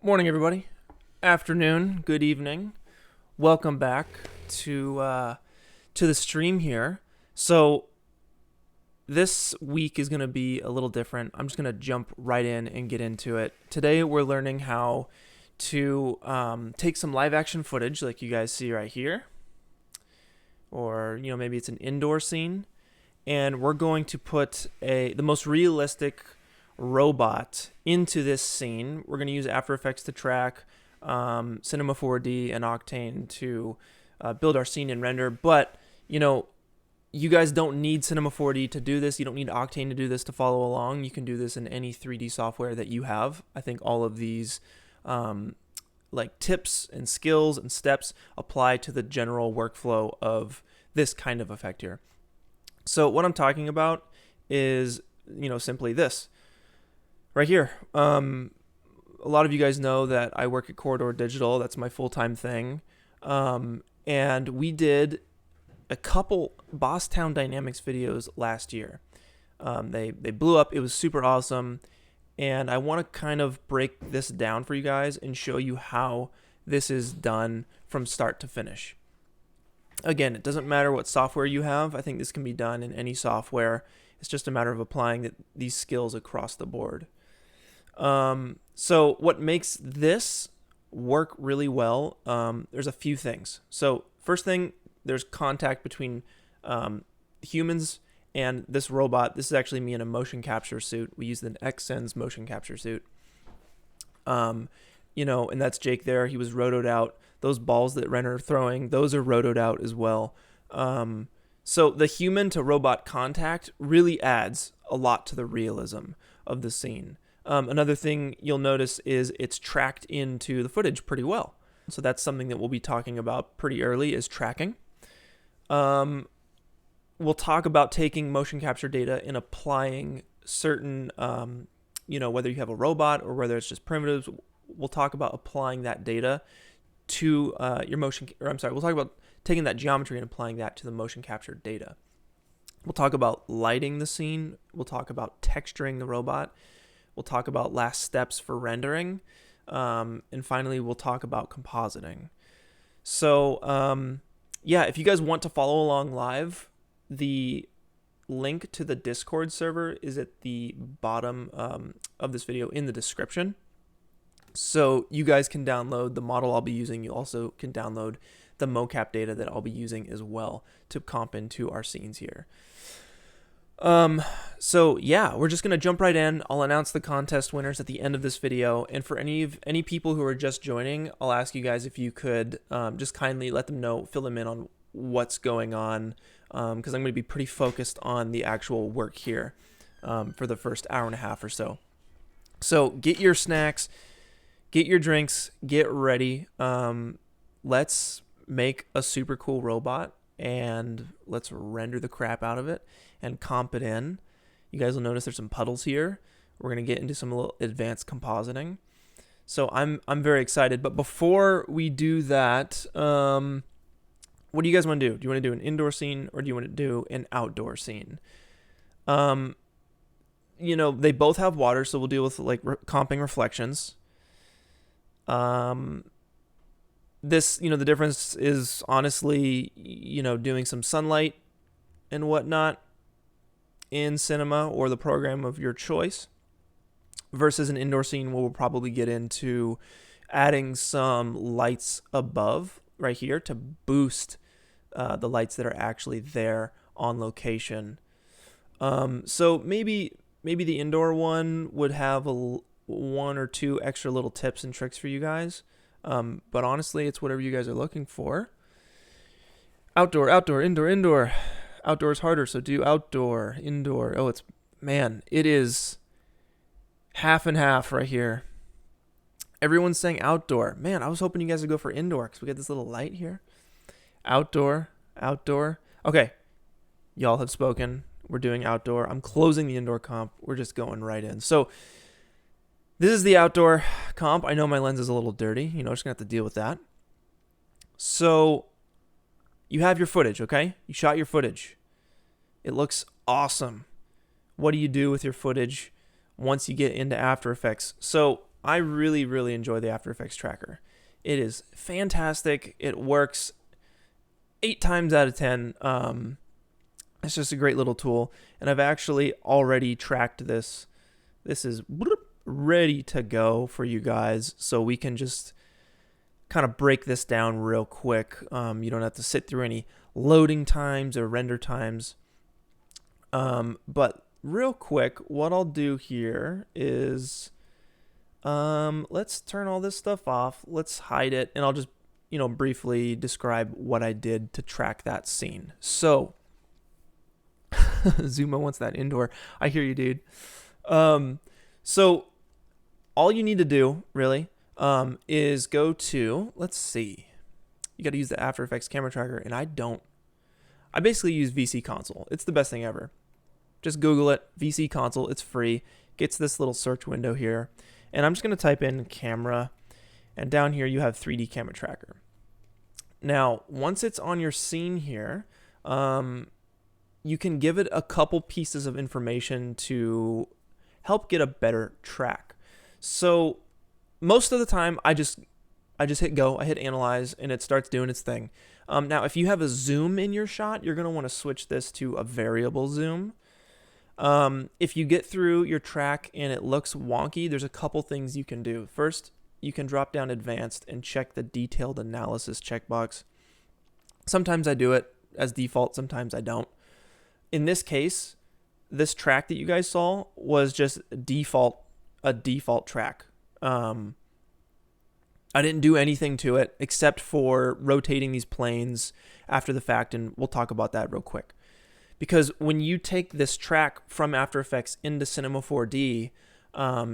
Morning, everybody. Afternoon. Good evening. Welcome back to the stream here. So this week is going to be a little different. I'm just going to jump right in and get into it. Today we're learning how to take some live action footage, like you guys see right here, or maybe it's an indoor scene, and we're going to put the most realistic robot into this scene. We're going to use After Effects to track, Cinema4D and Octane to build our scene and render. But you guys don't need Cinema4D to do this. You don't need Octane to do this to follow along. You can do this in any 3D software that you have. I think all of these like tips and skills and steps apply to the general workflow of this kind of effect here. So what I'm talking about is simply this right here. A lot of you guys know that I work at Corridor Digital. That's my full-time thing. And we did a couple Bosstown Dynamics videos last year. They blew up. It was super awesome. And I want to kind of break this down for you guys and show you how this is done from start to finish. Again, it doesn't matter what software you have. I think this can be done in any software. It's just a matter of applying these skills across the board. So what makes this work really well, there's a few things. So first thing, there's contact between humans and this robot. This is actually me in a motion capture suit. We use the Xsense motion capture suit. And that's Jake there. He was rotoed out. Those balls that Ren are throwing, those are rotoed out as well. So the human to robot contact really adds a lot to the realism of the scene. Another thing you'll notice is it's tracked into the footage pretty well. So that's something that we'll be talking about pretty early, is tracking. We'll talk about taking motion capture data and applying certain, whether you have a robot or whether it's just primitives. We'll talk about applying that data to we'll talk about taking that geometry and applying that to the motion capture data. We'll talk about lighting the scene. We'll talk about texturing the robot. We'll talk about last steps for rendering. And finally, we'll talk about compositing. So, if you guys want to follow along live, the link to the Discord server is at the bottom of this video in the description. So you guys can download the model I'll be using. You also can download the mocap data that I'll be using as well to comp into our scenes here. We're just going to jump right in. I'll announce the contest winners at the end of this video. And for any people who are just joining, I'll ask you guys if you could just kindly let them know, fill them in on what's going on, because I'm going to be pretty focused on the actual work here for the first hour and a half or so. So get your snacks, get your drinks, get ready. Let's make a super cool robot and let's render the crap out of it and comp it in. You guys will notice there's some puddles here. We're going to get into some little advanced compositing. So I'm very excited. But before we do that, what do you guys want to do? Do you want to do an indoor scene or do you want to do an outdoor scene? They both have water, so we'll deal with comping reflections. The difference is honestly, doing some sunlight and whatnot in Cinema or the program of your choice versus an indoor scene where we'll probably get into adding some lights above right here to boost the lights that are actually there on location. So maybe the indoor one would have one or two extra little tips and tricks for you guys. But honestly, it's whatever you guys are looking for. Outdoor, indoor. Outdoor is harder, so do outdoor, indoor. Oh, it is half and half right here. Everyone's saying outdoor. Man, I was hoping you guys would go for indoor because we got this little light here. Outdoor. Okay, y'all have spoken. We're doing outdoor. I'm closing the indoor comp. We're just going right in. So this is the outdoor comp. I know my lens is a little dirty. Just going to have to deal with that. So you have your footage, okay? You shot your footage. It looks awesome. What do you do with your footage once you get into After Effects? So I really, really enjoy the After Effects tracker. It is fantastic. It works 8 times out of 10. It's just a great little tool. And I've actually already tracked this. This is ready to go for you guys. So we can just kind of break this down real quick. You don't have to sit through any loading times or render times. But real quick, what I'll do here is let's turn all this stuff off. Let's hide it, and I'll just briefly describe what I did to track that scene. So Zuma wants that indoor. I hear you, dude. So all you need to do really is go to, let's see, you got to use the After Effects camera tracker, and I basically use VC Console. It's the best thing ever. Just Google it, VC Console. It's free. Gets this little search window here, and I'm just going to type in camera, and down here you have 3D camera tracker. Now, once it's on your scene here, you can give it a couple pieces of information to help get a better track. So most of the time, I just hit go, I hit analyze, and it starts doing its thing. Now, if you have a zoom in your shot, you're going to want to switch this to a variable zoom. If you get through your track and it looks wonky, there's a couple things you can do. First, you can drop down advanced and check the detailed analysis checkbox. Sometimes I do it as default, sometimes I don't. In this case, this track that you guys saw was just a default track. I didn't do anything to it except for rotating these planes after the fact, and we'll talk about that real quick. Because when you take this track from After Effects into Cinema4D,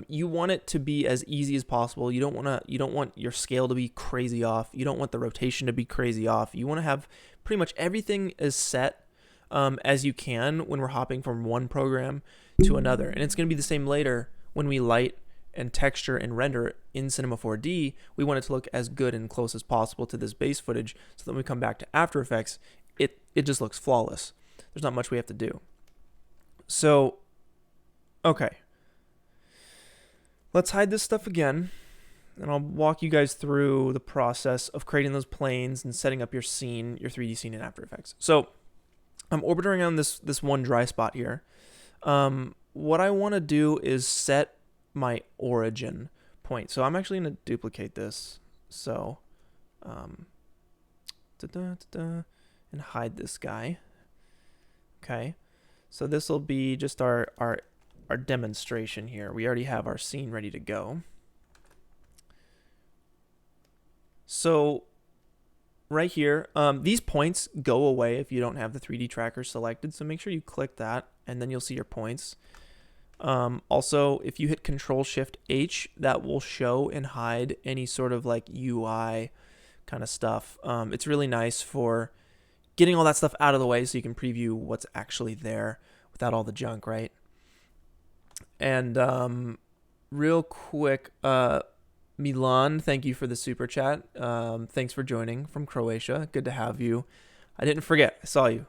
you want it to be as easy as possible. You don't want your scale to be crazy off. You don't want the rotation to be crazy off. You want to have pretty much everything as set as you can when we're hopping from one program to another. And it's going to be the same later when we light and texture and render in Cinema4D. We want it to look as good and close as possible to this base footage, so that when we come back to After Effects, it just looks flawless. There's not much we have to do. So, okay. Let's hide this stuff again, and I'll walk you guys through the process of creating those planes and setting up your scene, your 3D scene in After Effects. So, I'm orbiting around this one dry spot here. What I want to do is set my origin point. So I'm actually going to duplicate this. So, and hide this guy. Okay. So this will be just our demonstration here. We already have our scene ready to go. So right here, these points go away if you don't have the 3D tracker selected. So make sure you click that, and then you'll see your points. Also, if you hit Control-Shift-H, that will show and hide any sort of like UI kind of stuff. It's really nice for getting all that stuff out of the way so you can preview what's actually there without all the junk, right? And real quick, Milan, thank you for the super chat. Thanks for joining from Croatia. Good to have you. I didn't forget. I saw you.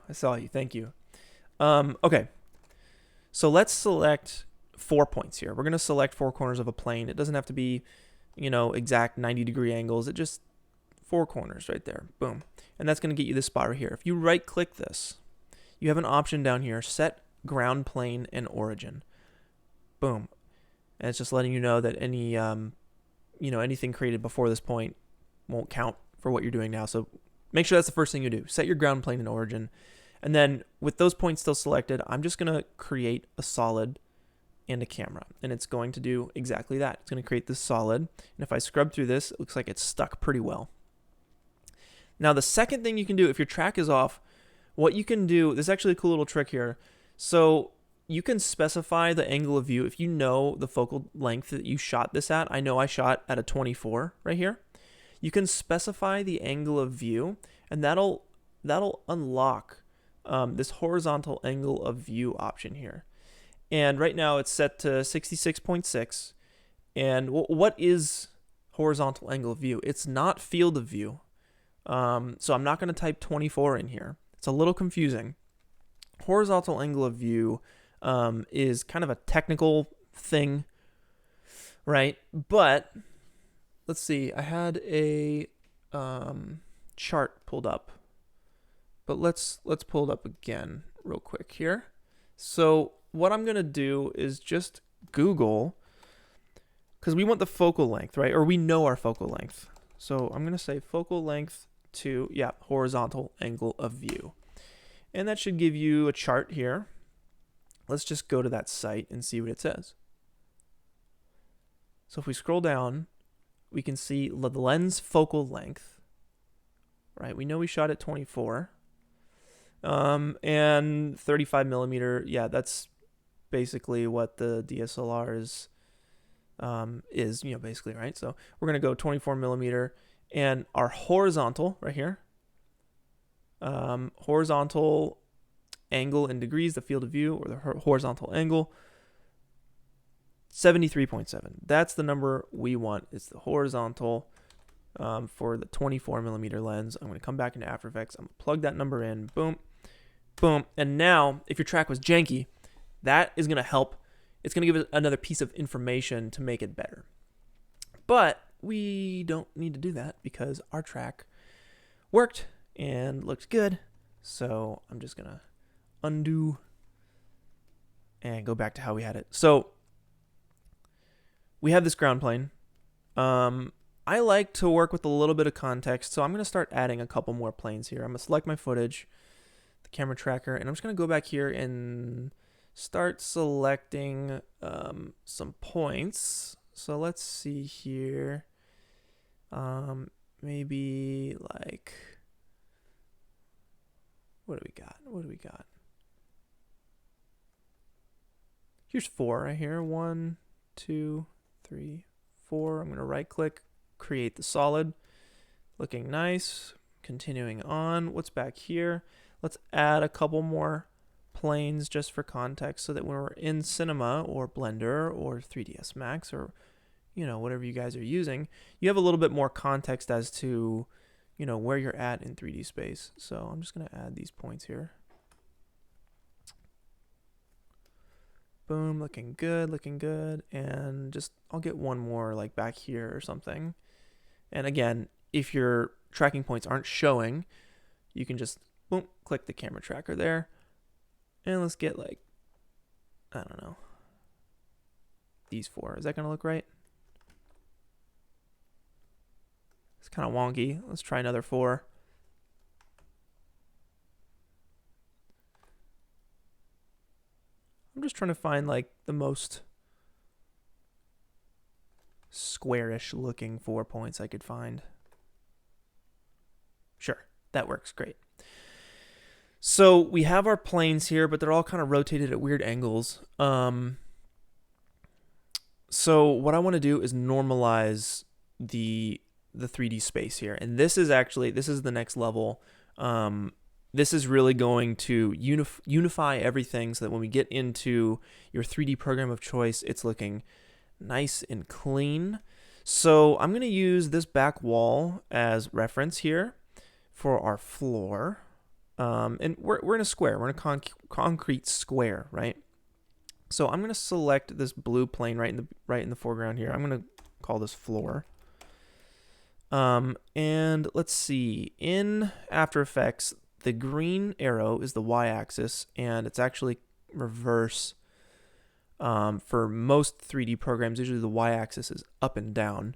Thank you. Okay. So let's select 4 points here. We're going to select 4 corners of a plane. It doesn't have to be, exact 90-degree angles. It just 4 corners right there. Boom. And that's going to get you this spot right here. If you right-click this, you have an option down here, Set Ground Plane and Origin. Boom. And it's just letting you know that any, anything created before this point won't count for what you're doing now. So make sure that's the first thing you do. Set your ground plane and origin. And then with those points still selected, I'm just going to create a solid and a camera. And it's going to do exactly that. It's going to create this solid. And if I scrub through this, it looks like it's stuck pretty well. Now, the second thing you can do, if your track is off, what you can do, there's actually a cool little trick here. So you can specify the angle of view. If you know the focal length that you shot this at, I know I shot at a 24 right here. You can specify the angle of view, and that'll unlock this horizontal angle of view option here. And right now it's set to 66.6. And what is horizontal angle of view? It's not field of view. So I'm not going to type 24 in here. It's a little confusing. Horizontal angle of view is kind of a technical thing. right? But let's see. I had a chart pulled up, but let's pull it up again real quick here. So what I'm gonna do is just Google, because we want the focal length, right? Or we know our focal length. So I'm gonna say focal length to, yeah, horizontal angle of view. And that should give you a chart here. Let's just go to that site and see what it says. So if we scroll down, we can see the lens focal length, right? We know we shot at 24. And 35 millimeter, yeah, that's basically what the DSLR is, basically, right? So we're going to go 24 millimeter, and our horizontal right here, horizontal angle in degrees, the field of view, or the horizontal angle, 73.7. That's the number we want. It's the horizontal for the 24 millimeter lens. I'm going to come back into After Effects. I'm going to plug that number in. Boom, boom. And now, if your track was janky, that is going to help. It's going to give it another piece of information to make it better. But we don't need to do that because our track worked and looked good. So I'm just going to undo and go back to how we had it. So we have this ground plane. I like to work with a little bit of context, so I'm going to start adding a couple more planes here. I'm going to select my footage, the camera tracker, and I'm just going to go back here and start selecting some points. So let's see here. Maybe like, what do we got? Here's 4 right here. 1, 2, 3, 4. I'm going to right click, create the solid. Looking nice. Continuing on. What's back here? Let's add a couple more planes just for context so that when we're in Cinema or Blender or 3ds Max or whatever you guys are using, you have a little bit more context as to where you're at in 3D space. So I'm just going to add these points here. Boom, looking good. And just, I'll get one more like back here or something. And again, if your tracking points aren't showing, you can just, boom, click the camera tracker there. And let's get like, I don't know, these 4. Is that going to look right? It's kind of wonky. Let's try another 4. I'm just trying to find like the most squarish looking 4 points I could find. Sure, that works great. So we have our planes here, but they're all kind of rotated at weird angles. So what I want to do is normalize the 3D space here. And this is the next level. This is really going to unify everything so that when we get into your 3D program of choice, it's looking nice and clean. So I'm going to use this back wall as reference here for our floor. And we're in a square. We're in a concrete square, right? So I'm going to select this blue plane right in the foreground here. I'm going to call this floor. And let's see. In After Effects, the green arrow is the y-axis, and it's actually reverse. For most 3D programs, usually the y-axis is up and down.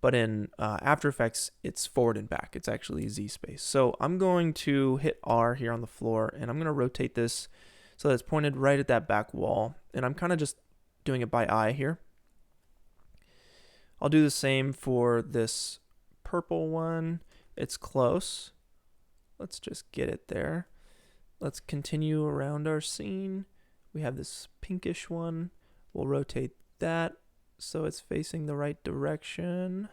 But in After Effects, it's forward and back. It's actually Z-space. So I'm going to hit R here on the floor, and I'm going to rotate this so that it's pointed right at that back wall. And I'm kind of just doing it by eye here. I'll do the same for this purple one. It's close. Let's just get it there. Let's continue around our scene. We have this pinkish one. We'll rotate that so it's facing the right direction.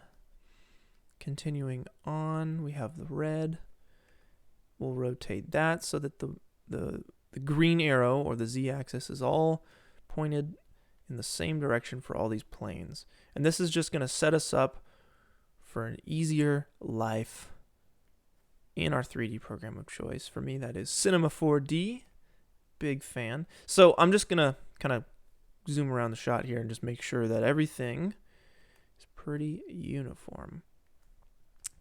Continuing on, we have the red. We'll rotate that so that the green arrow or the z-axis is all pointed in the same direction for all these planes. And this is just going to set us up for an easier life in our 3D program of choice. For me, that is Cinema4D. Big fan. So I'm just going to kind of zoom around the shot here and just make sure that everything pretty uniform.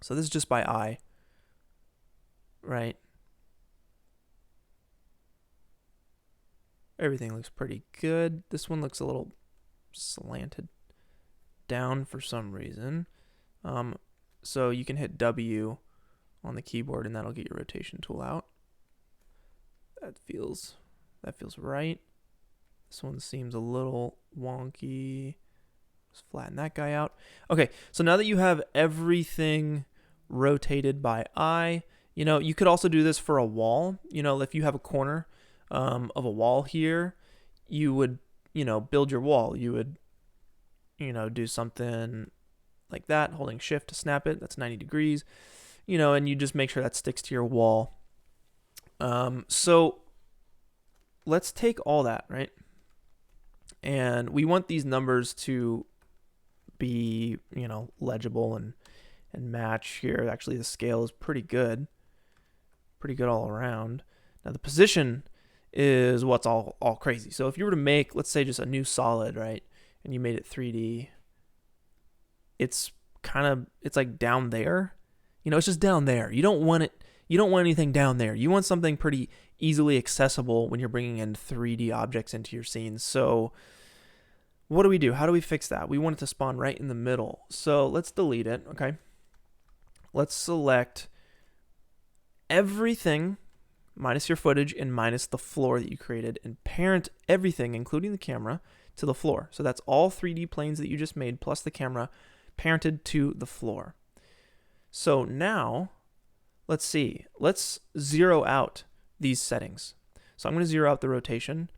So this is just by eye, right? Everything looks pretty good. This one looks a little slanted down for some reason. So you can hit W on the keyboard and that'll get your rotation tool out. That feels right. This one seems a little wonky. Let's flatten that guy out. Okay, so now that you have everything rotated by eye, you could also do this for a wall. If you have a corner of a wall here, you would, build your wall. You would, do something like that, holding shift to snap it. That's 90 degrees, and you just make sure that sticks to your wall. So let's take all that, right? And we want these numbers to be, legible and match here. Actually, the scale is pretty good all around. Now the position is what's all crazy. So if you were to make, let's say, just a new solid, right, and you made it 3D, it's like down there. It's just down there. You don't want anything down there. You want something pretty easily accessible when you're bringing in 3D objects into your scenes. So what do we do? How do we fix that? We want it to spawn right in the middle. So let's delete it, okay? Let's select everything minus your footage and minus the floor that you created and parent everything, including the camera, to the floor. So that's all 3D planes that you just made plus the camera parented to the floor. So now, let's see. Let's zero out these settings. So I'm going to zero out the rotation.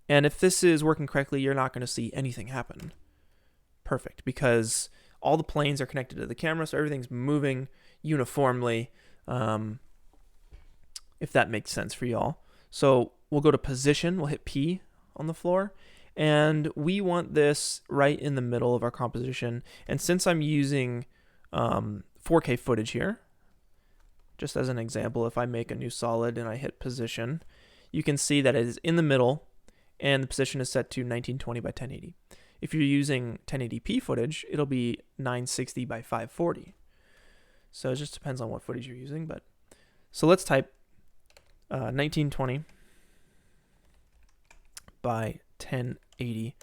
And if this is working correctly, you're not going to see anything happen. Perfect, because all the planes are connected to the camera, so everything's moving uniformly, if that makes sense for y'all. So we'll go to position, we'll hit P on the floor, and we want this right in the middle of our composition. And since I'm using 4K footage here, just as an example, if I make a new solid and I hit position, you can see that it is in the middle and the position is set to 1920 by 1080. If you're using 1080p footage, it'll be 960 by 540. So it just depends on what footage you're using. So let's type 1920 by 1080.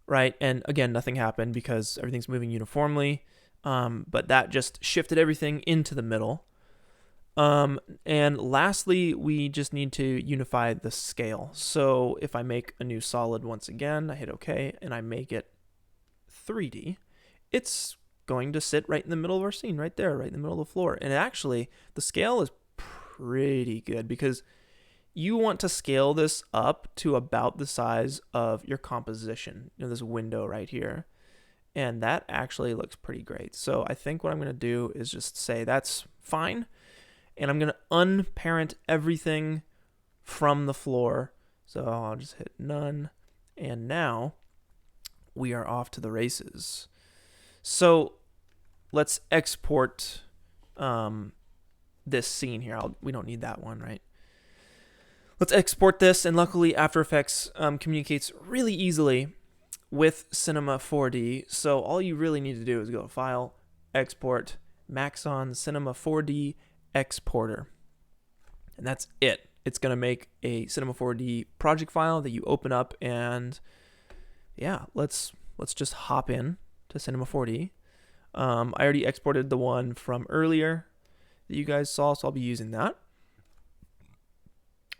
Right, and again, nothing happened because everything's moving uniformly. But that just shifted everything into the middle. And lastly, we just need to unify the scale. So if I make a new solid once again, I hit OK, and I make it 3D, it's going to sit right in the middle of our scene, right there, right in the middle of the floor. And actually, the scale is pretty good because you want to scale this up to about the size of your composition, this window right here. And that actually looks pretty great. So I think what I'm going to do is just say that's fine. And I'm going to unparent everything from the floor. So I'll just hit none. And now we are off to the races. So let's export this scene here. We don't need that one, right? Let's export this. And luckily, After Effects communicates really easily with Cinema4D. So all you really need to do is go to File, Export, Maxon Cinema4D Exporter. And that's it. It's going to make a Cinema4D project file that you open up, and yeah, let's just hop in to Cinema4D. I already exported the one from earlier that you guys saw, so I'll be using that.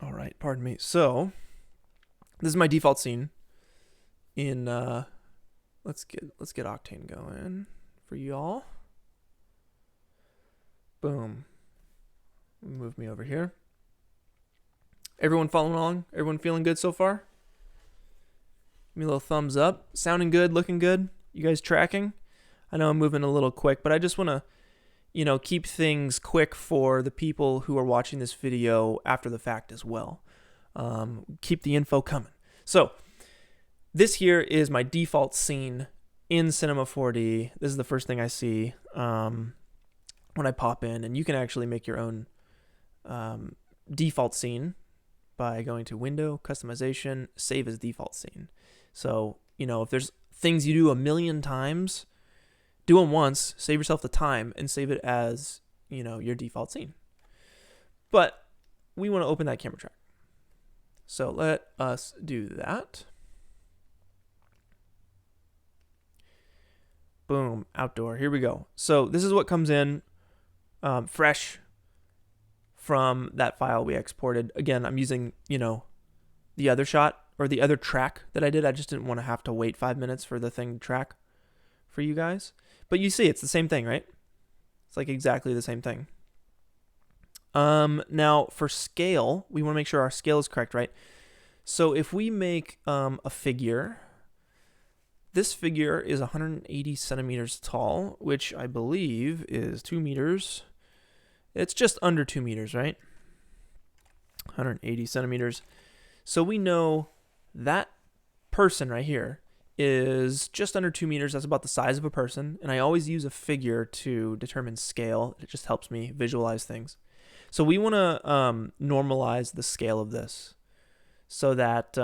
All right, pardon me. So this is my default scene. In let's get Octane going for y'all. Boom. Move me over here. Everyone following along? Everyone feeling good so far? Give me a little thumbs up. Sounding good, looking good. You guys tracking? I know I'm moving a little quick, but I just want to, keep things quick for the people who are watching this video after the fact as well. Keep the info coming. So this here is my default scene in Cinema4D. This is the first thing I see when I pop in, and you can actually make your own default scene by going to Window, Customization, Save as Default Scene. So, if there's things you do a million times, do them once, save yourself the time, and save it as, your default scene. But we want to open that camera track. So let us do that. Boom, outdoor. Here we go. So this is what comes in fresh from that file we exported. Again, I'm using, the other shot or the other track that I did. I just didn't want to have to wait 5 minutes for the thing to track for you guys. But you see, it's the same thing, right? It's like exactly the same thing. Now for scale, we want to make sure our scale is correct, right? So if we make a figure, this figure is 180 centimeters tall, which I believe is 2 meters. It's just under 2 meters, right? 180 centimeters. So we know that person right here is just under 2 meters. That's about the size of a person. And I always use a figure to determine scale. It just helps me visualize things. So we want to normalize the scale of this so that,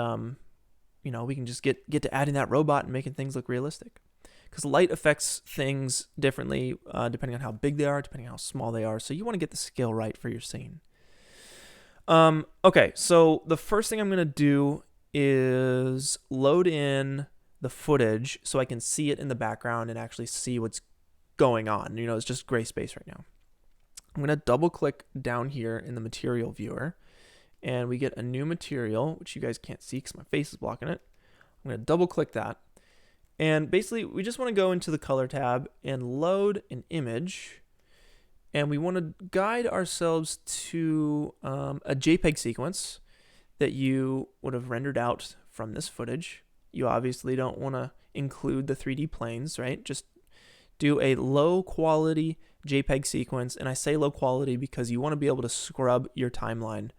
we can just get to adding that robot and making things look realistic. Because light affects things differently depending on how big they are, depending on how small they are. So you want to get the scale right for your scene. Okay, so the first thing I'm going to do is load in the footage so I can see it in the background and actually see what's going on. It's just gray space right now. I'm going to double click down here in the material viewer, and we get a new material, which you guys can't see because my face is blocking it. I'm going to double click that. And basically, we just want to go into the color tab and load an image. And we want to guide ourselves to a JPEG sequence that you would have rendered out from this footage. You obviously don't want to include the 3D planes, right? Just do a low quality JPEG sequence. And I say low quality because you want to be able to scrub your timeline.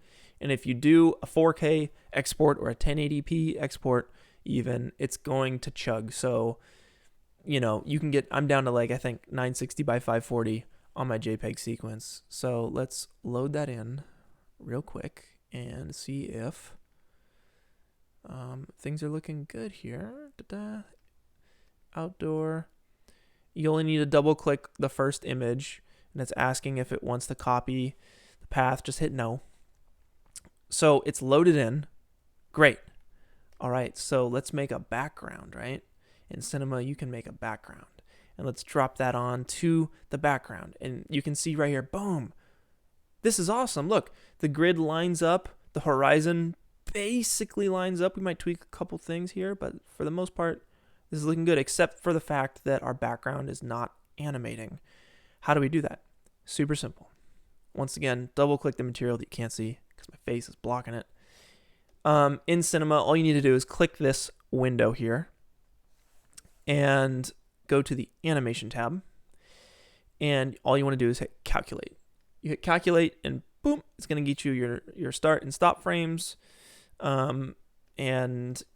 And if you do a 4K export or a 1080p export, even, it's going to chug. So, you can get, I'm down to I think 960 by 540 on my JPEG sequence. So let's load that in real quick and see if things are looking good here. Da-da. Outdoor. You only need to double click the first image, and it's asking if it wants to copy the path. Just hit no. So it's loaded in. Great. All right, so let's make a background, right? In Cinema, you can make a background. And let's drop that on to the background. And you can see right here, boom. This is awesome. Look, the grid lines up. The horizon basically lines up. We might tweak a couple things here, but for the most part, this is looking good, except for the fact that our background is not animating. How do we do that? Super simple. Once again, double click the material that you can't see because my face is blocking it. In Cinema, all you need to do is click this window here and go to the animation tab, and all you want to do is hit calculate. You hit calculate and boom, it's going to get you your start and stop frames, and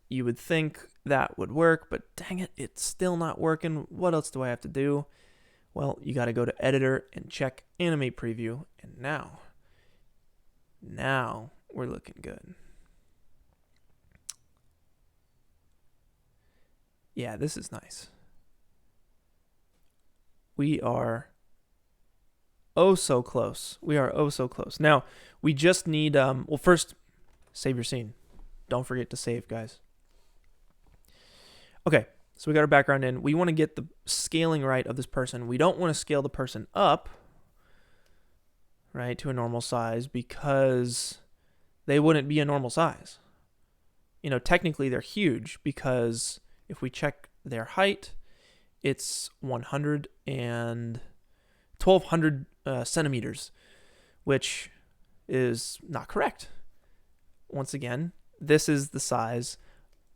you would think that would work, but dang it, it's still not working. What else do I have to do? Well, you got to go to editor and check animate preview, and now we're looking good. Yeah, this is nice. We are oh so close. We are oh so close. Now, we just need, well, first, save your scene. Don't forget to save, guys. Okay, so we got our background in. We want to get the scaling right of this person. We don't want to scale the person up, right, to a normal size because they wouldn't be a normal size. Technically they're huge because if we check their height, it's 1,200 centimeters, which is not correct. Once again, this is the size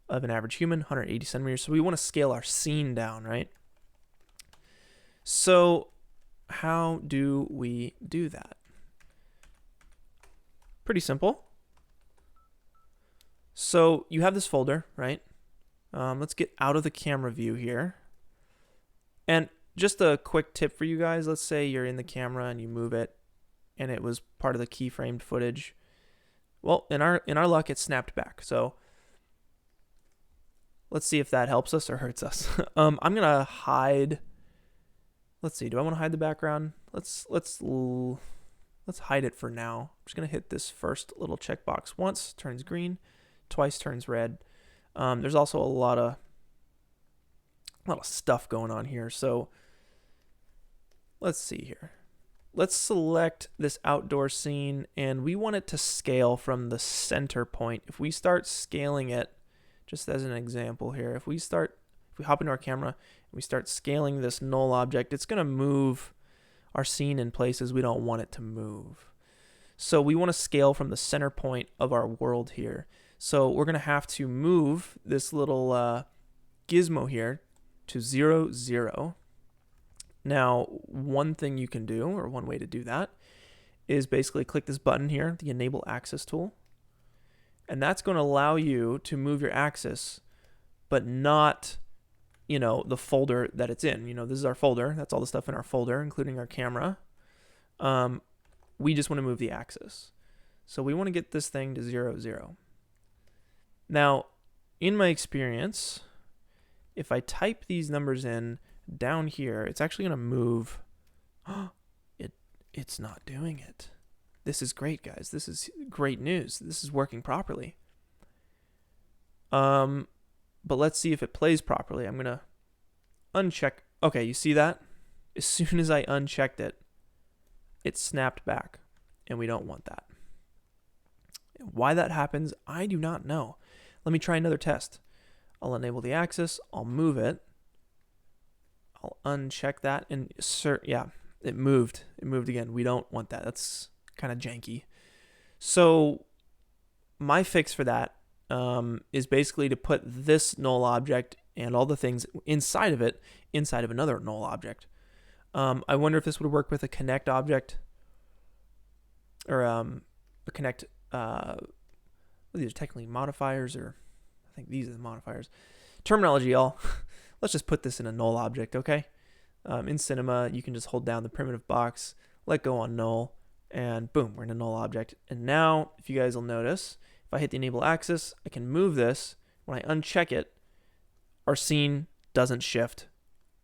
of an average human, 180 centimeters. So we want to scale our scene down, right? So how do we do that? Pretty simple. So you have this folder, right? Let's get out of the camera view here. And just a quick tip for you guys. Let's say you're in the camera and you move it and it was part of the keyframed footage. Well, in our luck, it snapped back. So Let's see if that helps us or hurts us. I'm gonna hide. Let's see. Do I want to hide the background? Let's hide it for now. I'm just gonna hit this first little checkbox once, turns green, twice turns red. There's also a lot of stuff going on here. So let's see here. Let's select this outdoor scene, and we want it to scale from the center point. If we start scaling it, just as an example here, if we hop into our camera and we start scaling this null object, it's going to move our scene in places we don't want it to move. So we want to scale from the center point of our world here. So we're going to have to move this little gizmo here to 0, 0. Now, one thing you can do, or one way to do that, is basically click this button here, the Enable Axis tool. And that's going to allow you to move your axis, but not, the folder that it's in. This is our folder. That's all the stuff in our folder, including our camera. We just want to move the axis. So we want to get this thing to 0, 0. Now, in my experience, if I type these numbers in down here, it's actually going to move. It's not doing it. This is great, guys. This is great news. This is working properly. But let's see if it plays properly. I'm going to uncheck. Okay, you see that? As soon as I unchecked it, it snapped back, and we don't want that. Why that happens, I do not know. Let me try another test. I'll enable the axis. I'll move it. I'll uncheck that, and yeah, it moved. It moved again. We don't want that. That's kind of janky. So my fix for that is basically to put this null object and all the things inside of it inside of another null object. I wonder if this would work with a connect object or a connect. These are technically modifiers, or I think these are the modifiers. Terminology, y'all. Let's just put this in a null object, okay? In Cinema, you can just hold down the primitive box, let go on null, and boom, we're in a null object. And now, if you guys will notice, if I hit the enable axis, I can move this. When I uncheck it, our scene doesn't shift,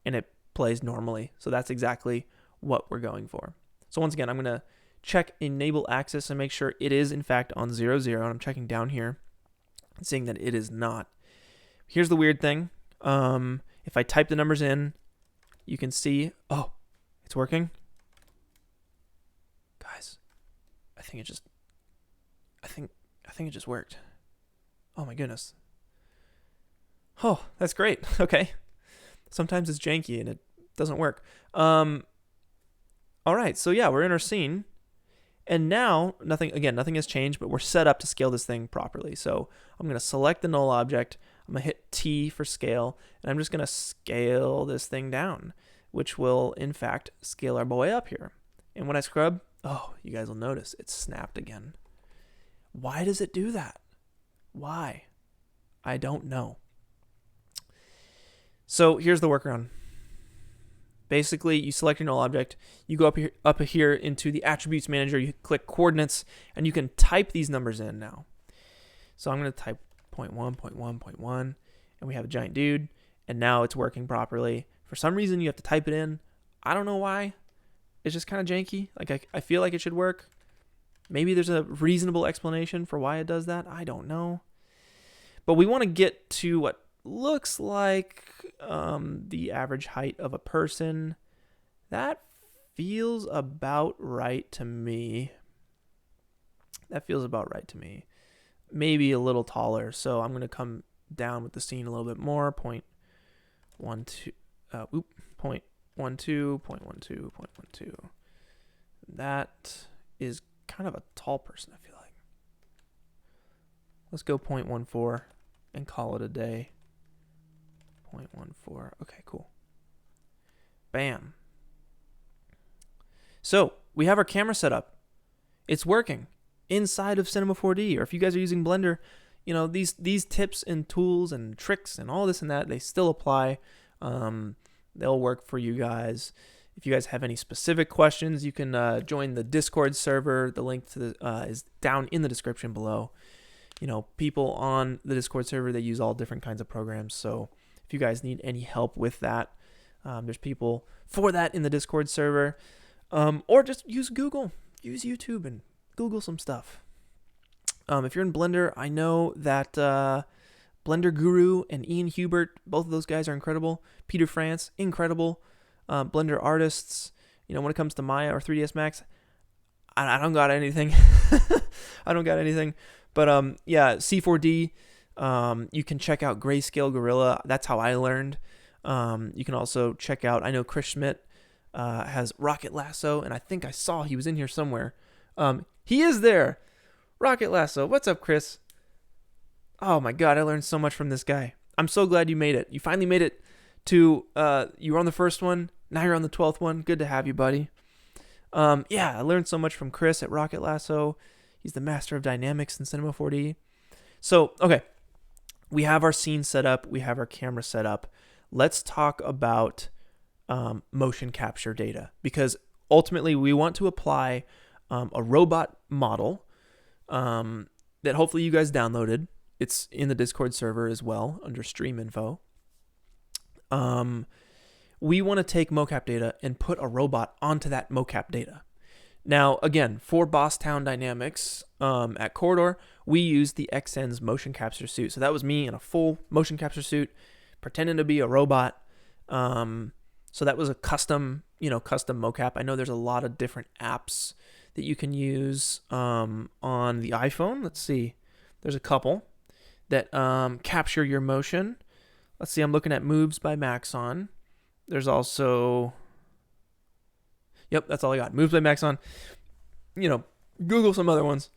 and it plays normally. So that's exactly what we're going for. So once again, I'm going to check enable axis and make sure it is in fact on 0, 0. And I'm checking down here and seeing that it is not. Here's the weird thing. If I type the numbers in, you can see, oh, it's working. Guys, I think it just worked. Oh my goodness. Oh, that's great. Okay. Sometimes it's janky and it doesn't work. All right. So yeah, we're in our scene. And now nothing has changed, but we're set up to scale this thing properly. So I'm going to select the null object. I'm going to hit T for scale, and I'm just going to scale this thing down, which will, in fact, scale our boy up here. And when I scrub, oh, you guys will notice it snapped again. Why does it do that? Why? I don't know. So here's the workaround. Basically, you select your null object, you go up here into the attributes manager, you click coordinates, and you can type these numbers in now. So I'm going to type 0.1, 0.1, 0.1, and we have a giant dude, and now it's working properly. For some reason, you have to type it in. I don't know why. It's just kind of janky. Like I feel like it should work. Maybe there's a reasonable explanation for why it does that. I don't know. But we want to get to what looks like the average height of a person. That feels about right to me. Maybe a little taller. So I'm going to come down with the scene a little bit more. 0.12, 0.12, 0.12, 0.12. That is kind of a tall person, I feel like. Let's go 0.14 and call it a day. 0.14. Okay, cool. Bam. So we have our camera set up. It's working inside of Cinema4D. Or if you guys are using Blender, these tips and tools and tricks and all this and that, they still apply. They'll work for you guys. If you guys have any specific questions, you can join the Discord server. The link to is down in the description below. people on the Discord server, they use all different kinds of programs. So if you guys need any help with that, there's people for that in the Discord server. Or just use Google, use YouTube and Google some stuff. If you're in Blender, I know that Blender Guru and Ian Hubert, both of those guys are incredible. Peter France, incredible. Blender artists, when it comes to Maya or 3ds Max, I don't got anything. I don't got anything. But C4D, you can check out Grayscale Gorilla. That's how I learned. You can also check out, I know Chris Schmidt has Rocket Lasso, and I think I saw he was in here somewhere. He is there. Rocket Lasso. What's up, Chris? Oh my God, I learned so much from this guy. I'm so glad you made it. You finally made it to, you were on the first one. Now you're on the 12th one. Good to have you, buddy. I learned so much from Chris at Rocket Lasso. He's the master of dynamics in Cinema4D. So, okay. We have our scene set up. We have our camera set up. Let's talk about motion capture data, because ultimately we want to apply a robot model that hopefully you guys downloaded. It's in the Discord server as well under stream info. We want to take mocap data and put a robot onto that mocap data. Now, again, for Boss Town Dynamics at Corridor, we used the XN's motion capture suit. So that was me in a full motion capture suit, pretending to be a robot. So that was a custom mocap. I know there's a lot of different apps that you can use on the iPhone. Let's see. There's a couple that capture your motion. Let's see. I'm looking at Moves by Maxon. There's also... Yep, that's all I got. Moves by Maxon. Google some other ones.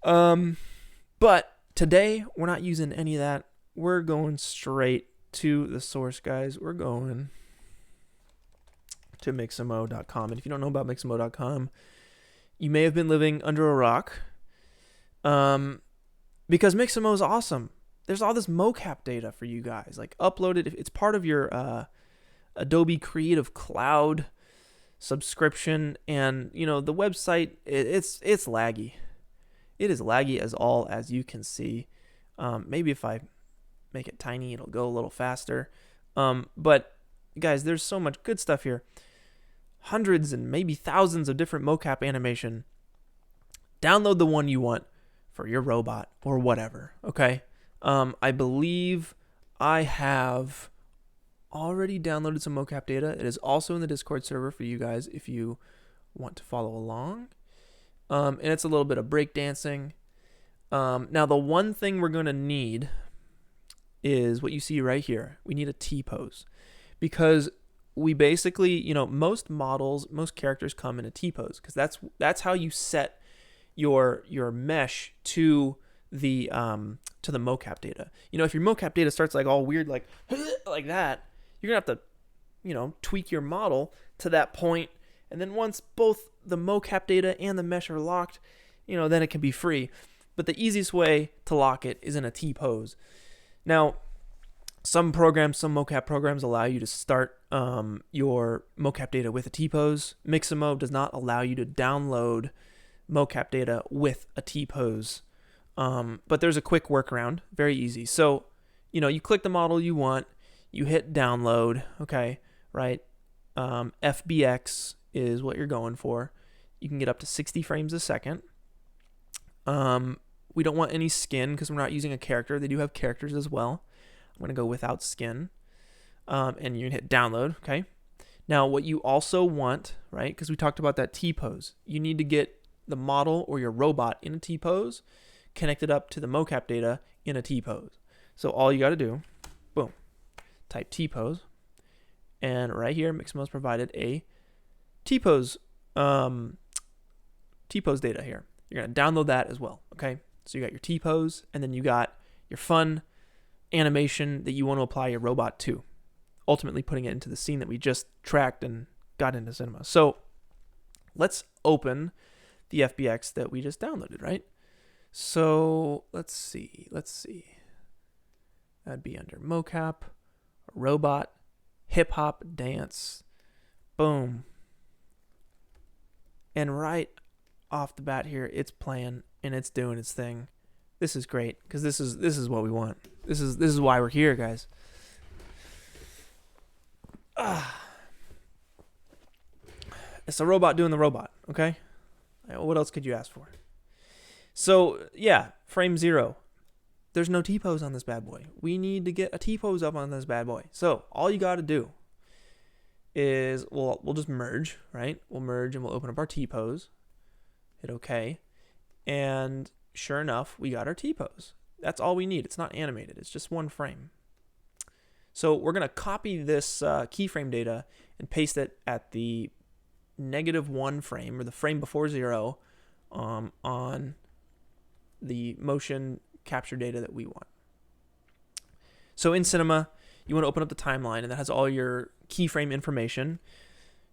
But today, we're not using any of that. We're going straight to the source, guys. We're going to Mixamo.com. And if you don't know about Mixamo.com, you may have been living under a rock. Because Mixamo is awesome. There's all this mocap data for you guys. Like, upload it. It's part of your Adobe Creative Cloud subscription. And, the website, it's laggy. It is laggy as you can see. Maybe if I make it tiny, it'll go a little faster. But guys, there's so much good stuff here. Hundreds and maybe thousands of different mocap animation. Download the one you want for your robot or whatever. Okay. I believe I have already downloaded some mocap data. It is also in the Discord server for you guys if you want to follow along. And it's a little bit of breakdancing. Now, the one thing we're going to need is what you see right here. We need a T-pose, because we basically, most models, most characters come in a T-pose, because that's how you set your mesh to the mocap data. If your mocap data starts like all weird, like that, you're gonna have to, tweak your model to that point. And then once both the mocap data and the mesh are locked, then it can be free. But the easiest way to lock it is in a T-pose. Now, some mocap programs allow you to start your mocap data with a T-pose. Mixamo does not allow you to download mocap data with a T-pose. But there's a quick workaround, very easy. So, you click the model you want, you hit download, okay, right? FBX is what you're going for. You can get up to 60 frames a second. We don't want any skin because we're not using a character. They do have characters as well. I'm going to go without skin. And you can hit download, okay? Now, what you also want, right, because we talked about that T-pose, you need to get the model or your robot in a T-pose connected up to the mocap data in a T-pose. So all you got to do, boom, type T-pose. And right here, Mixamo's provided a T-pose data here. You're going to download that as well, okay? So you got your T-pose, and then you got your fun animation that you want to apply your robot to, ultimately putting it into the scene that we just tracked and got into Cinema. So let's open the FBX that we just downloaded, right? So let's see. That'd be under mocap, robot, hip hop, dance. Boom. And right off the bat here, it's playing and it's doing its thing. This is great because this is what we want. This is why we're here, guys. It's a robot doing the robot, okay? What else could you ask for? So, yeah, frame 0. There's no T-pose on this bad boy. We need to get a T-pose up on this bad boy. So, all you got to do is, we'll just merge, right? We'll merge and we'll open up our T-pose. Hit OK. And sure enough, we got our T-pose. That's all we need. It's not animated. It's just one frame. So we're going to copy this keyframe data and paste it at the -1 frame, or the frame before 0, on the motion capture data that we want. So in Cinema, you want to open up the timeline, and that has all your keyframe information.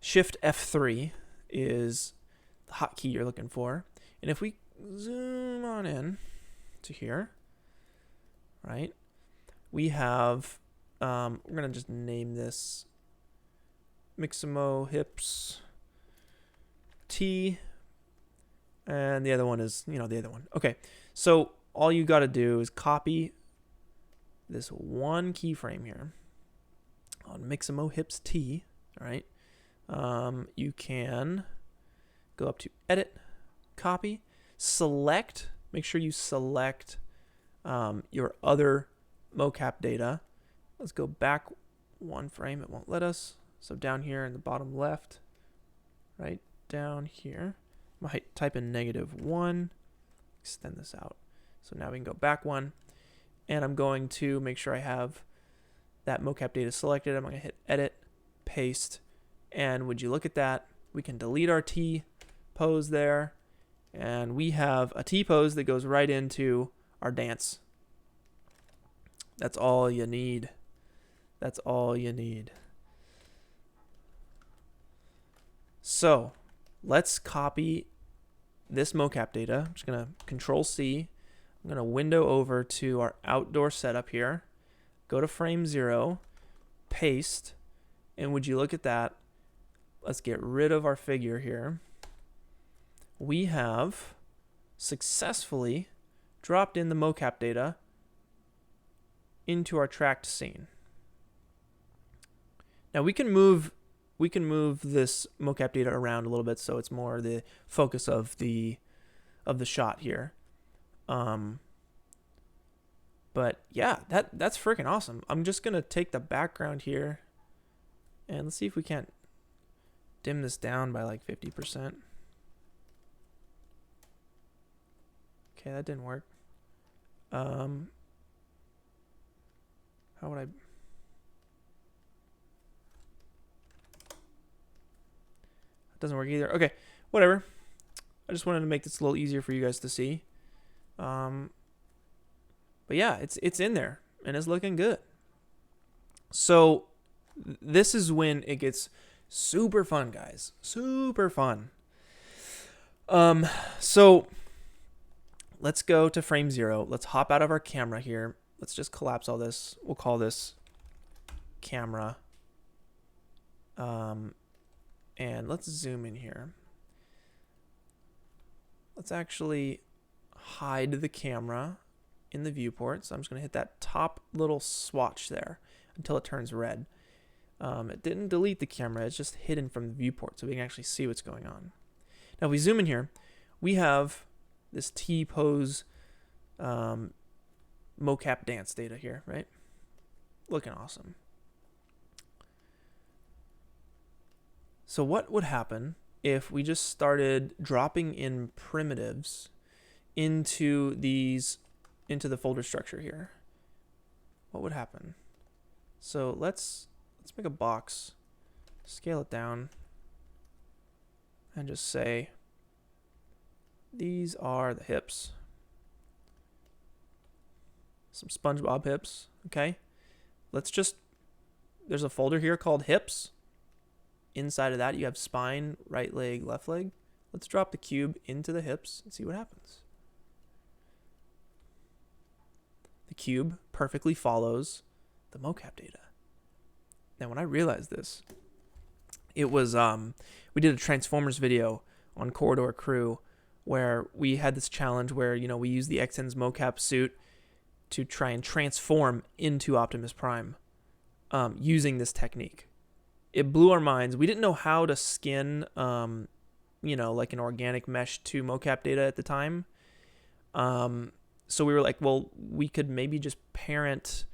Shift F3 is the hotkey you're looking for. And if we zoom on in to here, right, we have, we're going to just name this Mixamo Hips T, and the other one is, the other one. Okay, so all you got to do is copy this one keyframe here on Mixamo Hips T, all right? You can go up to Edit, Copy, Select, make sure you select your other mocap data. Let's go back one frame, it won't let us. So down here in the bottom left, right down here, I might type in -1, extend this out. So now we can go back one, and I'm going to make sure I have that mocap data selected. I'm going to hit Edit, Paste, and would you look at that? We can delete our T pose there, and we have a T pose that goes right into our dance. That's all you need. That's all you need. So let's copy this mocap data. I'm just going to Control C. I'm going to window over to our outdoor setup here. Go to frame 0, paste, and would you look at that? Let's get rid of our figure here. We have successfully dropped in the mocap data into our tracked scene. Now we can move this mocap data around a little bit so it's more the focus of the shot here. But yeah, that's freaking awesome. I'm just gonna take the background here, and let's see if we can't dim this down by like 50%. Okay, that didn't work. How would I? It doesn't work either. Okay, whatever. I just wanted to make this a little easier for you guys to see. But yeah, it's in there and it's looking good. So this is when it gets super fun, guys. Super fun. So let's go to frame 0. Let's hop out of our camera here. Let's just collapse all this. We'll call this camera. And let's zoom in here. Let's actually hide the camera in the viewport. So I'm just going to hit that top little swatch there until it turns red. It didn't delete the camera. It's just hidden from the viewport so we can actually see what's going on. Now if we zoom in here, we have this T-pose mocap dance data here, right? Looking awesome. So what would happen if we just started dropping in primitives into the folder structure here? What would happen? So let's make a box, scale it down, and just say these are the hips. Some SpongeBob hips, okay? There's a folder here called hips. Inside of that, you have spine, right leg, left leg. Let's drop the cube into the hips and see what happens. The cube perfectly follows the mocap data. Now, when I realized this, it was, we did a Transformers video on Corridor Crew where we had this challenge where, we use the Xn's mocap suit to try and transform into Optimus Prime using this technique. It blew our minds. We didn't know how to skin, like an organic mesh to mocap data at the time. So we were like, well, we could maybe just parent,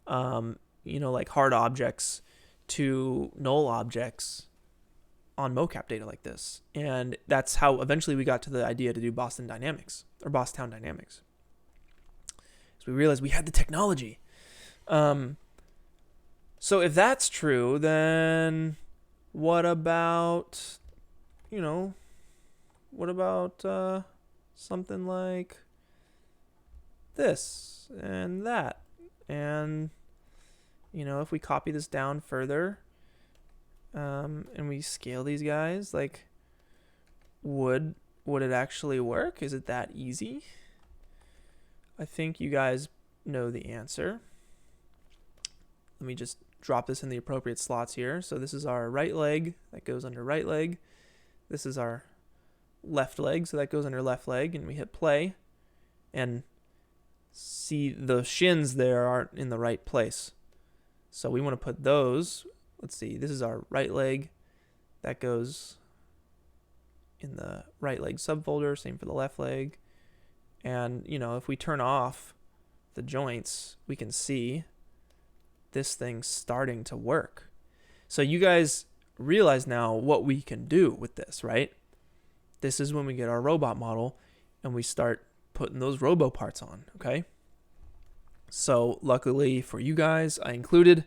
like hard objects to null objects on mocap data like this. And that's how eventually we got to the idea to do Boston Dynamics or Bosstown Dynamics. So we realized we had the technology. So if that's true, then what about, something like this and that? And, if we copy this down further, and we scale these guys, like, would it actually work? Is it that easy? I think you guys know the answer. Let me just drop this in the appropriate slots here. So this is our right leg, that goes under right leg. This is our left leg, so that goes under left leg, and we hit play. And see, the shins there aren't in the right place. So we want to put those, let's see, this is our right leg, that goes in the right leg subfolder, same for the left leg. And, if we turn off the joints, we can see this thing starting to work. So you guys realize now what we can do with this, right? This is when we get our robot model and we start putting those robo parts on, okay? So luckily for you guys, I included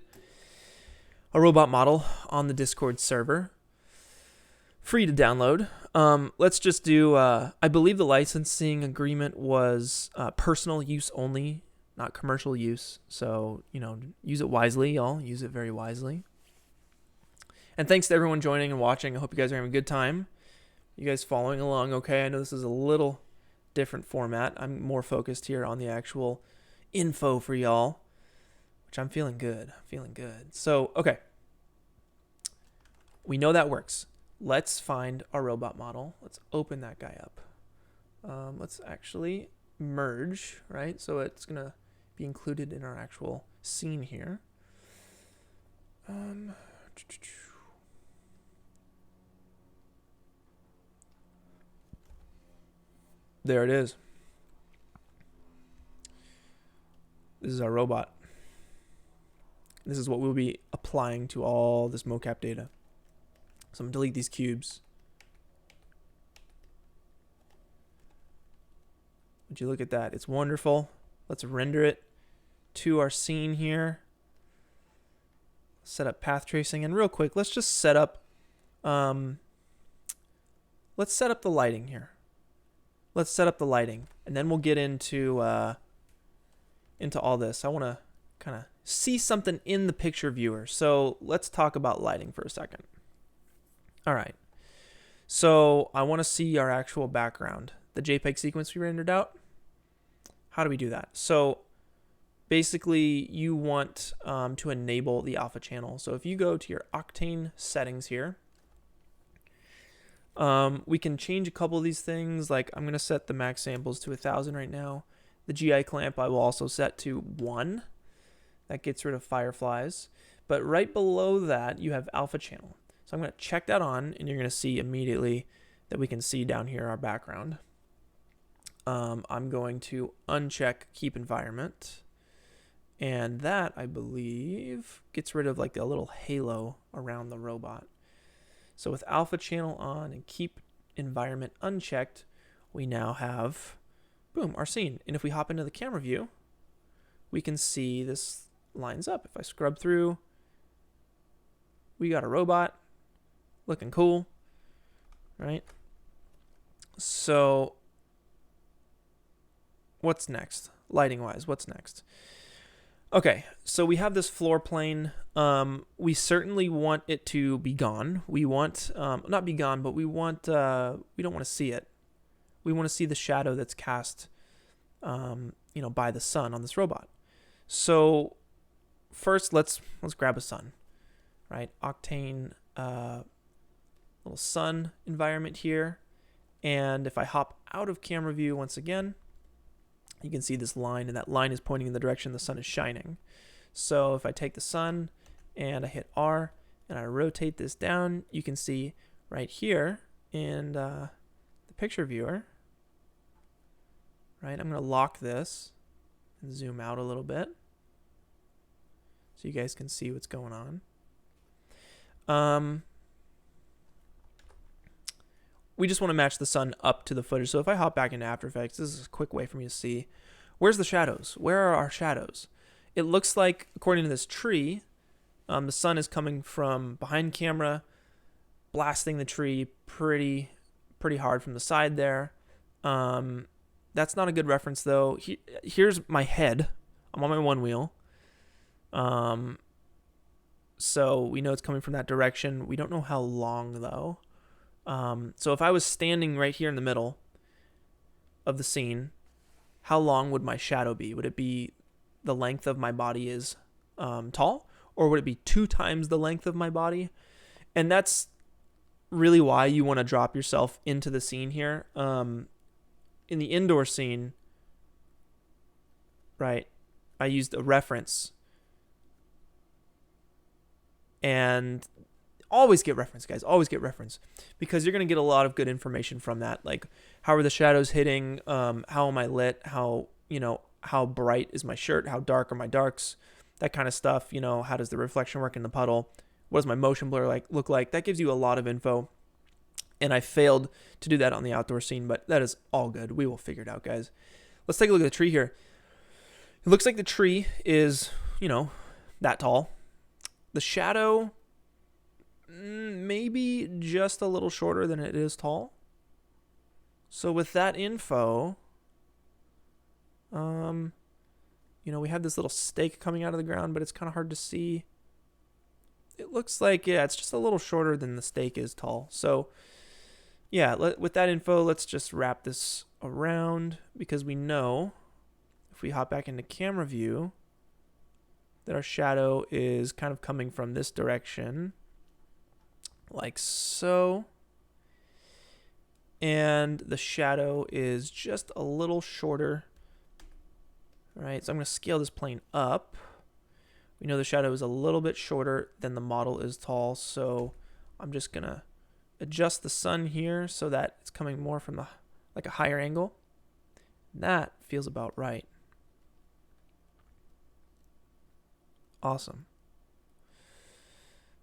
a robot model on the Discord server, free to download. Let's just do, I believe the licensing agreement was personal use only, not commercial use. So, use it wisely, y'all. Use it very wisely. And thanks to everyone joining and watching. I hope you guys are having a good time. You guys following along okay? I know this is a little different format. I'm more focused here on the actual info for y'all, which I'm feeling good. So, okay. We know that works. Let's find our robot model. Let's open that guy up. Let's actually merge, right? So it's going to be included in our actual scene here. There it is. This is our robot. This is what we'll be applying to all this mocap data. So I'm going to delete these cubes. Would you look at that? It's wonderful. Let's render it to our scene here. Set up path tracing. And real quick, let's just set up, the lighting here. Let's set up the lighting. And then we'll get into all this. I want to kind of see something in the picture viewer. So let's talk about lighting for a second. All right. So I want to see our actual background, the JPEG sequence we rendered out. How do we do that? So basically you want to enable the alpha channel. So if you go to your Octane settings here, we can change a couple of these things. Like I'm going to set the max samples to 1,000 right now. The GI clamp I will also set to 1. That gets rid of fireflies. But right below that, you have alpha channel. So I'm going to check that on, and you're going to see immediately that we can see down here our background. I'm going to uncheck keep environment. And that, I believe, gets rid of like a little halo around the robot. So with alpha channel on and keep environment unchecked, we now have, boom, our scene. And if we hop into the camera view, we can see this lines up. If I scrub through, we got a robot looking cool, right? So what's next? Lighting wise, what's next? Okay, so we have this floor plane. We certainly want it to be gone. We want, not be gone, but we want, we don't want to see it. We want to see the shadow that's cast, by the sun on this robot. So first, let's grab a sun, right? Octane, little sun environment here. And if I hop out of camera view once again, you can see this line, and that line is pointing in the direction the sun is shining. So if I take the sun and I hit R and I rotate this down, you can see right here in the picture viewer, right? I'm going to lock this and zoom out a little bit so you guys can see what's going on. We just want to match the sun up to the footage. So if I hop back into After Effects, this is a quick way for me to see where's the shadows. Where are our shadows? It looks like, according to this tree, the sun is coming from behind camera, blasting the tree pretty hard from the side there. That's not a good reference though. Here's my head. I'm on my one wheel. So we know it's coming from that direction. We don't know how long though. So if I was standing right here in the middle of the scene, how long would my shadow be? Would it be the length of my body is tall, or would it be 2 times the length of my body? And that's really why you want to drop yourself into the scene here. In the indoor scene, right, I used a reference. And always get reference, guys. Always get reference, because you're going to get a lot of good information from that. Like, how are the shadows hitting? How am I lit? How bright is my shirt? How dark are my darks? That kind of stuff. How does the reflection work in the puddle? What does my motion blur look like? That gives you a lot of info. And I failed to do that on the outdoor scene, but that is all good. We will figure it out, guys. Let's take a look at the tree here. It looks like the tree is, that tall. The shadow, maybe just a little shorter than it is tall. So with that info, we have this little stake coming out of the ground, but it's kind of hard to see. It looks like, it's just a little shorter than the stake is tall. So yeah, with that info, let's just wrap this around, because we know if we hop back into camera view that our shadow is kind of coming from this direction, like so. And the shadow is just a little shorter. All right, so I'm going to scale this plane up. We know the shadow is a little bit shorter than the model is tall, so I'm just going to adjust the sun here so that it's coming more from a higher angle. That feels about right. Awesome.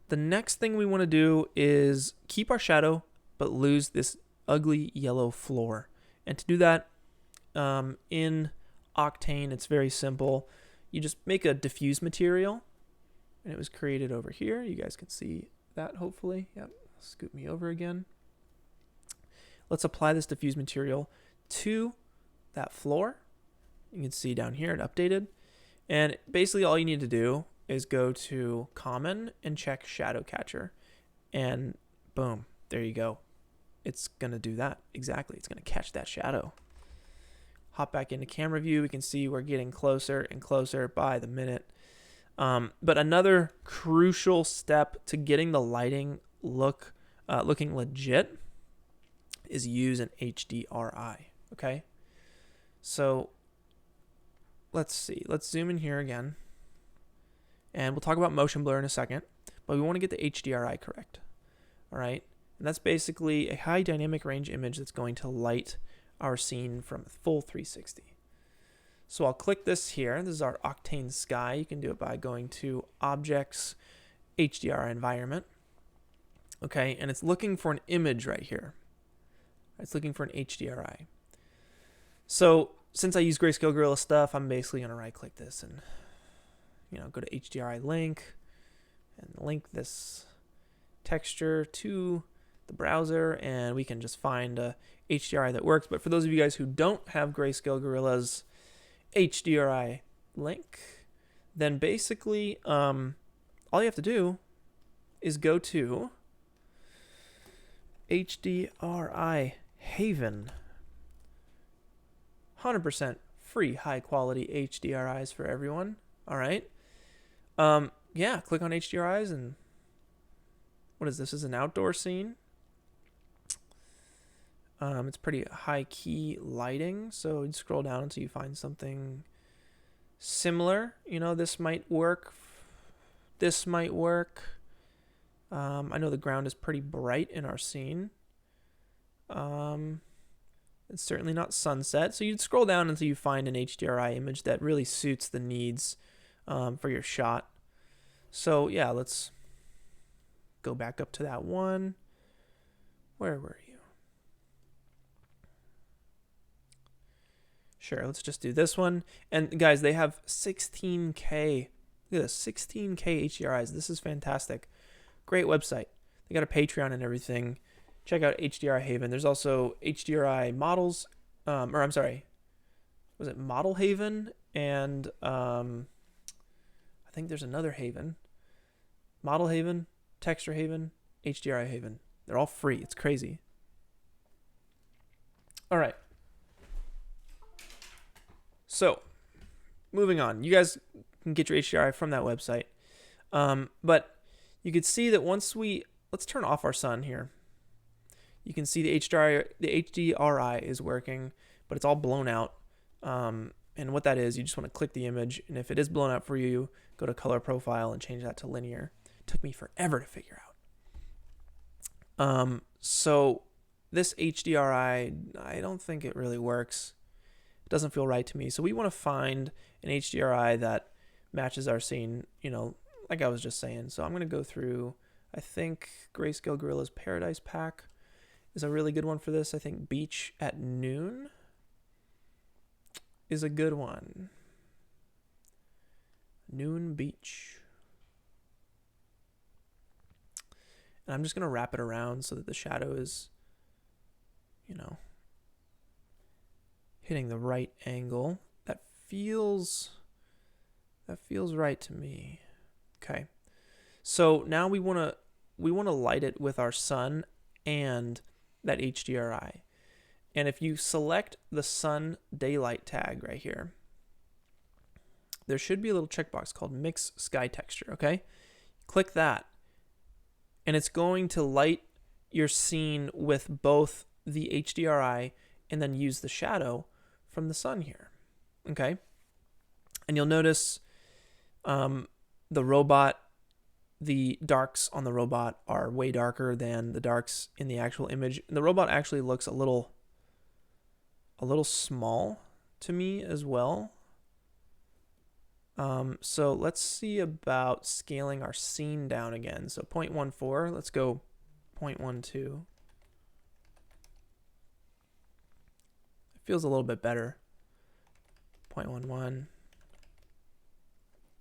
The next thing we want to do is keep our shadow, but lose this ugly yellow floor. And to do that, in Octane, it's very simple. You just make a diffuse material, and it was created over here. You guys can see that, hopefully. Yep. Scoot me over again. Let's apply this diffuse material to that floor. You can see down here it updated. And basically all you need to do is go to Common and check Shadow Catcher. And boom, there you go. It's going to do that. Exactly. It's going to catch that shadow. Hop back into camera view. We can see we're getting closer and closer by the minute. But another crucial step to getting the lighting looking legit is use an HDRI. Okay, so let's see. Let's zoom in here again, and we'll talk about motion blur in a second. But we want to get the HDRI correct. All right, and that's basically a high dynamic range image that's going to light our scene from full 360. So I'll click this here. This is our Octane sky. You can do it by going to Objects, HDRI Environment. Okay, and it's looking for an image right here. It's looking for an HDRI. So since I use Grayscale Gorilla stuff, I'm basically going to right click this and go to HDRI link and link this texture to the browser, and we can just find a HDRI that works. But for those of you guys who don't have Grayscale Gorilla's HDRI link, then basically all you have to do is go to HDRI Haven. 100% free high quality HDRIs for everyone. All right. Yeah, click on HDRIs, and what is this? This is an outdoor scene. It's pretty high key lighting, so you'd scroll down until you find something similar. You know, this might work. This might work. I know the ground is pretty bright in our scene. It's certainly not sunset, so you'd scroll down until you find an HDRI image that really suits the needs for your shot. So yeah, let's go back up to that one. Where were you? Sure, let's just do this one. And guys, they have 16K. Look at this, 16K HDRIs. This is fantastic. Great website. They got a Patreon and everything. Check out HDRI Haven. There's also HDRI models, or I'm sorry, was it Model Haven? And I think there's another Haven. Model Haven, Texture Haven, HDRI Haven. They're all free. It's crazy. All right. So, moving on. You guys can get your HDRI from that website. But you could see that once let's turn off our sun here. You can see the HDRI is working, but it's all blown out. And what that is, you just want to click the image, and if it is blown out for you, go to color profile and change that to linear. It took me forever to figure out. So this HDRI, I don't think it really works. It doesn't feel right to me. So we want to find an HDRI that matches our scene, you know, like I was just saying. So I'm going to go through, I think Grayscale Gorilla's Paradise Pack is a really good one for this. I think Beach at Noon is a good one. Noon Beach. And I'm just going to wrap it around so that the shadow is, you know, hitting the right angle. That feels right to me. Okay. So now we want to light it with our sun and that HDRI. And if you select the sun daylight tag right here, there should be a little checkbox called Mix Sky Texture, okay? Click that, and it's going to light your scene with both the HDRI and then use the shadow from the sun here, okay? And you'll notice the robot, the darks on the robot are way darker than the darks in the actual image. The robot actually looks a little small to me as well. So let's see about scaling our scene down again. So 0.14, let's go 0.12. It feels a little bit better. 0.11.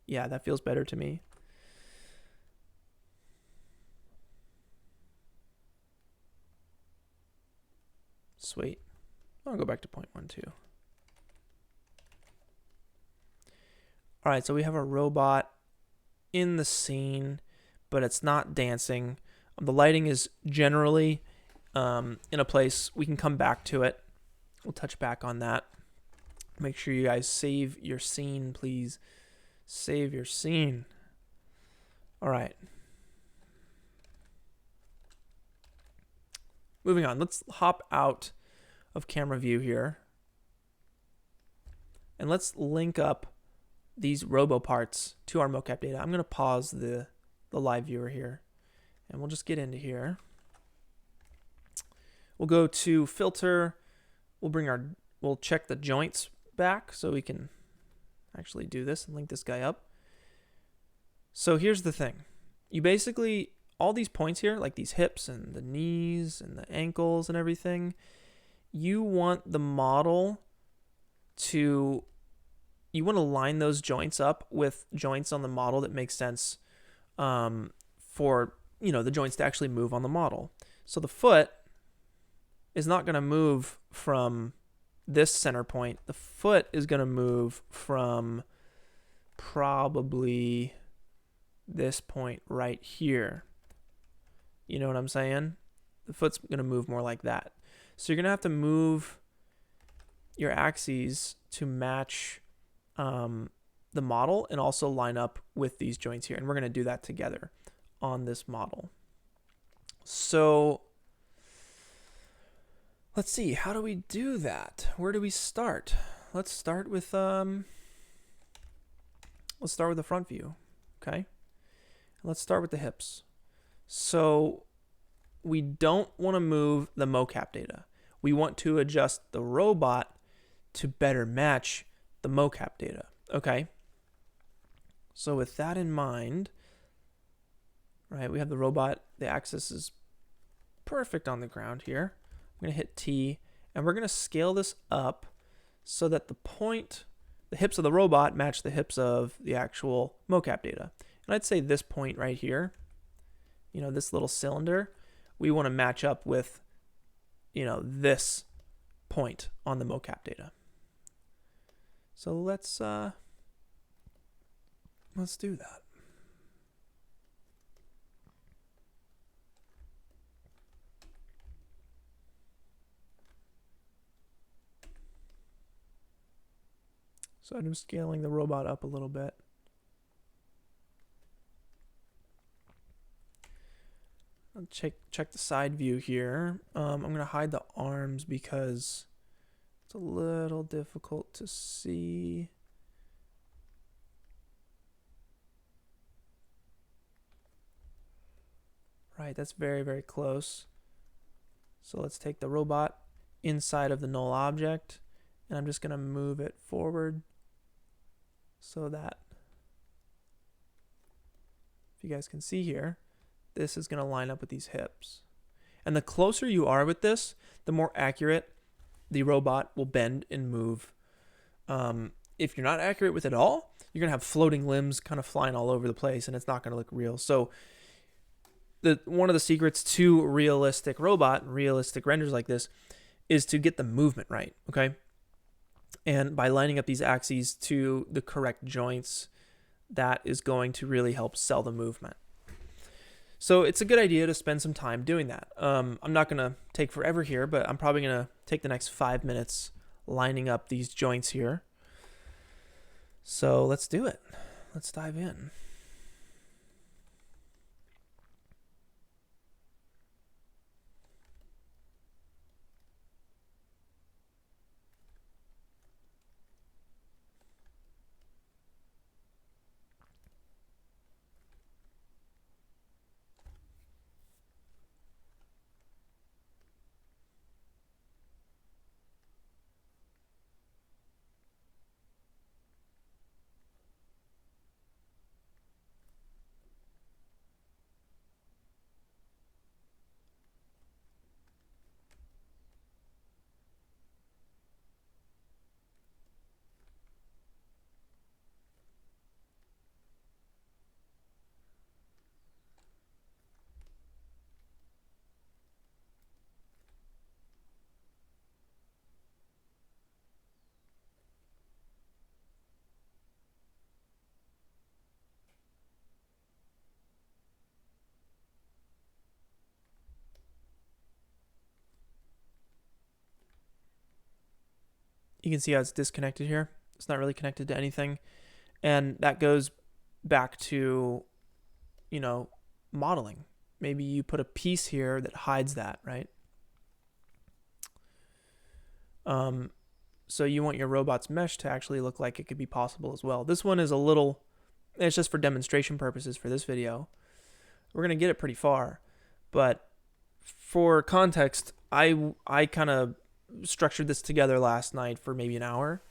Yeah, that feels better to me. Sweet. I'll go back to 0.12. All right, so we have a robot in the scene, but it's not dancing. The lighting is generally in a place. We can come back to it. We'll touch back on that. Make sure you guys save your scene, please. Save your scene. All right. Moving on. Let's hop out of camera view here. And let's link up these robo parts to our mocap data. I'm going to pause the live viewer here, and we'll just get into here. We'll go to filter. We'll check the joints back so we can actually do this and link this guy up. So here's the thing. You basically, all these points here, like these hips and the knees and the ankles and everything, you want the model to, you want to line those joints up with joints on the model that make sense for, you know, the joints to actually move on the model. So the foot is not going to move from this center point. The foot is going to move from probably this point right here. You know what I'm saying? The foot's going to move more like that. So you're going to have to move your axes to match the model and also line up with these joints here. And we're going to do that together on this model. So let's see, how do we do that? Where do we start? Let's start with the front view, okay? Let's start with the hips. So we don't want to move the mocap data. We want to adjust the robot to better match the mocap data, okay? So with that in mind, right, we have the robot, the axis is perfect on the ground here. I'm going to hit T, and we're going to scale this up so that the hips of the robot match the hips of the actual mocap data. And I'd say this point right here, you know, this little cylinder, we want to match up with, you know, this point on the mocap data. So let's do that. So I'm scaling the robot up a little bit. I'll check the side view here. I'm going to hide the arms because it's a little difficult to see. Right, that's very, very close. So let's take the robot inside of the null object, and I'm just going to move it forward so that, if you guys can see here, this is going to line up with these hips. And the closer you are with this, the more accurate the robot will bend and move. If you're not accurate with it all, you're going to have floating limbs kind of flying all over the place, and it's not going to look real. So one of the secrets to realistic robot and realistic renders like this is to get the movement right, okay? And by lining up these axes to the correct joints, that is going to really help sell the movement. So it's a good idea to spend some time doing that. I'm not going to take forever here, but I'm probably going to take the next 5 minutes lining up these joints here. So let's do it. Let's dive in. You can see how it's disconnected here. It's not really connected to anything. And that goes back to, you know, modeling. Maybe you put a piece here that hides that, right? So you want your robot's mesh to actually look like it could be possible as well. This one is a little, it's just for demonstration purposes for this video. We're going to get it pretty far. But for context, I kind of structured this together last night for maybe an hour.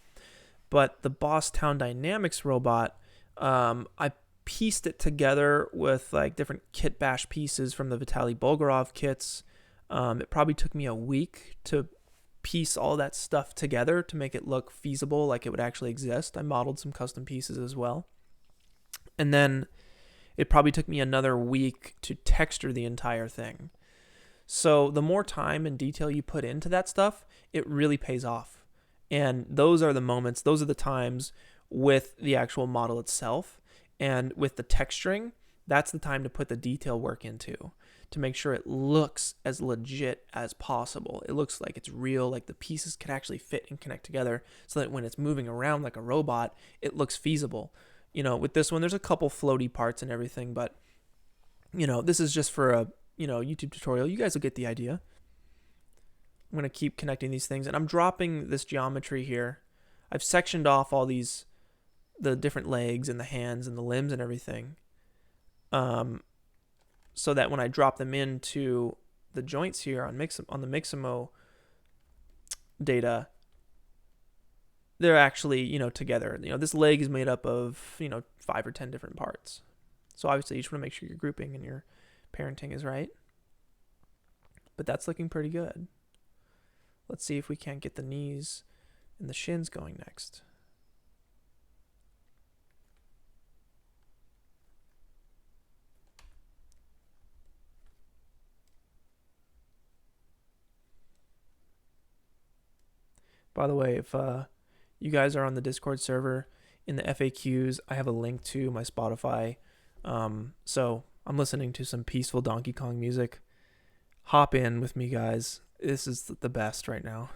But the Boss Town Dynamics robot, I pieced it together with like different kit bash pieces from the Vitaly Bulgarov kits. It probably took me a week to piece all that stuff together to make it look feasible, like it would actually exist. I modeled some custom pieces as well. And then it probably took me another week to texture the entire thing. So the more time and detail you put into that stuff, it really pays off. And those are the moments, those are the times with the actual model itself and with the texturing, that's the time to put the detail work into to make sure it looks as legit as possible. It looks like it's real, like the pieces could actually fit and connect together so that when it's moving around like a robot, it looks feasible. You know, with this one, there's a couple floaty parts and everything, but, you know, this is just for a, you know, YouTube tutorial. You guys will get the idea. I'm going to keep connecting these things, and I'm dropping this geometry here. I've sectioned off all these, the different legs and the hands and the limbs and everything, so that when I drop them into the joints here on the Mixamo data, they're actually, you know, together. You know, this leg is made up of, you know, 5 or 10 different parts. So obviously you just want to make sure your grouping and your parenting is right. But that's looking pretty good. Let's see if we can't get the knees and the shins going next. By the way, if you guys are on the Discord server, in the FAQs, I have a link to my Spotify. So I'm listening to some peaceful Donkey Kong music. Hop in with me, guys. This is the best right now.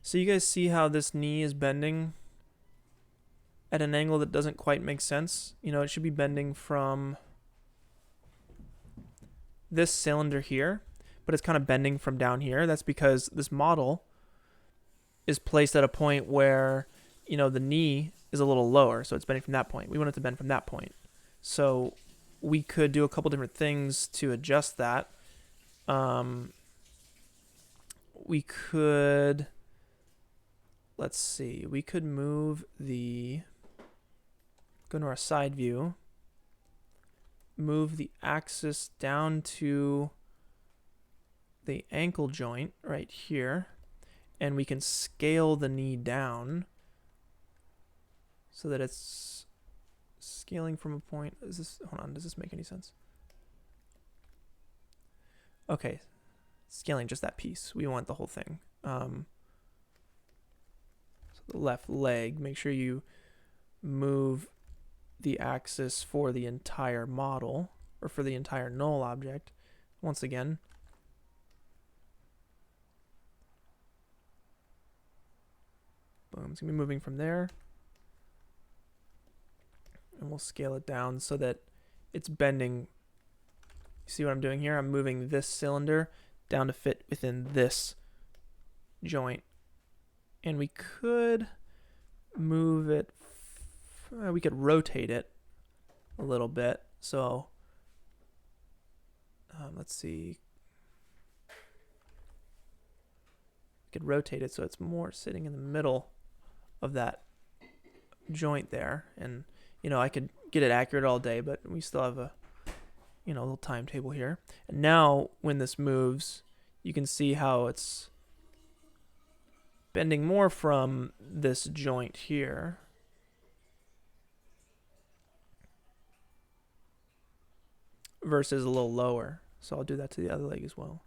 So you guys see how this knee is bending at an angle that doesn't quite make sense? You know, it should be bending from this cylinder here, but it's kind of bending from down here. That's because this model is placed at a point where, you know, the knee is a little lower, so it's bending from that point. We want it to bend from that point. So we could do a couple different things to adjust that. We could, let's see, we could move go to our side view, move the axis down to the ankle joint right here, and we can scale the knee down so that it's scaling from a point. Hold on, does this make any sense? Okay, scaling just that piece. We want the whole thing. So the left leg, make sure you move the axis for the entire model, or for the entire null object. Once again, boom, it's gonna be moving from there, and we'll scale it down so that it's bending. You see what I'm doing here? I'm moving this cylinder down to fit within this joint, and we could move it, we could rotate it a little bit. So let's see, we could rotate it so it's more sitting in the middle of that joint there. And you know, I could get it accurate all day, but we still have a, you know, little timetable here. And now when this moves, you can see how it's bending more from this joint here. Versus a little lower. So I'll do that to the other leg as well.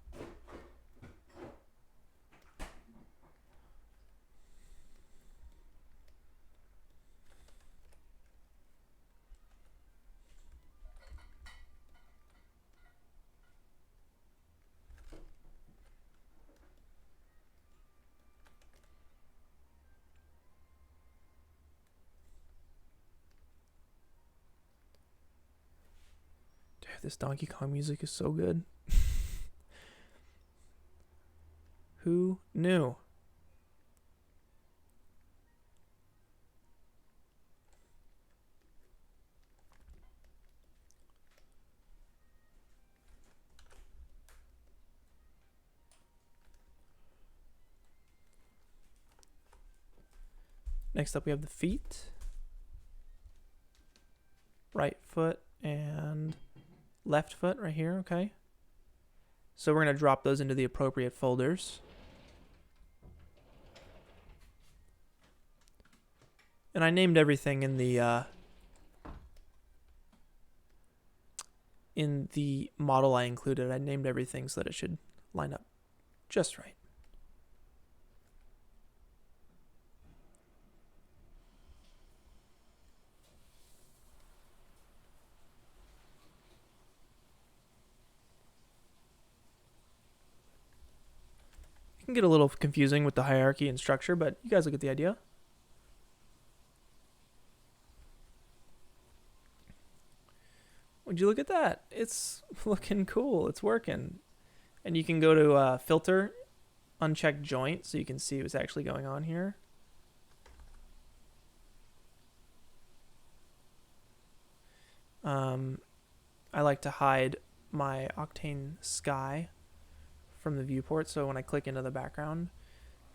Dude, this Donkey Kong music is so good. Who knew? Next up we have the feet. Right foot and left foot right here, okay. So we're going to drop those into the appropriate folders. And I named everything in the model I included. I named everything so that it should line up just right. It can get a little confusing with the hierarchy and structure, but you guys will get the idea. Would you look at that? It's looking cool. It's working. And you can go to filter, uncheck joint, so you can see what's actually going on here. I like to hide my Octane sky from the viewport, so when I click into the background,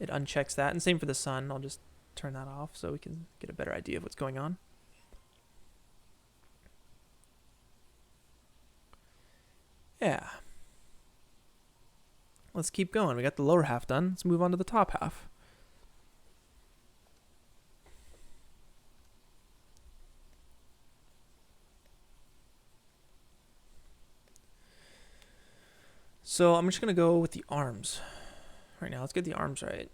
it unchecks that. And same for the sun. I'll just turn that off so we can get a better idea of what's going on. Yeah. Let's keep going. We got the lower half done. Let's move on to the top half. So I'm just going to go with the arms right now. Let's get the arms right.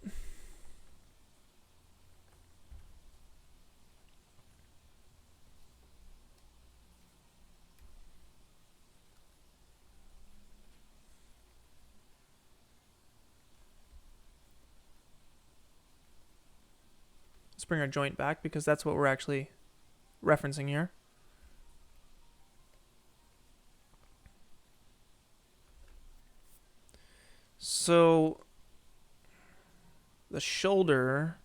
Let's bring our joint back because that's what we're actually referencing here. So the shoulder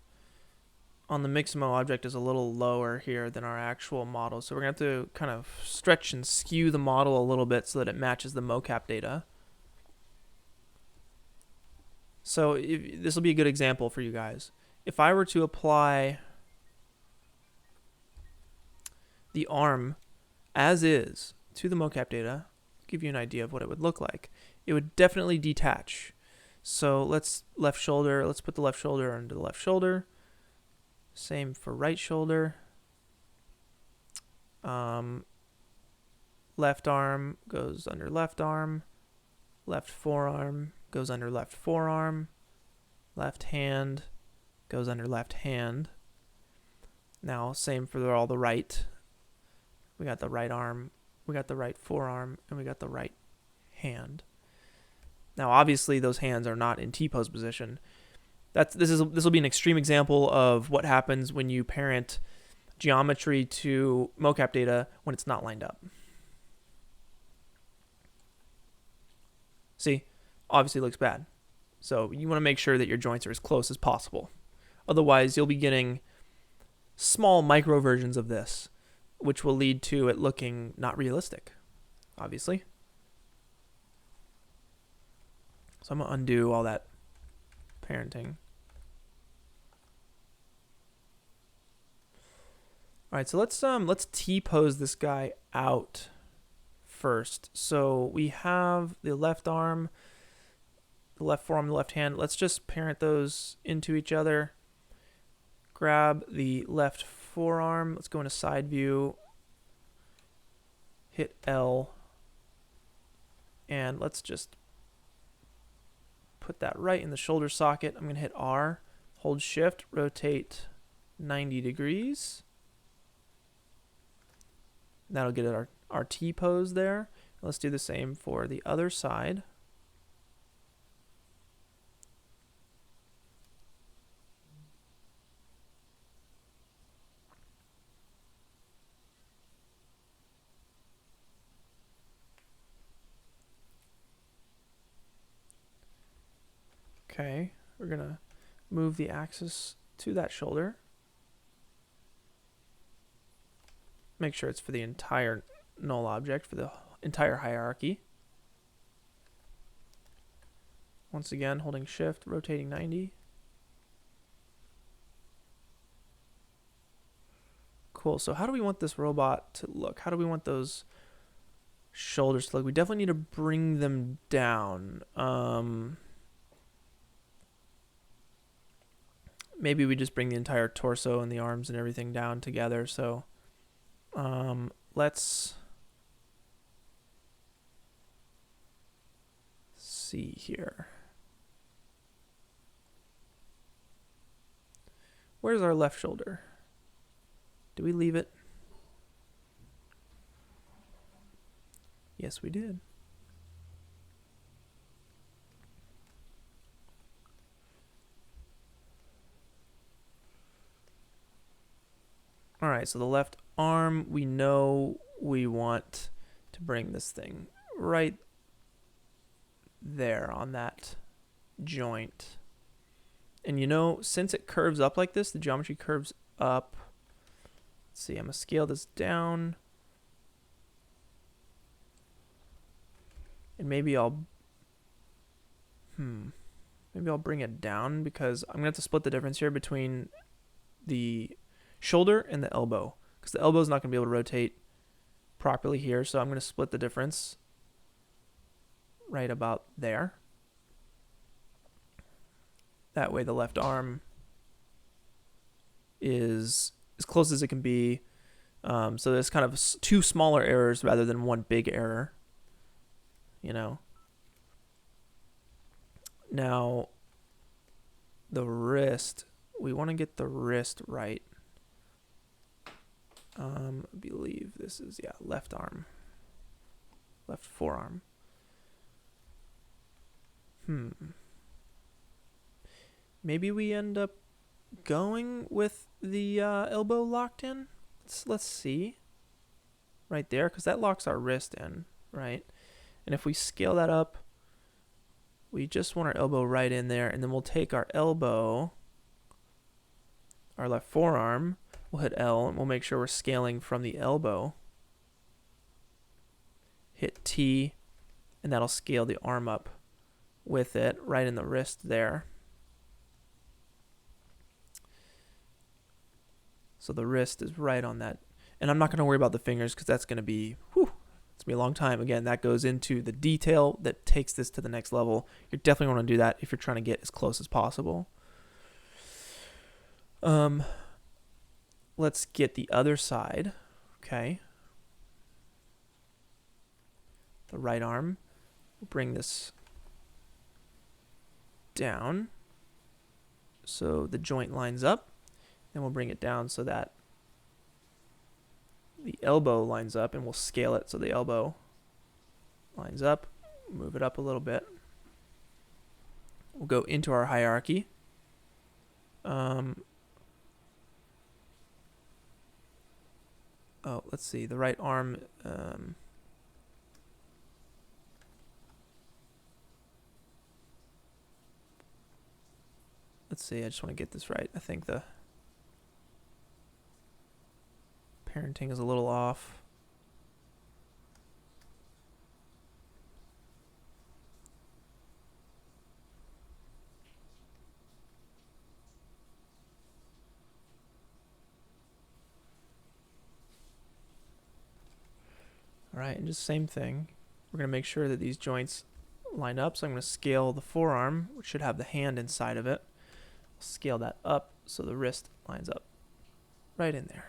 on the Mixamo object is a little lower here than our actual model. So we're going to have to kind of stretch and skew the model a little bit so that it matches the mocap data. So this will be a good example for you guys. If I were to apply the arm as is to the mocap data, give you an idea of what it would look like. It would definitely detach. So let's put the left shoulder under the left shoulder. Same for right shoulder. Left arm goes under left arm. Left forearm goes under left forearm. Left hand goes under left hand. Now same for all the right. We got the right arm, we got the right forearm, and we got the right hand. Now obviously those hands are not in T-pose position. This will be an extreme example of what happens when you parent geometry to mocap data when it's not lined up. See, obviously it looks bad. So you want to make sure that your joints are as close as possible. Otherwise you'll be getting small micro versions of this, which will lead to it looking not realistic, obviously. So I'm going to undo all that parenting. All right, so let's T-pose this guy out first. So we have the left arm, the left forearm, the left hand. Let's just parent those into each other. Grab the left forearm. Let's go into side view. Hit L. And let's just put that right in the shoulder socket. I'm going to hit R. Hold shift. Rotate 90 degrees. That'll get our T-pose there. Let's do the same for the other side. Okay, we're going to move the axis to that shoulder. Make sure it's for the entire null object, for the entire hierarchy. Once again, holding shift, rotating 90. Cool. So how do we want this robot to look? How do we want those shoulders to look? We definitely need to bring them down. Maybe we just bring the entire torso and the arms and everything down together. So let's see here. Where's our left shoulder? Did we leave it? Yes, we did. All right, so the left arm, we know we want to bring this thing right there on that joint. And you know, since it curves up like this, the geometry curves up. Let's see, I'm going to scale this down. And maybe I'll bring it down because I'm going to have to split the difference here between the shoulder and the elbow, because the elbow is not going to be able to rotate properly here. So I'm going to split the difference right about there. That way the left arm is as close as it can be. So there's kind of two smaller errors rather than one big error, you know. Now the wrist, we want to get the wrist right. I believe this is, yeah, left arm, left forearm. Maybe we end up going with the elbow locked in. Let's see. Right there, because that locks our wrist in, right? And if we scale that up, we just want our elbow right in there, and then we'll take our elbow, our left forearm, we'll hit L, and we'll make sure we're scaling from the elbow. Hit T, and that'll scale the arm up with it, right in the wrist there. So the wrist is right on that. And I'm not going to worry about the fingers because that's going to be, it's going to be a long time. Again, that goes into the detail that takes this to the next level. You're definitely going to do that if you're trying to get as close as possible. Let's get the other side. Okay. The right arm. We'll bring this down so the joint lines up. Then we'll bring it down so that the elbow lines up, and we'll scale it so the elbow lines up. Move it up a little bit. We'll go into our hierarchy. Let's see. The right arm. Let's see. I just want to get this right. I think the parenting is a little off. All right, and just same thing. We're going to make sure that these joints line up. So I'm going to scale the forearm, which should have the hand inside of it. Scale that up so the wrist lines up right in there.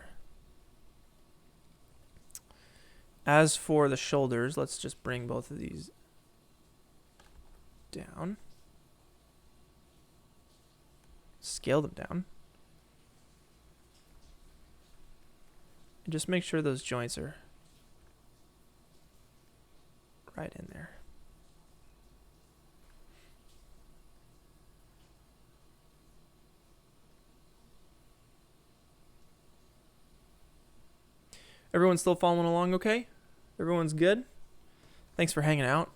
As for the shoulders, let's just bring both of these down. Scale them down. And just make sure those joints are right in there. Everyone's still following along okay? Everyone's good? Thanks for hanging out.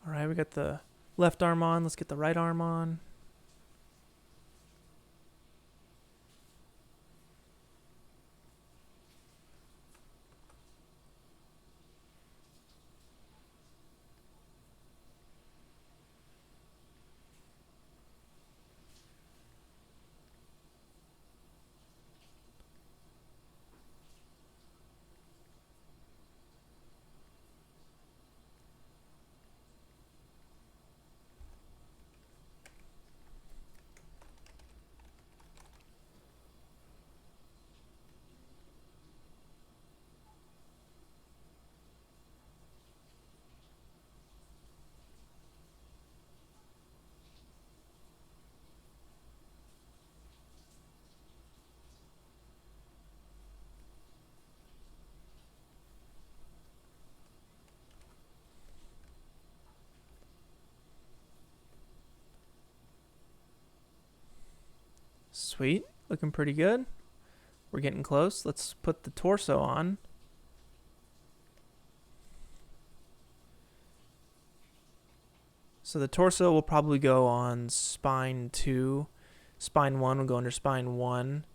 All right, we got the left arm on. Let's get the right arm on. Sweet, looking pretty good. We're getting close. Let's put the torso on. So the torso will probably go on spine 2. Spine 1 will go under spine 1.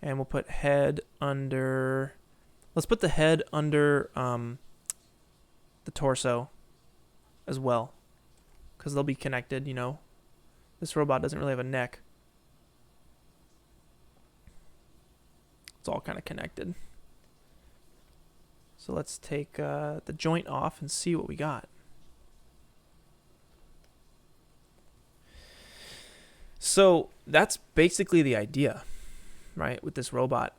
And we'll put head under... Let's put the head under the torso as well, because they'll be connected, you know. This robot doesn't really have a neck. It's all kind of connected. So let's take the joint off and see what we got. So that's basically the idea, right, with this robot.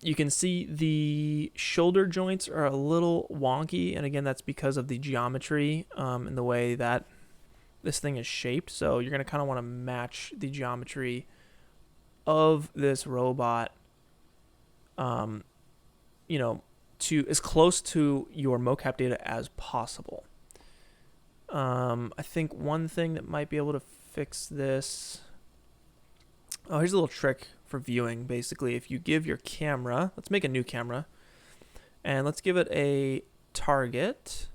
You can see the shoulder joints are a little wonky, and again, that's because of the geometry and the way that this thing is shaped. So you're going to kind of want to match the geometry of this robot, you know, to as close to your mocap data as possible. I think one thing that might be able to fix this... Oh, here's a little trick for viewing. Basically, if you give your camera, let's make a new camera, and let's give it a target,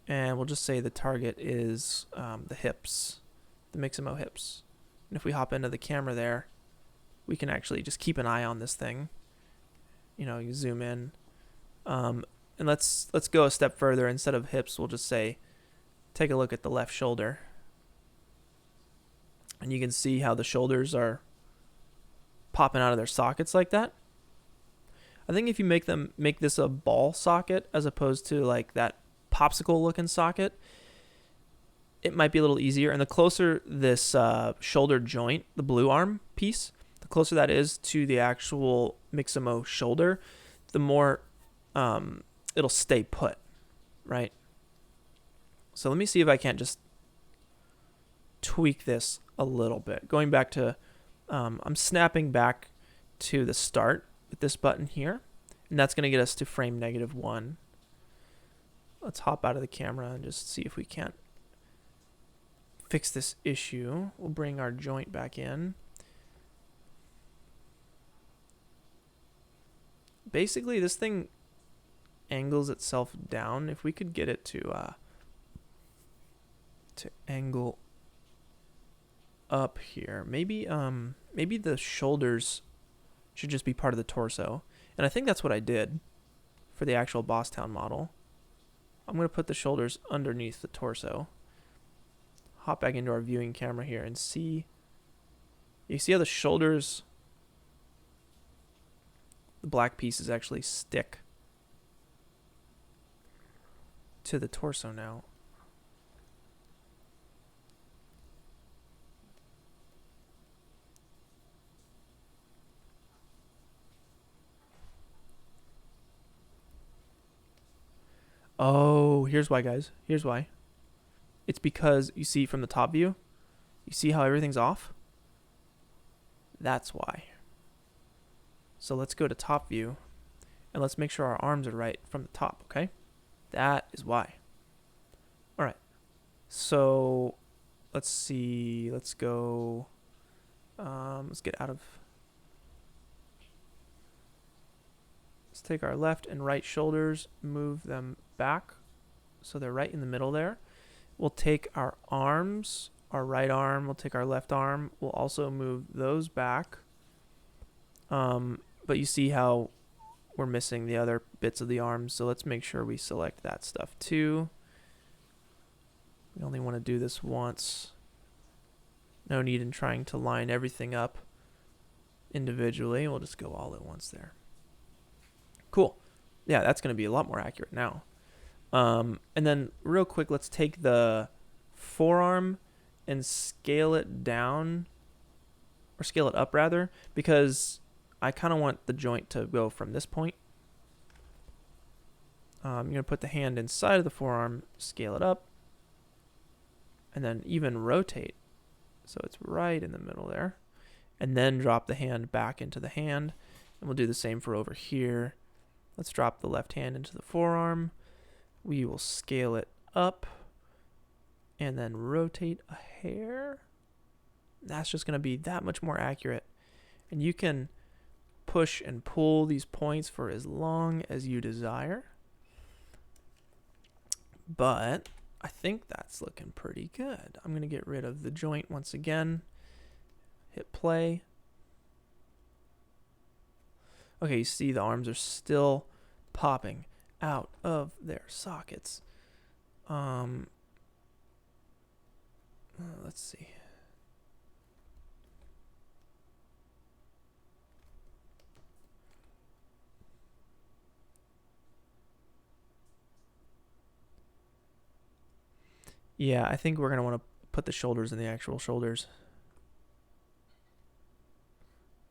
and we'll just say the target is the hips, the Mixamo hips. And if we hop into the camera there, we can actually just keep an eye on this thing. You know, you zoom in, and let's go a step further. Instead of hips, we'll just say, take a look at the left shoulder. And you can see how the shoulders are popping out of their sockets like that. I think if you make this a ball socket as opposed to like that popsicle looking socket, it might be a little easier. And the closer this shoulder joint, the blue arm piece, the closer that is to the actual Mixamo shoulder, the more it'll stay put, right? So let me see if I can't just tweak this a little bit. Going back to, I'm snapping back to the start with this button here, and that's going to get us to frame -1. Let's hop out of the camera and just see if we can't fix this issue. We'll bring our joint back in. Basically, this thing angles itself down. If we could get it to angle up here, maybe the shoulders should just be part of the torso, and I think that's what I did for the actual Bosstown model. I'm going to put the shoulders underneath the torso, hop back into our viewing camera here, and see, you see how the shoulders, the black pieces actually stick to the torso now. Oh, here's why, guys. Here's why. It's because you see from the top view, you see how everything's off? That's why. So let's go to top view, and let's make sure our arms are right from the top, okay? That is why. All right. So let's see. Let's go. Let's get out of. Let's take our left and right shoulders, move them back so they're right in the middle there. we'll take our arms, our right arm, we'll take our left arm, we'll also move those back. But you see how we're missing the other bits of the arms, so let's make sure we select that stuff too. We only want to do this once. No need in trying to line everything up individually. We'll just go all at once there. Cool. Yeah, that's going to be a lot more accurate now. And then real quick, let's take the forearm and scale it down, or scale it up rather, because I kind of want the joint to go from this point. I'm going to put the hand inside of the forearm, scale it up, and then even rotate so it's right in the middle there, and then drop the hand back into the hand. And we'll do the same for over here. Let's drop the left hand into the forearm. We will scale it up and then rotate a hair. That's just going to be that much more accurate. And you can push and pull these points for as long as you desire. But I think that's looking pretty good. I'm going to get rid of the joint once again. Hit play. Okay, you see the arms are still popping out of their sockets. Let's see. Yeah, I think we're going to want to put the shoulders in the actual shoulders.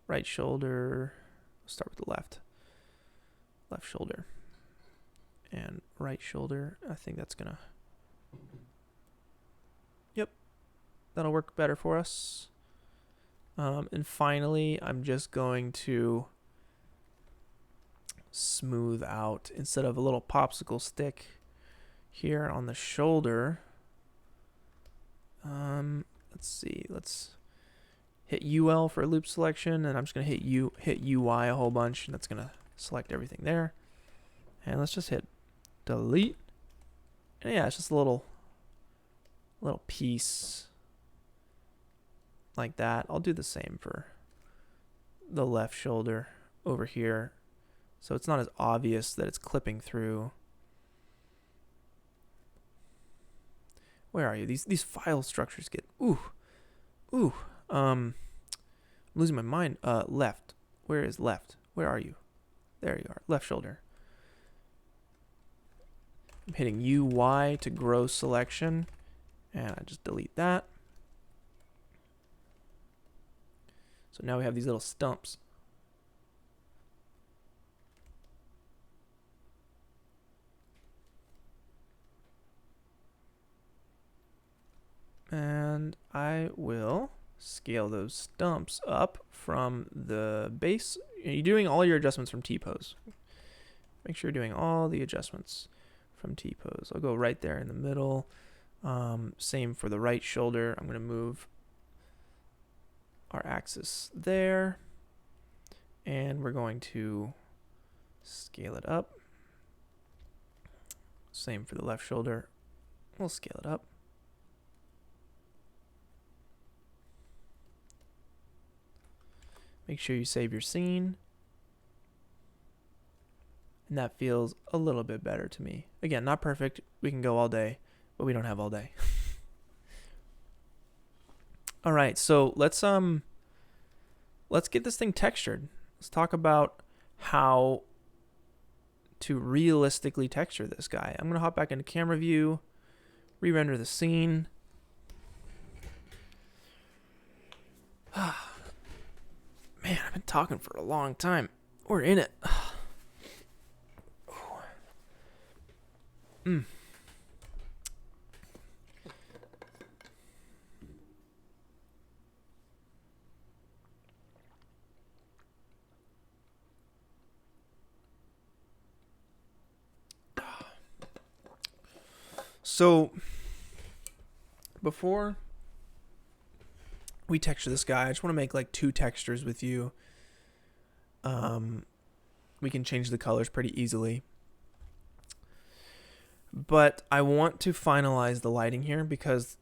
Right shoulder. Let's start with the left. Left shoulder. And right shoulder. I think that's going to... Yep. That'll work better for us. And finally, I'm just going to smooth out, instead of a little popsicle stick here on the shoulder. Let's see. Let's hit UL for loop selection, and I'm just gonna hit UI a whole bunch, and that's gonna select everything there. And let's just hit delete. And yeah, it's just a little piece like that. I'll do the same for the left shoulder over here, so it's not as obvious that it's clipping through. Where are you? These file structures get I'm losing my mind. Left. Where is left? Where are you? There you are. Left shoulder. I'm hitting UY to grow selection, and I just delete that. So now we have these little stumps. And I will scale those stumps up from the base. You're doing all your adjustments from T-pose. Make sure you're doing all the adjustments from T-pose. I'll go right there in the middle. Same for the right shoulder. I'm going to move our axis there. And we're going to scale it up. Same for the left shoulder. We'll scale it up. Make sure you save your scene. And that feels a little bit better to me. Again, not perfect. We can go all day, but we don't have all day. All right, so let's get this thing textured. Let's talk about how to realistically texture this guy. I'm gonna hop back into camera view, re-render the scene. Man, I've been talking for a long time. We're in it. So, before we texture this guy, I just want to make like 2 textures with you. We can change the colors pretty easily. But I want to finalize the lighting here because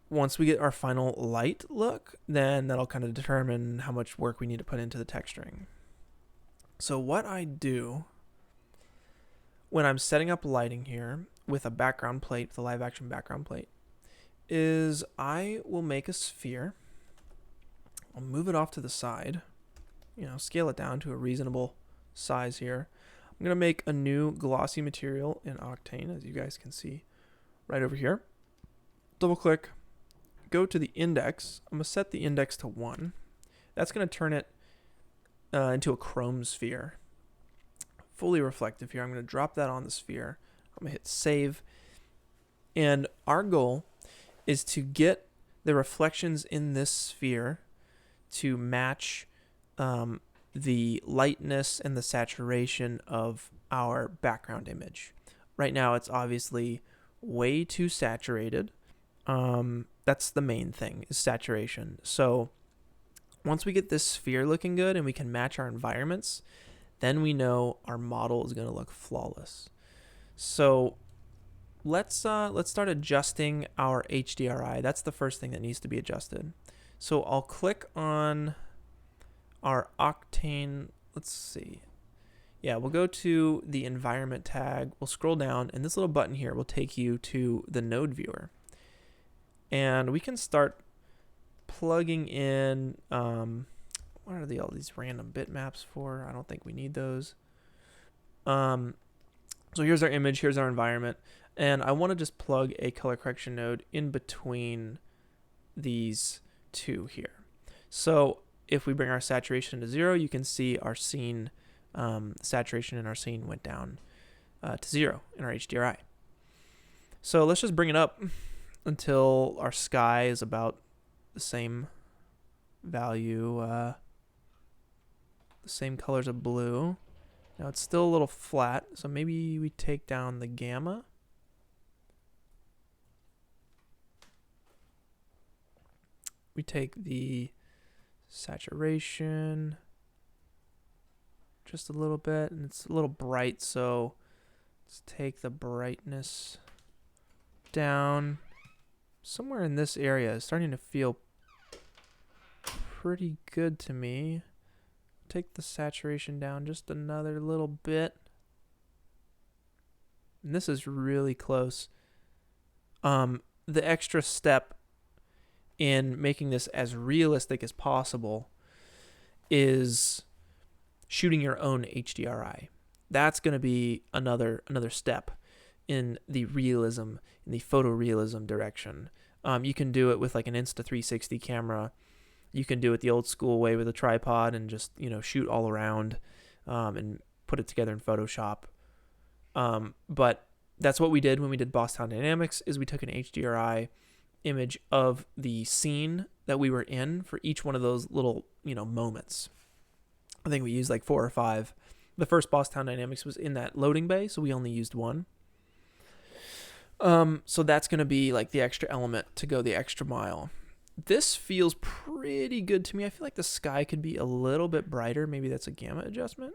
once we get our final light look, then that'll kind of determine how much work we need to put into the texturing. So what I do when I'm setting up lighting here with a background plate, with a live action background plate, is I will make a sphere. I'll move it off to the side, scale it down to a reasonable size here. I'm going to make a new glossy material in Octane, as you guys can see right over here. Double click, go to the index. I'm going to set the index to 1. That's going to turn it into a chrome sphere. Fully reflective here. I'm going to drop that on the sphere. I'm going to hit save. And our goal is to get the reflections in this sphere to match the lightness and the saturation of our background image. Right now it's obviously way too saturated. That's the main thing, is saturation. So once we get this sphere looking good and we can match our environments, then we know our model is going to look flawless. So let's start adjusting our HDRI. That's the first thing that needs to be adjusted. So I'll click on our Octane. Let's see. Yeah, we'll go to the environment tag. We'll scroll down, and this little button here will take you to the node viewer. And we can start plugging in, what are all these random bitmaps for? I don't think we need those. So here's our image, here's our environment, and I want to just plug a color correction node in between these two here. So if we bring our saturation to 0, you can see our scene, saturation in our scene went down to 0 in our HDRI. So let's just bring it up until our sky is about the same value, the same colors of blue. Now it's still a little flat, so maybe we take down the gamma. We take the saturation just a little bit, and it's a little bright, so let's take the brightness down. Somewhere in this area is starting to feel pretty good to me. Take the saturation down just another little bit. And this is really close. The extra step in making this as realistic as possible is shooting your own HDRI. That's going to be another step in the realism, in the photorealism direction. You can do it with like an Insta360 camera. You can do it the old school way with a tripod and just, shoot all around and put it together in Photoshop. But that's what we did when we did Bosstown Dynamics, is we took an HDRI image of the scene that we were in for each one of those little, moments. I think we used like 4 or 5. The first Bosstown Dynamics was in that loading bay, so we only used 1. So that's going to be like the extra element to go the extra mile. This feels pretty good to me. I feel like the sky could be a little bit brighter. Maybe that's a gamma adjustment.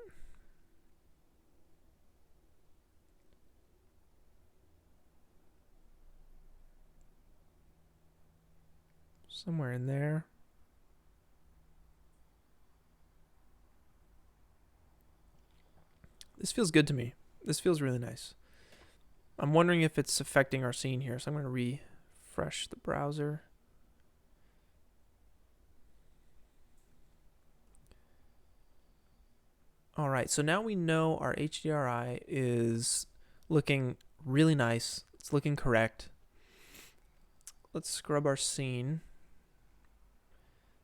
Somewhere in there. This feels good to me. This feels really nice. I'm wondering if it's affecting our scene here, so I'm going to refresh the browser. All right, so now we know our HDRI is looking really nice. It's looking correct. Let's scrub our scene.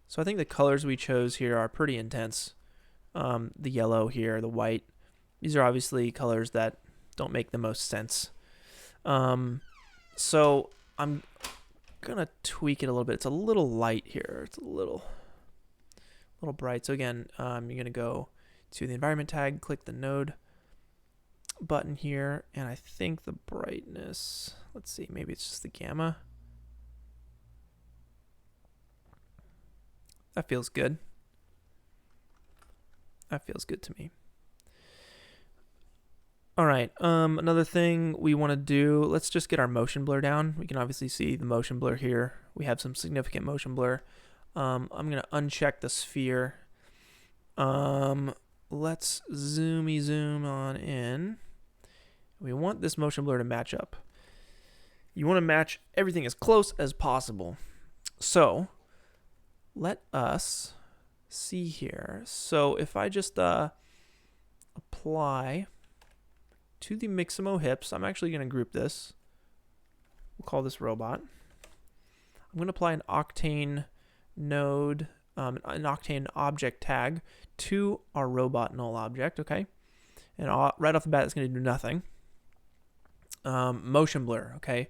So I think the colors we chose here are pretty intense. The yellow here, the white. These are obviously colors that don't make the most sense. So I'm gonna tweak it a little bit. It's a little light here. It's a little bright. So again, you're gonna go to the environment tag, click the node button here, and I think the brightness, let's see, maybe it's just the gamma. That feels good. That feels good to me. All right. Another thing we want to do, let's just get our motion blur down. We can obviously see the motion blur here. We have some significant motion blur. I'm going to uncheck the sphere. Let's zoom on in. We want this motion blur to match up. You want to match everything as close as possible. So let us see here. So if I just apply to the Mixamo hips, I'm actually going to group this. We'll call this robot. I'm going to apply an Octane node, an Octane object tag to our robot null object, okay? And right off the bat, it's going to do nothing. Motion blur, okay?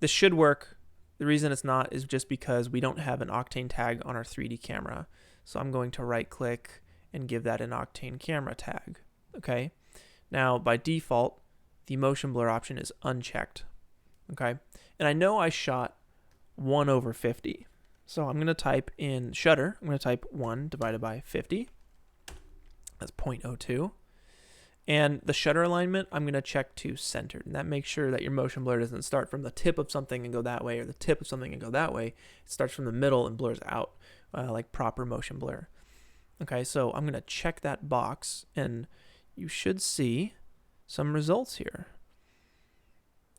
This should work. The reason it's not is just because we don't have an Octane tag on our 3D camera. So I'm going to right click and give that an Octane camera tag, okay? Now, by default, the motion blur option is unchecked, okay? And I know I shot 1/50. So I'm going to type in shutter. I'm going to type 1 divided by 50. That's 0.02. And the shutter alignment, I'm going to check to centered. And that makes sure that your motion blur doesn't start from the tip of something and go that way, or the tip of something and go that way. It starts from the middle and blurs out, like proper motion blur. Okay, so I'm going to check that box, and you should see some results here.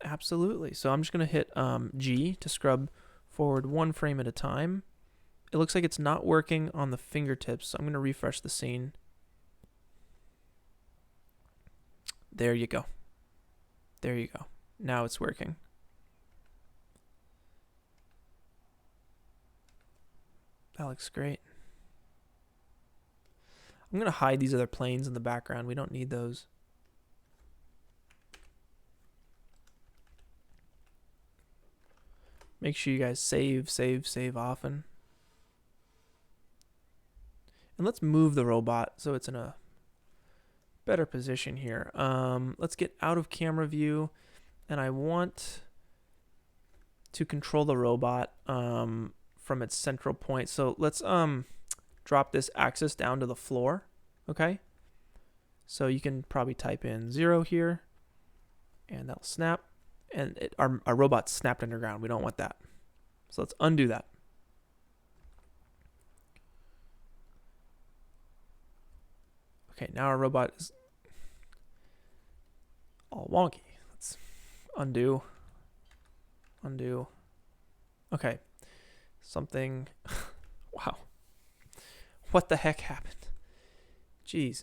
Absolutely. So I'm just going to hit G to scrub forward 1 frame at a time. It looks like it's not working on the fingertips, so I'm going to refresh the scene. There you go. There you go. Now it's working. That looks great. I'm going to hide these other planes in the background. We don't need those. Make sure you guys save often. And let's move the robot so it's in a better position here. Let's get out of camera view, and I want to control the robot from its central point. So let's drop this axis down to the floor, okay? So you can probably type in 0 here, and that'll snap. And our robot snapped underground. We don't want that. So let's undo that. Okay, now our robot is all wonky. Let's undo. Undo. Okay. Something. Wow. What the heck happened? Jeez.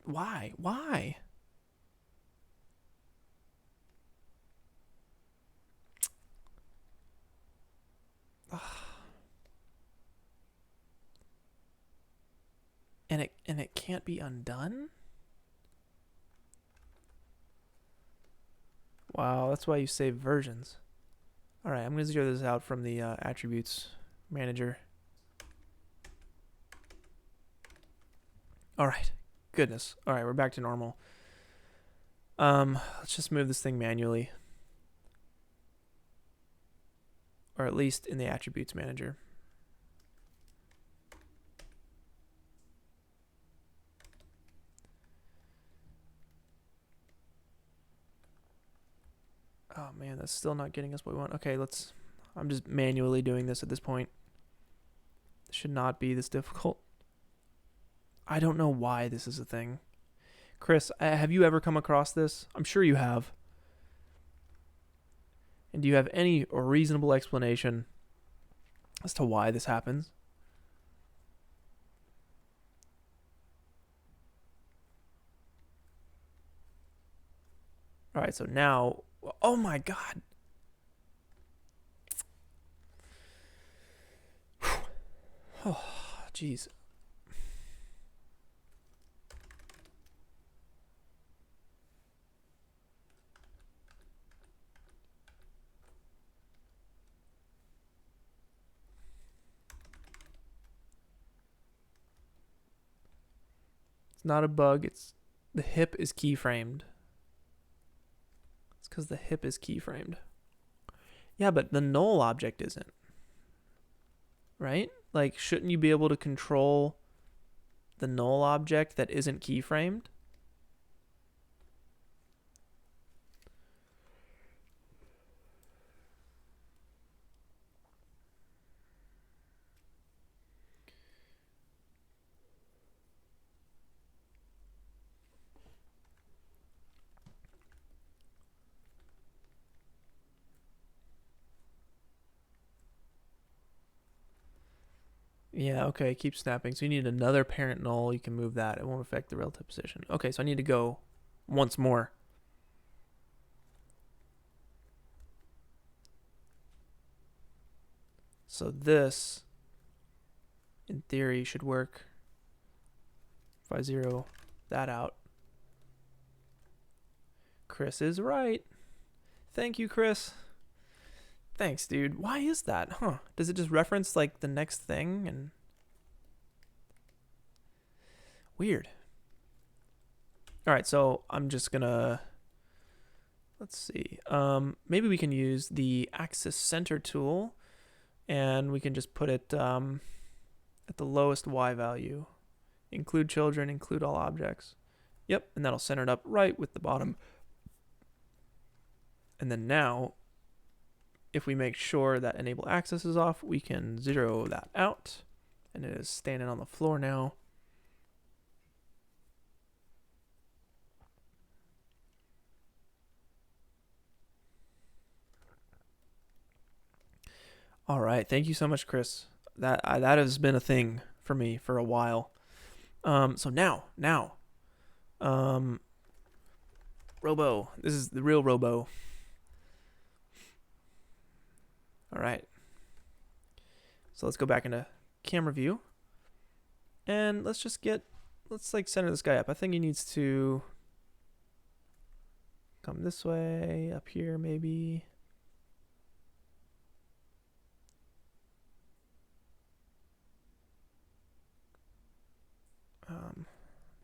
Why? Why? And it can't be undone? Wow, that's why you save versions. All right, I'm going to zero this out from the attributes manager. All right. Goodness. All right, we're back to normal. Let's just move this thing manually. Or at least in the attributes manager. Oh man, that's still not getting us what we want. Okay, I'm just manually doing this at this point. It should not be this difficult. I don't know why this is a thing. Chris, have you ever come across this? I'm sure you have. And do you have any reasonable explanation as to why this happens? All right, so now, oh my God. Oh, jeez. It's not a bug. It's the hip is keyframed. It's because the hip is keyframed. Yeah, but the null object isn't. Right? Like, shouldn't you be able to control the null object that isn't keyframed? Yeah, okay, keep snapping. So you need another parent null. You can move that. It won't affect the relative position. Okay, so I need to go once more. So this, in theory, should work. If I zero that out. Chris is right. Thank you, Chris. Thanks, dude. Why is that? Huh? Does it just reference like the next thing? And weird. All right, so I'm just gonna, let's see. Maybe we can use the axis center tool, and we can just put it at the lowest y value. Include children, include all objects. Yep, and that'll center it up right with the bottom. And then now, if we make sure that enable access is off, we can zero that out. And it is standing on the floor now. All right, thank you so much, Chris. That has been a thing for me for a while. So now, Robo. This is the real Robo. All right. So let's go back into camera view, and let's like center this guy up. I think he needs to come this way, up here maybe.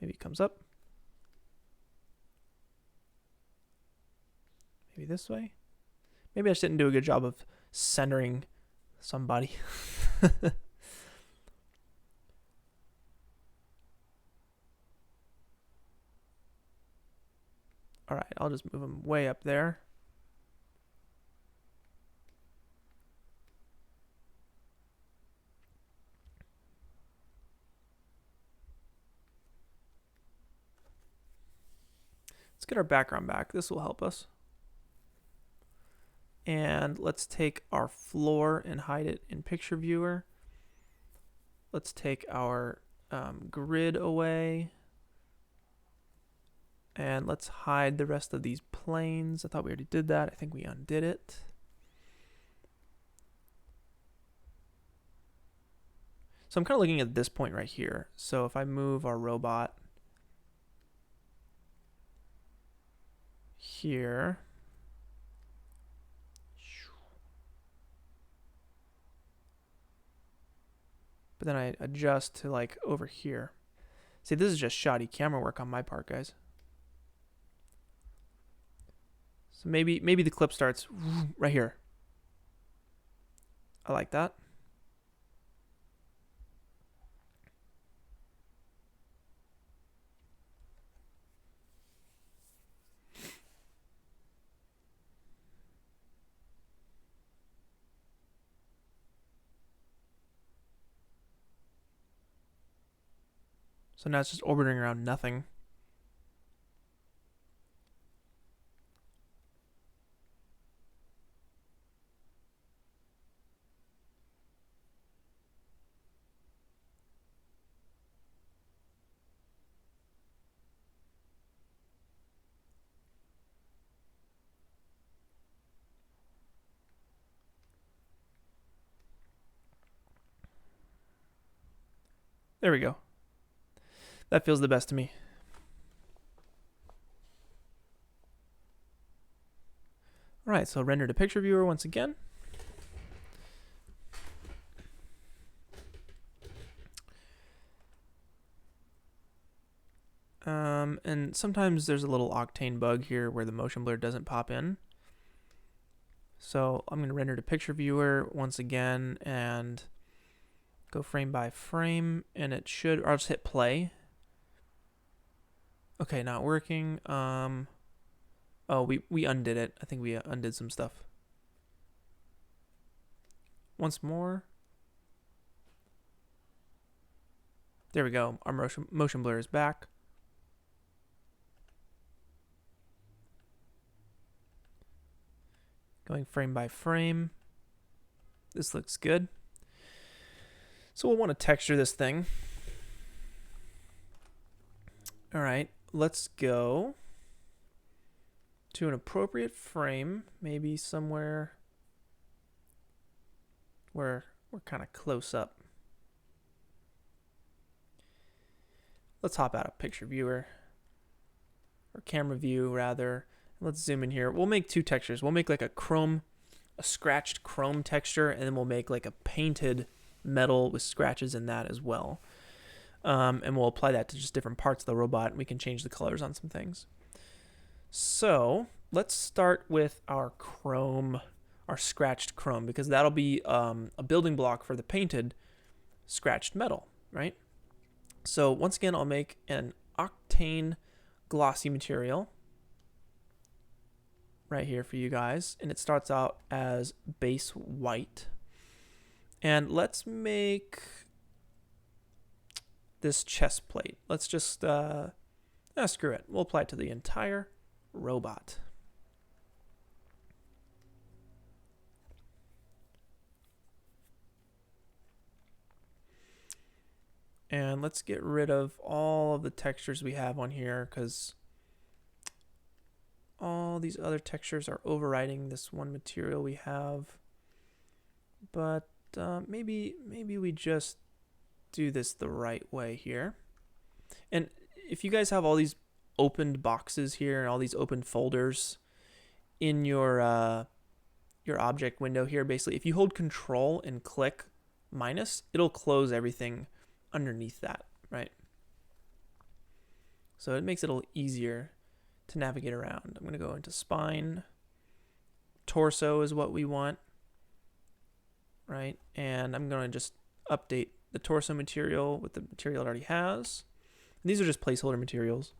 Maybe he comes up. Maybe this way. Maybe I just didn't do a good job of centering somebody. All right, I'll just move him way up there. Let's get our background back. This will help us. And let's take our floor and hide it in picture viewer. Let's take our grid away. And let's hide the rest of these planes. I thought we already did that. I think we undid it. So I'm kind of looking at this point right here. So if I move our robot here, but then I adjust to like over here. See, this is just shoddy camera work on my part, guys. So maybe the clip starts right here. I like that. So now it's just orbiting around nothing. There we go. That feels the best to me. All right, so render to picture viewer once again. And sometimes there's a little Octane bug here where the motion blur doesn't pop in. So I'm going to render to picture viewer once again, and Go frame by frame, and it should, or I'll just hit play. Okay, not working. Oh, we undid it. I think we undid some stuff. Once more. There we go. Our motion blur is back. Going frame by frame. This looks good. So we'll want to texture this thing. All right, let's go to an appropriate frame, maybe somewhere where we're kind of close up. Let's hop out of picture viewer, or camera view rather. Let's zoom in here. We'll make two textures. We'll make like a scratched chrome texture, and then we'll make like a painted metal with scratches in that as well. And we'll apply that to just different parts of the robot, and we can change the colors on some things. So let's start with our chrome, our scratched chrome, because that'll be a building block for the painted scratched metal, right? So once again, I'll make an Octane glossy material right here for you guys, and it starts out as base white. And let's make this chest plate. Let's just screw it. We'll apply it to the entire robot. And let's get rid of all of the textures we have on here, because all these other textures are overriding this one material we have. But maybe we just do this the right way here. And if you guys have all these opened boxes here and all these open folders in your object window here, basically if you hold Control and click minus, it'll close everything underneath that, right? So it makes it a little easier to navigate around. I'm going to go into spine. Torso is what we want, right? And I'm going to just update the torso material with the material it already has. And these are just placeholder materials.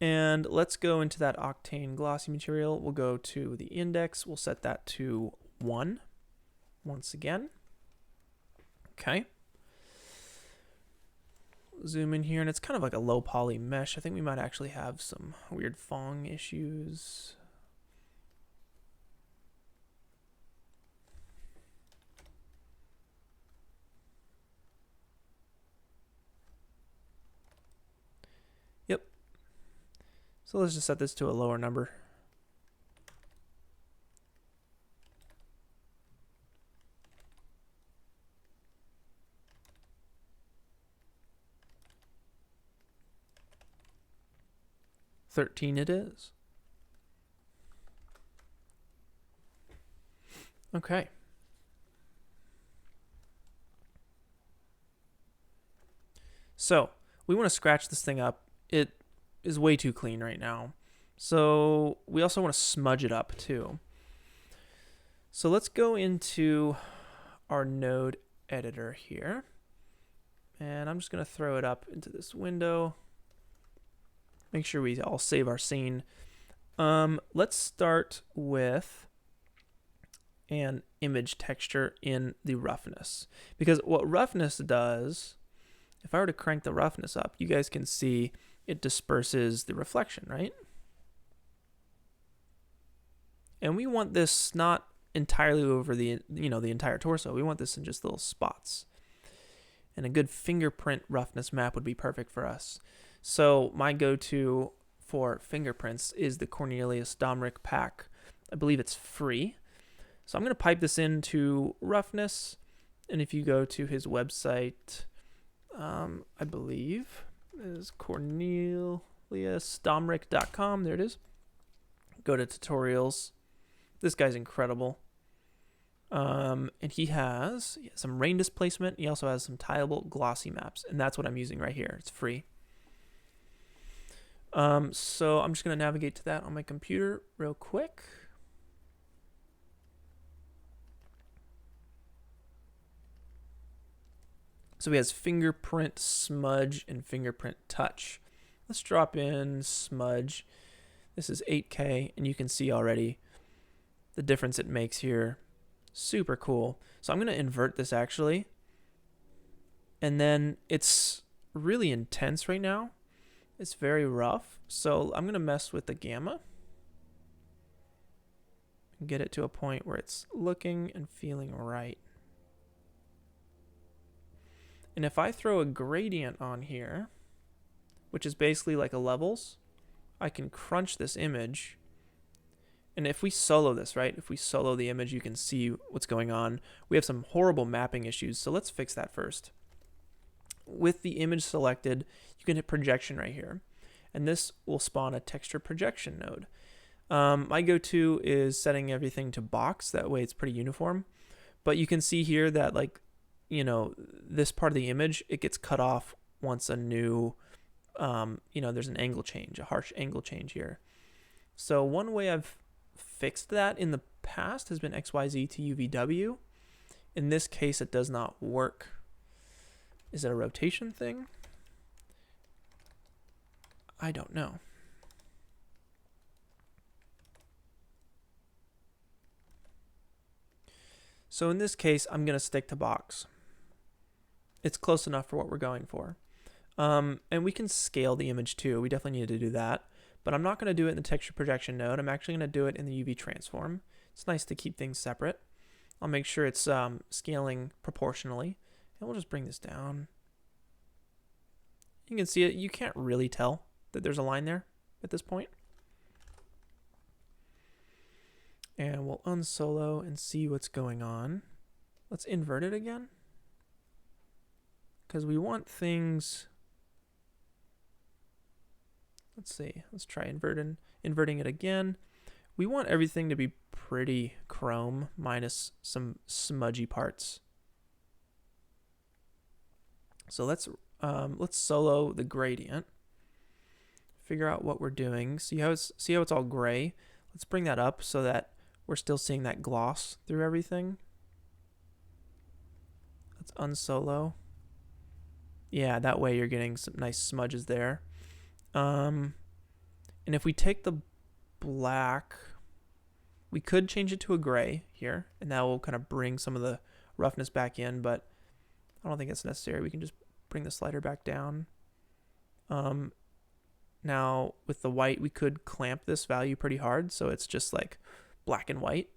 And let's go into that Octane glossy material. We'll go to the index. We'll set that to 1 once again. Okay. Zoom in here, and it's kind of like a low poly mesh. I think we might actually have some weird Phong issues. Yep. So let's just set this to a lower number. $13 it is. Okay. So we want to scratch this thing up. It is way too clean right now. So we also want to smudge it up too. So let's go into our node editor here. And I'm just going to throw it up into this window. Make sure we all save our scene. Let's start with an image texture in the roughness. Because what roughness does, if I were to crank the roughness up, you guys can see it disperses the reflection, right? And we want this not entirely over the entire torso. We want this in just little spots. And a good fingerprint roughness map would be perfect for us. So my go-to for fingerprints is the Cornelius Domrick pack. I believe it's free. So I'm going to pipe this into roughness. And if you go to his website, I believe is corneliusdomrick.com. There it is. Go to tutorials. This guy's incredible. And he has some rain displacement. He also has some tileable glossy maps. And that's what I'm using right here. It's free. So I'm just going to navigate to that on my computer real quick. So he has fingerprint smudge and fingerprint touch. Let's drop in smudge. This is 8K, and you can see already the difference it makes here. Super cool. So I'm going to invert this actually. And then it's really intense right now. It's very rough. So I'm going to mess with the gamma. And get it to a point where it's looking and feeling right. And if I throw a gradient on here, which is basically like a levels, I can crunch this image. And if we solo this, right? If we solo the image, you can see what's going on. We have some horrible mapping issues, so let's fix that first. With the image selected, you can hit projection right here. And this will spawn a texture projection node. My go-to is setting everything to box. That way it's pretty uniform. But you can see here that, like, you know, this part of the image, it gets cut off once a new, you know, there's an angle change, a harsh angle change here. So one way I've fixed that in the past has been XYZ to UVW. In this case, it does not work. Is it a rotation thing? I don't know. So in this case, I'm going to stick to box. It's close enough for what we're going for. And we can scale the image too. We definitely need to do that. But I'm not going to do it in the texture projection node. I'm actually going to do it in the UV transform. It's nice to keep things separate. I'll make sure it's scaling proportionally. And we'll just bring this down. You can see it. You can't really tell that there's a line there at this point. And we'll unsolo and see what's going on. Let's invert it again. Because we want things... Let's see. Let's try inverting it again. We want everything to be pretty chrome minus some smudgy parts. So let's solo the gradient. Figure out what we're doing. See how it's all gray. Let's bring that up so that we're still seeing that gloss through everything. Let's unsolo. Yeah, that way you're getting some nice smudges there. And if we take the black, we could change it to a gray here, and that will kind of bring some of the roughness back in, but I don't think it's necessary. We can just bring the slider back down. Now, with the white, we could clamp this value pretty hard, so it's just like black and white.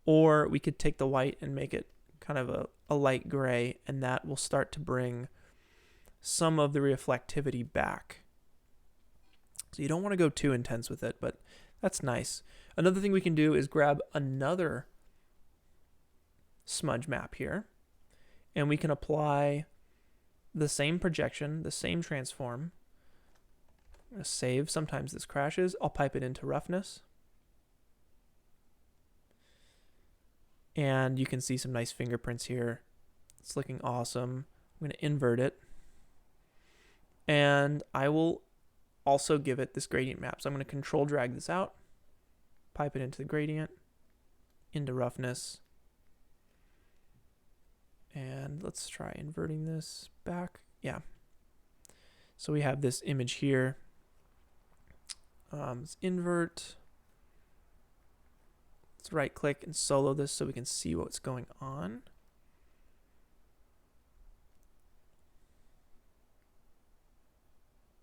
Or we could take the white and make it kind of a light gray, and that will start to bring some of the reflectivity back. So you don't want to go too intense with it, but that's nice. Another thing we can do is grab another smudge map here, and we can apply the same projection, the same transform. I'm going to save. Sometimes this crashes. I'll pipe it into roughness. And you can see some nice fingerprints here. It's looking awesome. I'm going to invert it. And I will also give it this gradient map. So I'm going to control drag this out, pipe it into the gradient, into roughness. And let's try inverting this back. Yeah. So we have this image here. Let's invert. Let's right click and solo this so we can see what's going on.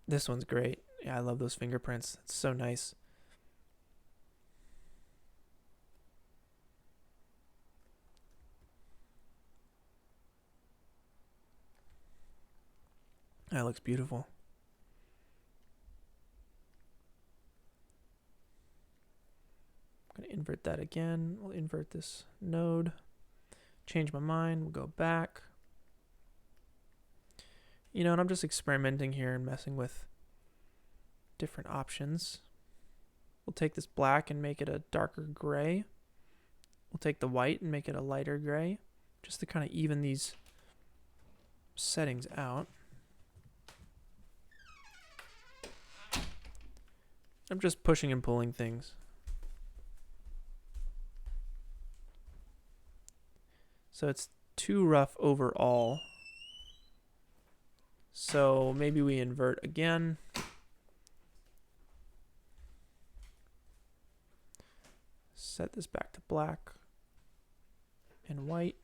This one's great. Yeah, I love those fingerprints. It's so nice. That looks beautiful. I'm going to invert that again. We'll invert this node. Change my mind. We'll go back. You know, and I'm just experimenting here and messing with different options. We'll take this black and make it a darker gray. We'll take the white and make it a lighter gray, just to kind of even these settings out. I'm just pushing and pulling things. So it's too rough overall. So maybe we invert again. Set this back to black and white.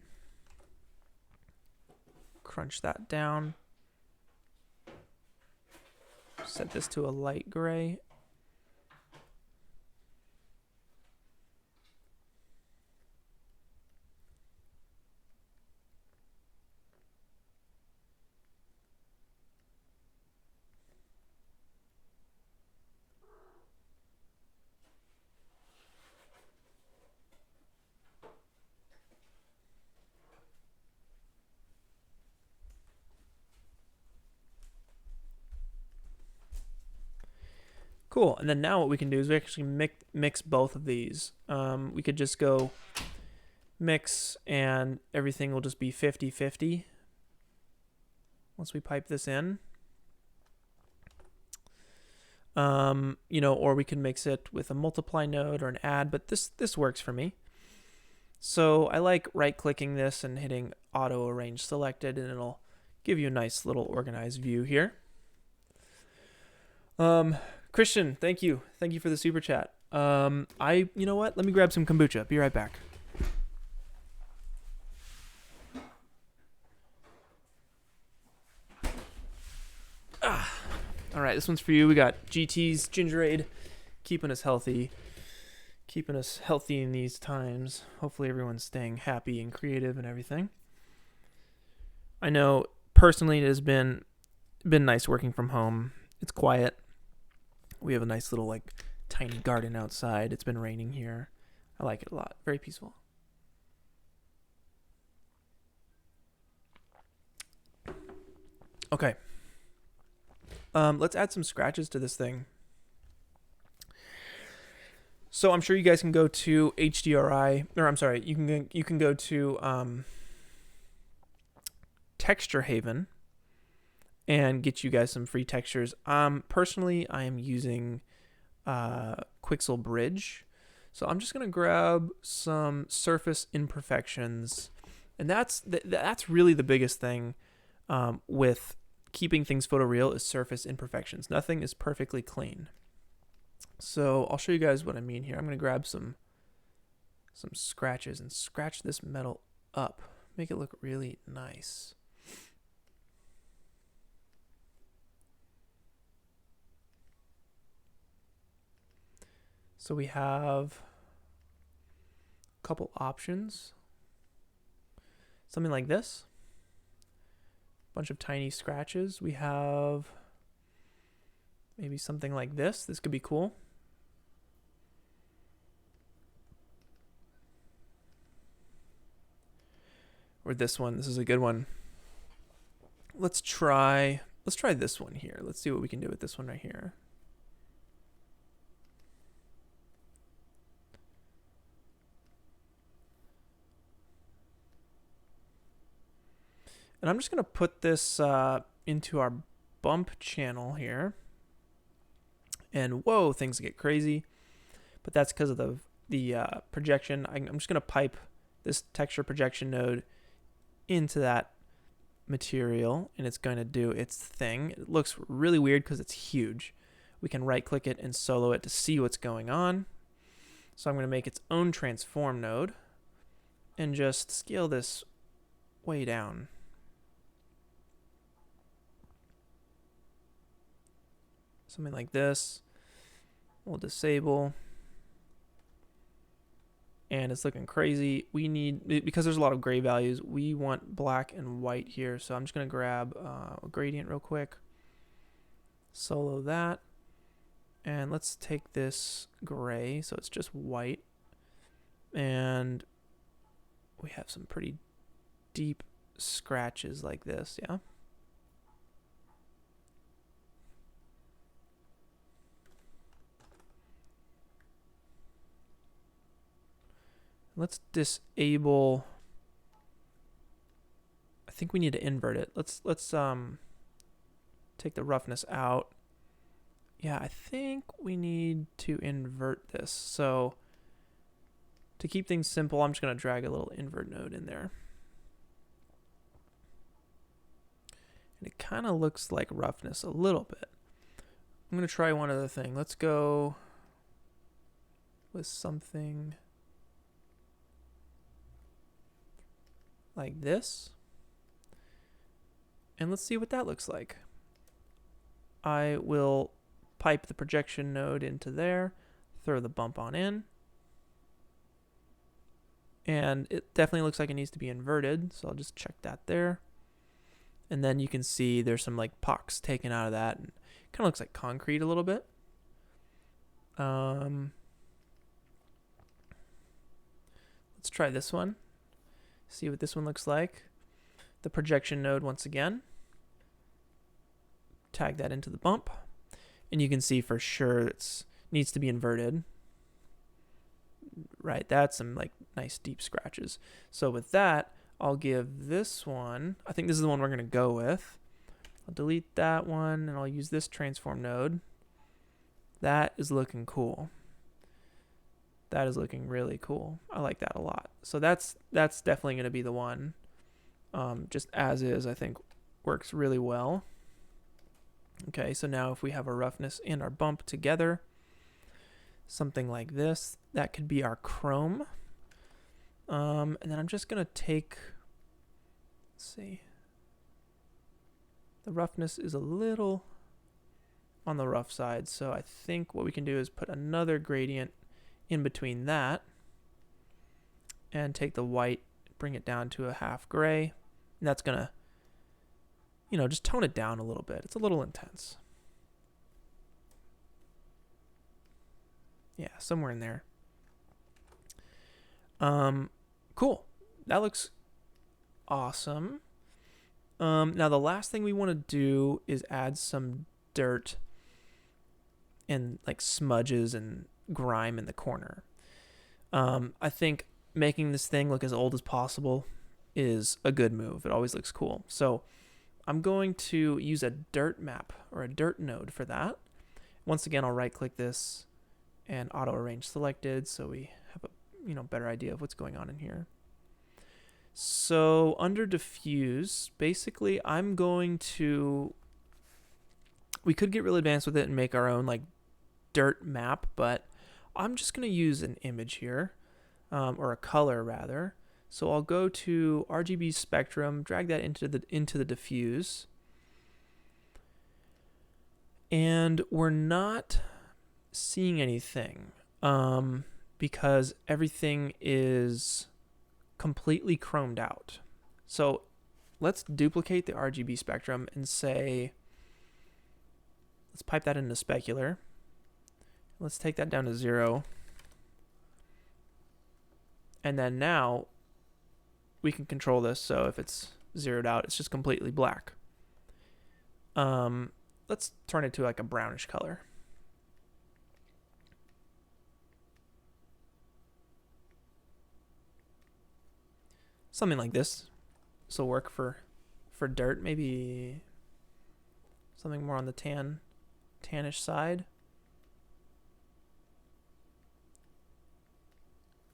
Crunch that down. Set this to a light gray. Cool, and then now what we can do is we actually mix both of these. We could just go mix and everything will just be 50-50 once we pipe this in. You know, or we can mix it with a multiply node or an add, but this works for me. So I like right-clicking this and hitting auto arrange selected, and it'll give you a nice little organized view here. Christian, thank you. Thank you for the super chat. You know what? Let me grab some kombucha. Be right back. All right, this one's for you. We got GT's Gingerade, keeping us healthy in these times. Hopefully everyone's staying happy and creative and everything. I know personally it has been nice working from home. It's quiet. We have a nice little like tiny garden outside. It's been raining here. I like it a lot. Very peaceful. Okay. Let's add some scratches to this thing. So I'm sure you guys can go to HDRI, or I'm sorry, you can go to Texture Haven and get you guys some free textures. Personally, I am using Quixel Bridge. So I'm just going to grab some surface imperfections. And that's really the biggest thing with keeping things photoreal is surface imperfections. Nothing is perfectly clean. So I'll show you guys what I mean here. I'm going to grab some scratches and scratch this metal up. Make it look really nice. So we have a couple options. Something like this. A bunch of tiny scratches. We have maybe something like this. This could be cool. Or this one. This is a good one. Let's try this one here. Let's see what we can do with this one right here. And I'm just going to put this into our bump channel here. And whoa, things get crazy. But that's because of the projection. I'm just going to pipe this texture projection node into that material, and it's going to do its thing. It looks really weird because it's huge. We can right click it and solo it to see what's going on. So I'm going to make its own transform node and just scale this way down. Something like this. We'll disable. And it's looking crazy. We need, because there's a lot of gray values, we want black and white here. So I'm just going to grab a gradient real quick. Solo that. And let's take this gray, so it's just white. And we have some pretty deep scratches like this, yeah? Let's disable. I think we need to invert it. Let's take the roughness out. Yeah, I think we need to invert this. So to keep things simple, I'm just going to drag a little invert node in there. And it kind of looks like roughness a little bit. I'm going to try one other thing. Let's go with something like this. And let's see what that looks like. I will pipe the projection node into there, throw the bump on in. And it definitely looks like it needs to be inverted, so I'll just check that there. And then you can see there's some like pucks taken out of that, and it kind of looks like concrete a little bit. Let's try this one. See what this one looks like. The projection node once again. Tag that into the bump. And you can see for sure it needs to be inverted. Right, that's some like nice deep scratches. So with that, I'll give this one, I think this is the one we're going to go with. I'll delete that one and I'll use this transform node. That is looking cool. That is looking really cool. I like that a lot. So that's definitely going to be the one. Just as is, I think works really well. Okay, so now if we have our roughness and our bump together, something like this, that could be our chrome. And then I'm just going to take, let's see, the roughness is a little on the rough side, so I think what we can do is put another gradient in between that and take the white, bring it down to a half gray, and that's going to, you know, just tone it down a little bit. It's a little intense. Yeah, somewhere in there. Cool. That looks awesome. Now the last thing we want to do is add some dirt and like smudges and grime in the corner. I think making this thing look as old as possible is a good move. It always looks cool. So I'm going to use a dirt map or a dirt node for that. Once again, I'll right click this and auto arrange selected so we have a better idea of what's going on in here. So under diffuse, basically I'm going to, we could get really advanced with it and make our own like dirt map, but I'm just going to use an image here, or a color rather. So I'll go to RGB spectrum, drag that into the diffuse, and we're not seeing anything because everything is completely chromed out. So let's duplicate the RGB spectrum and say, let's pipe that into specular. Let's take that down to 0. And then now we can control this, so if it's zeroed out, it's just completely black. Let's turn it to like a brownish color. Something like this. This will work for dirt. Maybe something more on the tannish side.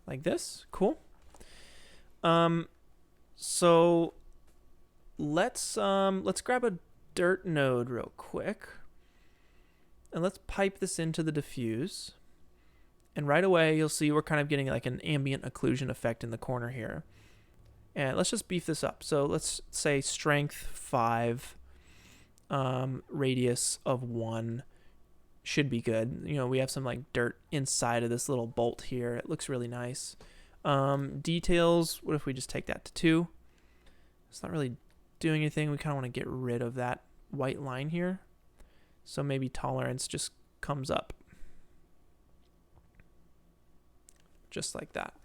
Like this. Cool. So let's grab a dirt node real quick. And let's pipe this into the diffuse. And right away you'll see we're kind of getting like an ambient occlusion effect in the corner here. And let's just beef this up. So let's say strength 5, radius of 1 should be good. We have some like dirt inside of this little bolt here. It looks really nice. Details, what if we just take that to 2? It's not really doing anything. We kind of want to get rid of that white line here. So maybe tolerance just comes up. Just like that.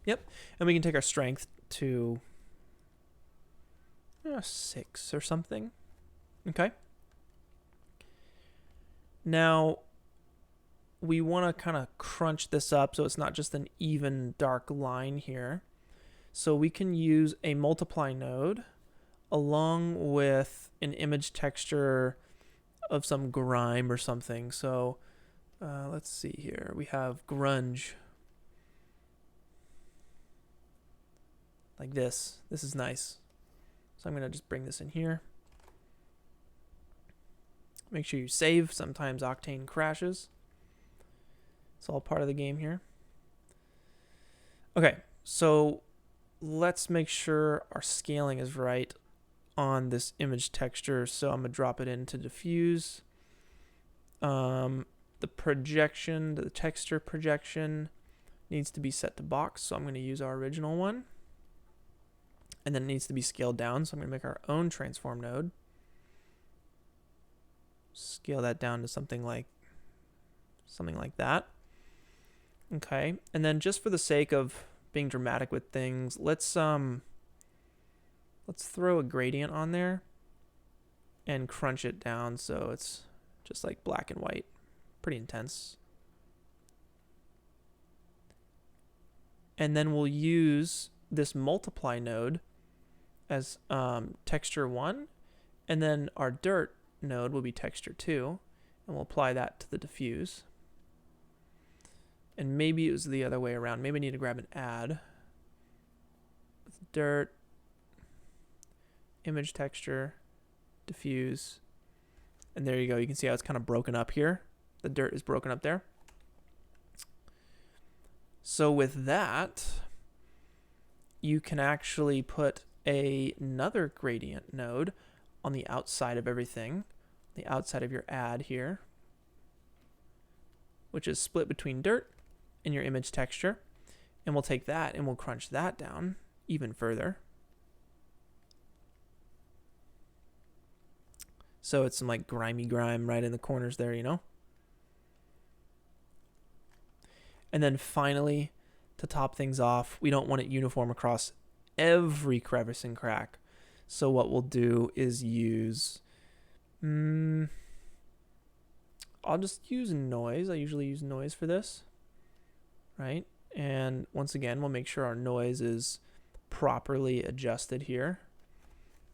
Yep. And we can take our strength to 6 or something. Okay. Now we want to kind of crunch this up so it's not just an even dark line here. So we can use a multiply node along with an image texture of some grime or something. So let's see here. We have grunge. Like this. This is nice. So I'm going to just bring this in here. Make sure you save. Sometimes Octane crashes. It's all part of the game here. Okay, so let's make sure our scaling is right on this image texture. So I'm going to drop it into diffuse. The projection, the texture projection needs to be set to box. So I'm going to use our original one. And then it needs to be scaled down. So I'm going to make our own transform node. Scale that down to something like that. Okay, and then just for the sake of being dramatic with things, let's throw a gradient on there and crunch it down so it's just like black and white, pretty intense. And then we'll use this multiply node as texture 1, and then our dirt node will be texture 2, and we'll apply that to the diffuse. And maybe it was the other way around. Maybe I need to grab an add with dirt, image texture, diffuse, and there you go. You can see how it's kind of broken up here. The dirt is broken up there. So with that, you can actually put another gradient node on the outside of everything, the outside of your add here, which is split between dirt and your image texture. And we'll take that and we'll crunch that down even further. So it's some like grimy grime right in the corners there, you know? And then finally, to top things off, we don't want it uniform across every crevice and crack. So what we'll do is use, I'll just use noise. I usually use noise for this, right? And once again, we'll make sure our noise is properly adjusted here.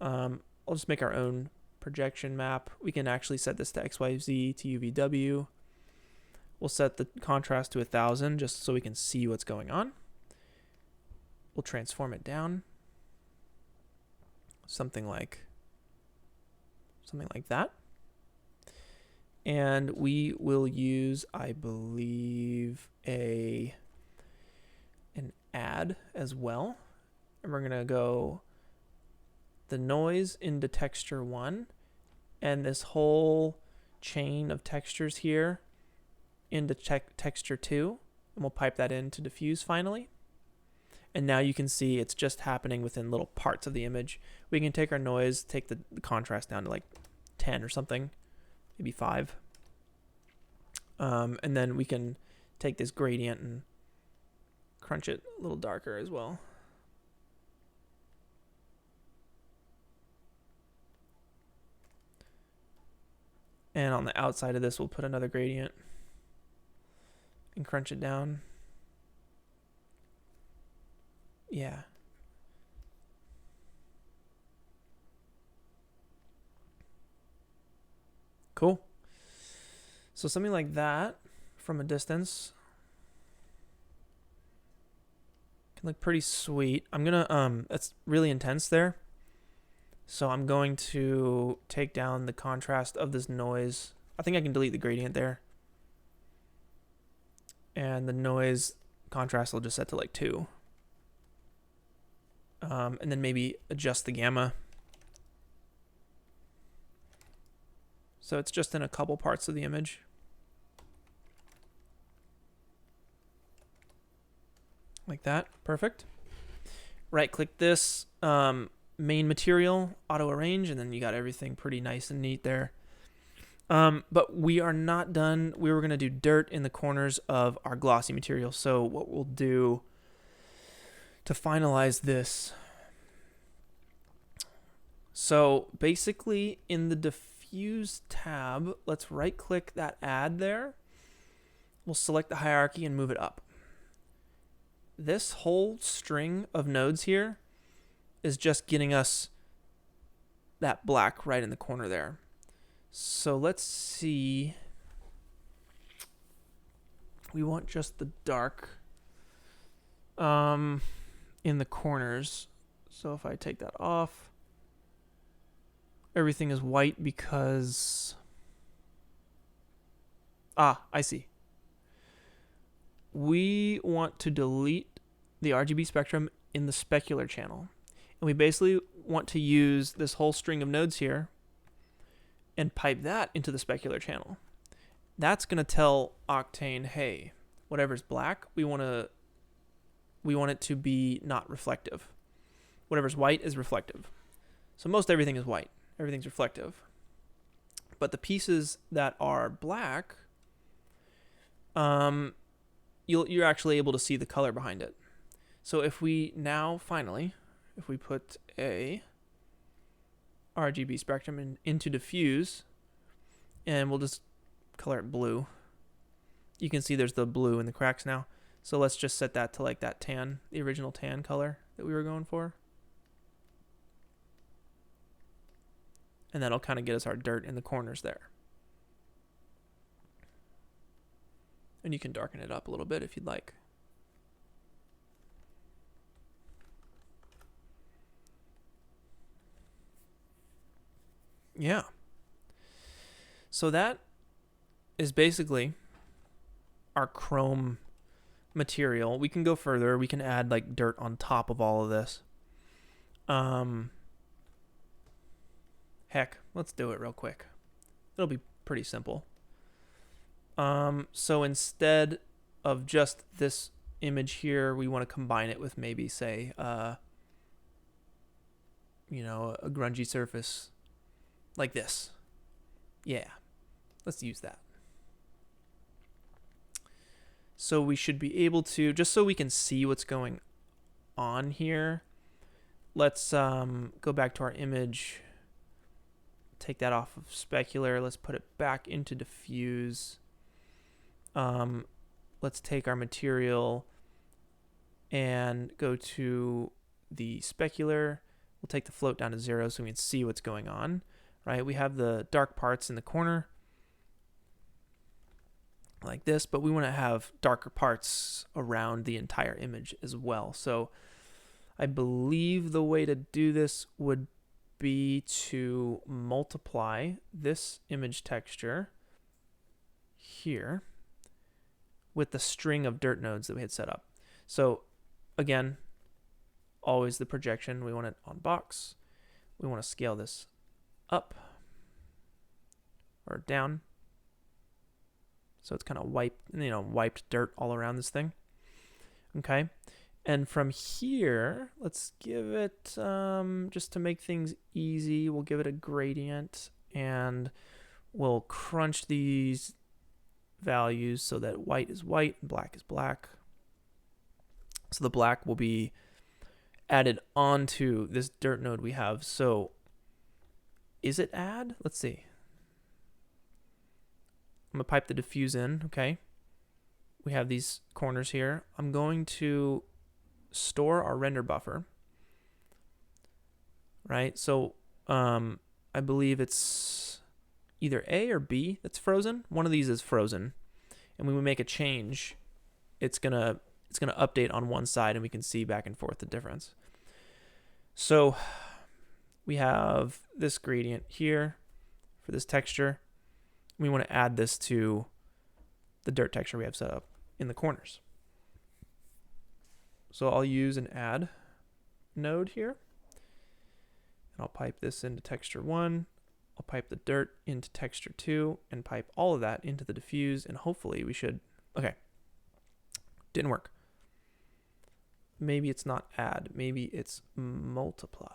I'll just make our own projection map. We can actually set this to XYZ, to UVW. We'll set the contrast to 1000 just so we can see what's going on. We'll transform it down. Something like that. And we will use, I believe, an add as well. And we're going to go the noise into texture 1 and this whole chain of textures here into texture 2, and we'll pipe that into diffuse finally. And now you can see it's just happening within little parts of the image. We can take our noise, take the contrast down to like 10 or something, maybe 5. And then we can take this gradient and crunch it a little darker as well. And on the outside of this, we'll put another gradient and crunch it down. Yeah. Cool. So something like that from a distance can look pretty sweet. I'm gonna that's really intense there. So I'm going to take down the contrast of this noise. I think I can delete the gradient there. And the noise contrast will just set to like 2. And then maybe adjust the gamma. So it's just in a couple parts of the image. Like that. Perfect. Right click this, main material, auto arrange, and then you got everything pretty nice and neat there. But we are not done. We were going to do dirt in the corners of our glossy material. So what we'll do to finalize this. So basically in the diffuse tab, let's right click that add there. We'll select the hierarchy and move it up. This whole string of nodes here is just getting us that black right in the corner there. So let's see. We want just the dark in the corners. So if I take that off, everything is white because I see. We want to delete the RGB spectrum in the specular channel. And we basically want to use this whole string of nodes here and pipe that into the specular channel. That's going to tell Octane, hey, whatever's black, we want it to be not reflective. Whatever's white is reflective. So most everything is white. Everything's reflective. But the pieces that are black, you're actually able to see the color behind it. So if we now finally, if we put a RGB spectrum into diffuse, and we'll just color it blue, you can see there's the blue in the cracks now. So let's just set that to like that tan, the original tan color that we were going for. And that'll kind of get us our dirt in the corners there. And you can darken it up a little bit if you'd like. Yeah. So that is basically our chrome material. We can go further. We can add like dirt on top of all of this. Heck, let's do it real quick. It'll be pretty simple. So instead of just this image here, we want to combine it with maybe say, a grungy surface like this. Yeah, let's use that. So we should be able to, just so we can see what's going on here, let's go back to our image, take that off of specular, let's put it back into diffuse. Let's take our material and go to the specular. We'll take the float down to 0 so we can see what's going on, right? We have the dark parts in the corner like this, but we want to have darker parts around the entire image as well. So I believe the way to do this would be to multiply this image texture here with the string of dirt nodes that we had set up. So again, always the projection. We want it on box. We want to scale this up or down. So it's kind of wiped dirt all around this thing. Okay. And from here, let's give it, just to make things easy, we'll give it a gradient and we'll crunch these values so that white is white and black is black. So the black will be added onto this dirt node we have. So is it add? Let's see. I'm going to pipe the diffuse in, okay? We have these corners here. I'm going to store our render buffer, right? So I believe it's either A or B that's frozen. One of these is frozen. And when we make a change, it's gonna update on one side and we can see back and forth the difference. So we have this gradient here for this texture. We want to add this to the dirt texture we have set up in the corners. So I'll use an add node here. And I'll pipe this into texture 1. I'll pipe the dirt into texture 2 and pipe all of that into the diffuse, and hopefully we should, okay, didn't work. Maybe it's not add, maybe it's multiply.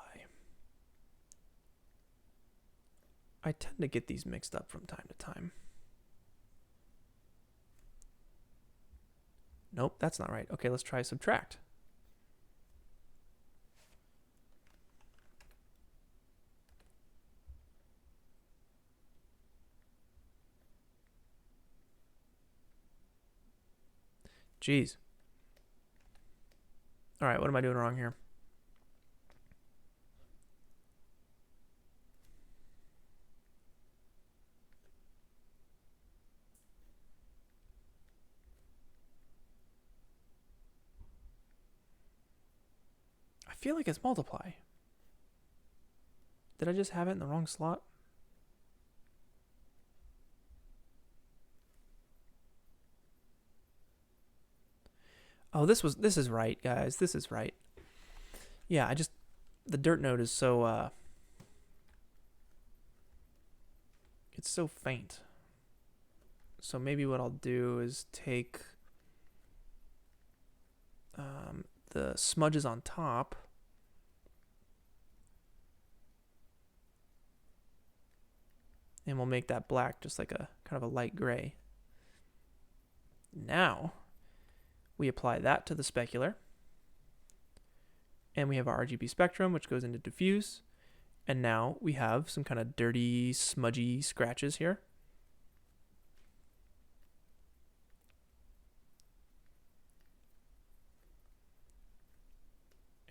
I tend to get these mixed up from time to time. Nope, that's not right. Okay, let's try subtract. Jeez. All right, what am I doing wrong here? I feel like it's multiply. Did I just have it in the wrong slot? Oh, this is right, guys. This is right. Yeah, the dirt node is so it's so faint. So maybe what I'll do is take the smudges on top, and we'll make that black just like a kind of a light gray. Now we apply that to the specular, and we have our RGB spectrum, which goes into diffuse, and now we have some kind of dirty, smudgy scratches here.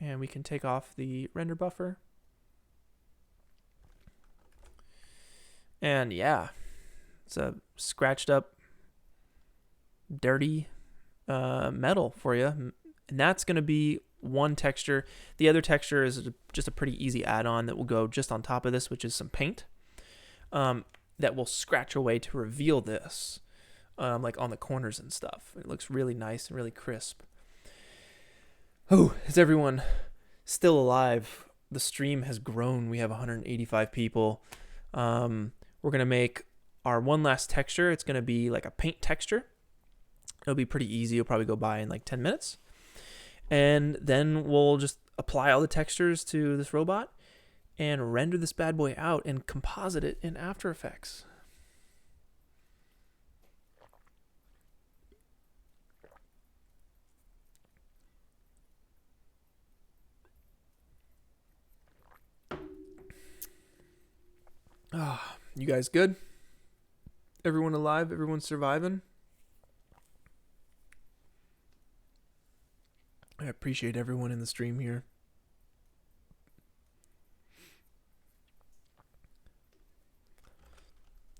And we can take off the render buffer. And yeah, it's a scratched up, dirty metal for you. And that's going to be one texture. The other texture is just a pretty easy add-on that will go just on top of this, which is some paint that will scratch away to reveal this, like on the corners and stuff. It looks really nice and really crisp. Oh, is everyone still alive? The stream has grown. We have 185 people. We're going to make our one last texture. It's going to be like a paint texture. It'll be pretty easy. It'll probably go by in like 10 minutes. And then we'll just apply all the textures to this robot and render this bad boy out and composite it in After Effects. Ah, you guys good? Everyone alive? Everyone surviving? I appreciate everyone in the stream here.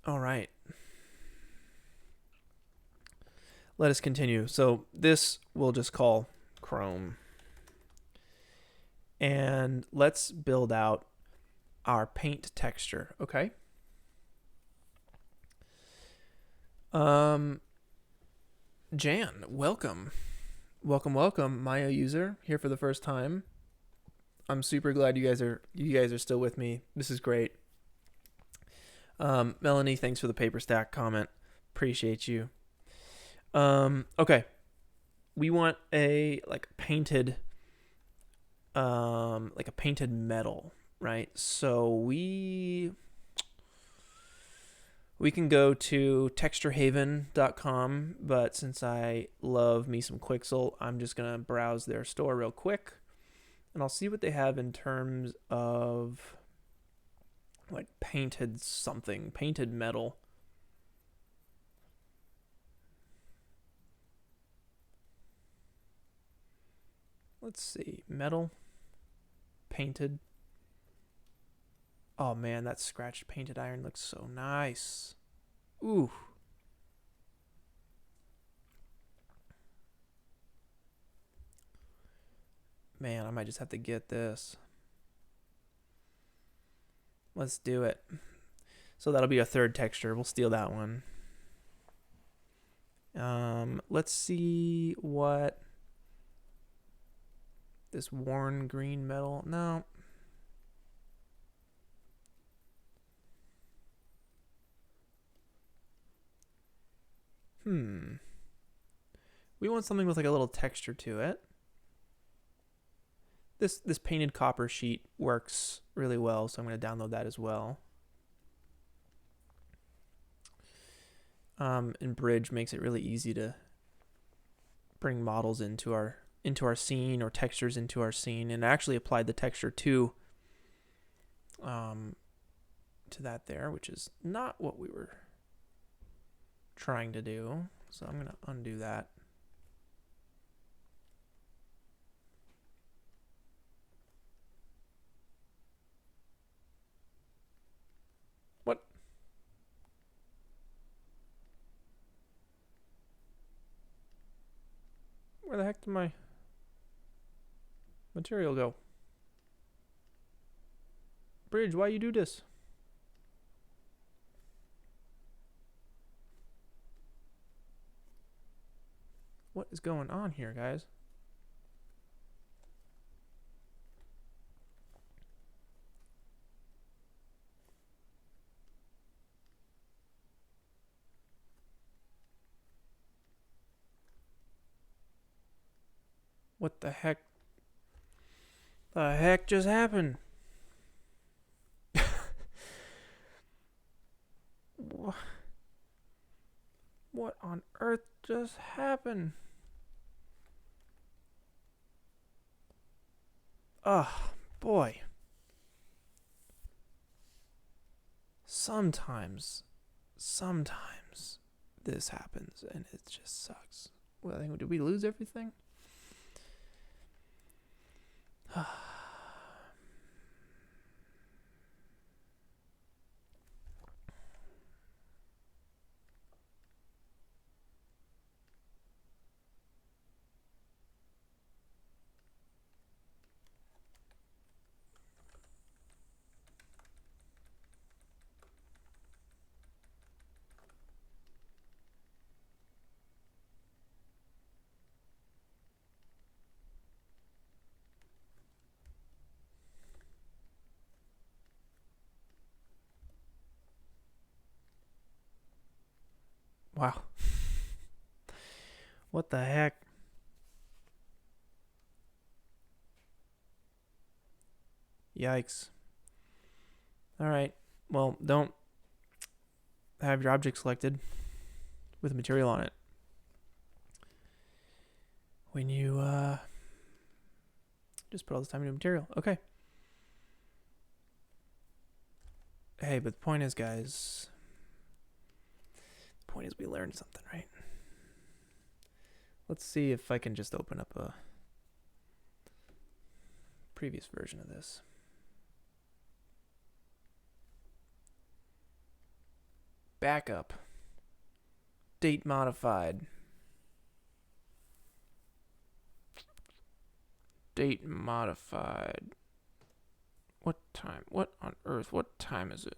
All right. Let us continue. So this we'll just call Chrome. And let's build out our paint texture, okay? Jan, welcome. Welcome, Maya user, here for the first time. I'm super glad you guys are still with me. This is great. Melanie, thanks for the paper stack comment. Appreciate you. Okay. We want a painted metal, right? So we can go to texturehaven.com, but since I love me some Quixel, I'm just going to browse their store real quick, and I'll see what they have in terms of like painted metal. Let's see, metal, painted. Oh man, that scratched painted iron looks so nice. Ooh. Man, I might just have to get this. Let's do it. So that'll be a third texture. We'll steal that one. Let's see what this worn green metal. No. We want something with like a little texture to it. This painted copper sheet works really well, so I'm going to download that as well. And Bridge makes it really easy to bring models into our scene, or textures into our scene, and I actually applied the texture to that there, which is not what we were trying to do. So I'm going to undo that. What? Where the heck did my material go? Bridge, why you do this? What is going on here, guys? What the heck? The heck just happened? What on earth just happened? Oh, boy. Sometimes this happens and it just sucks. Well, I think, did we lose everything? Wow. What the heck? Yikes. Alright. Well, don't have your object selected with material on it when you just put all this time into material. Okay. Hey, but the point is, guys, the point is we learned something, right? Let's see if I can just open up a previous version of this. Backup. Date modified. Date modified. What time? What on earth? What time is it?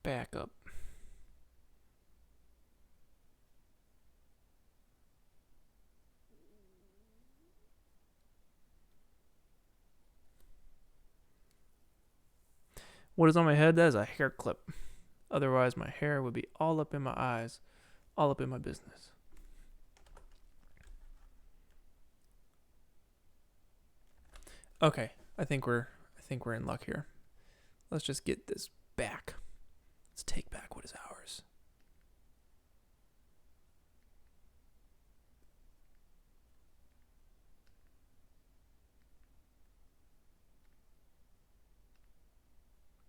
Backup. What is on my head? That is a hair clip. Otherwise, my hair would be all up in my eyes, all up in my business. Okay, I think we're in luck here. Let's just get this back. Let's take back what is ours.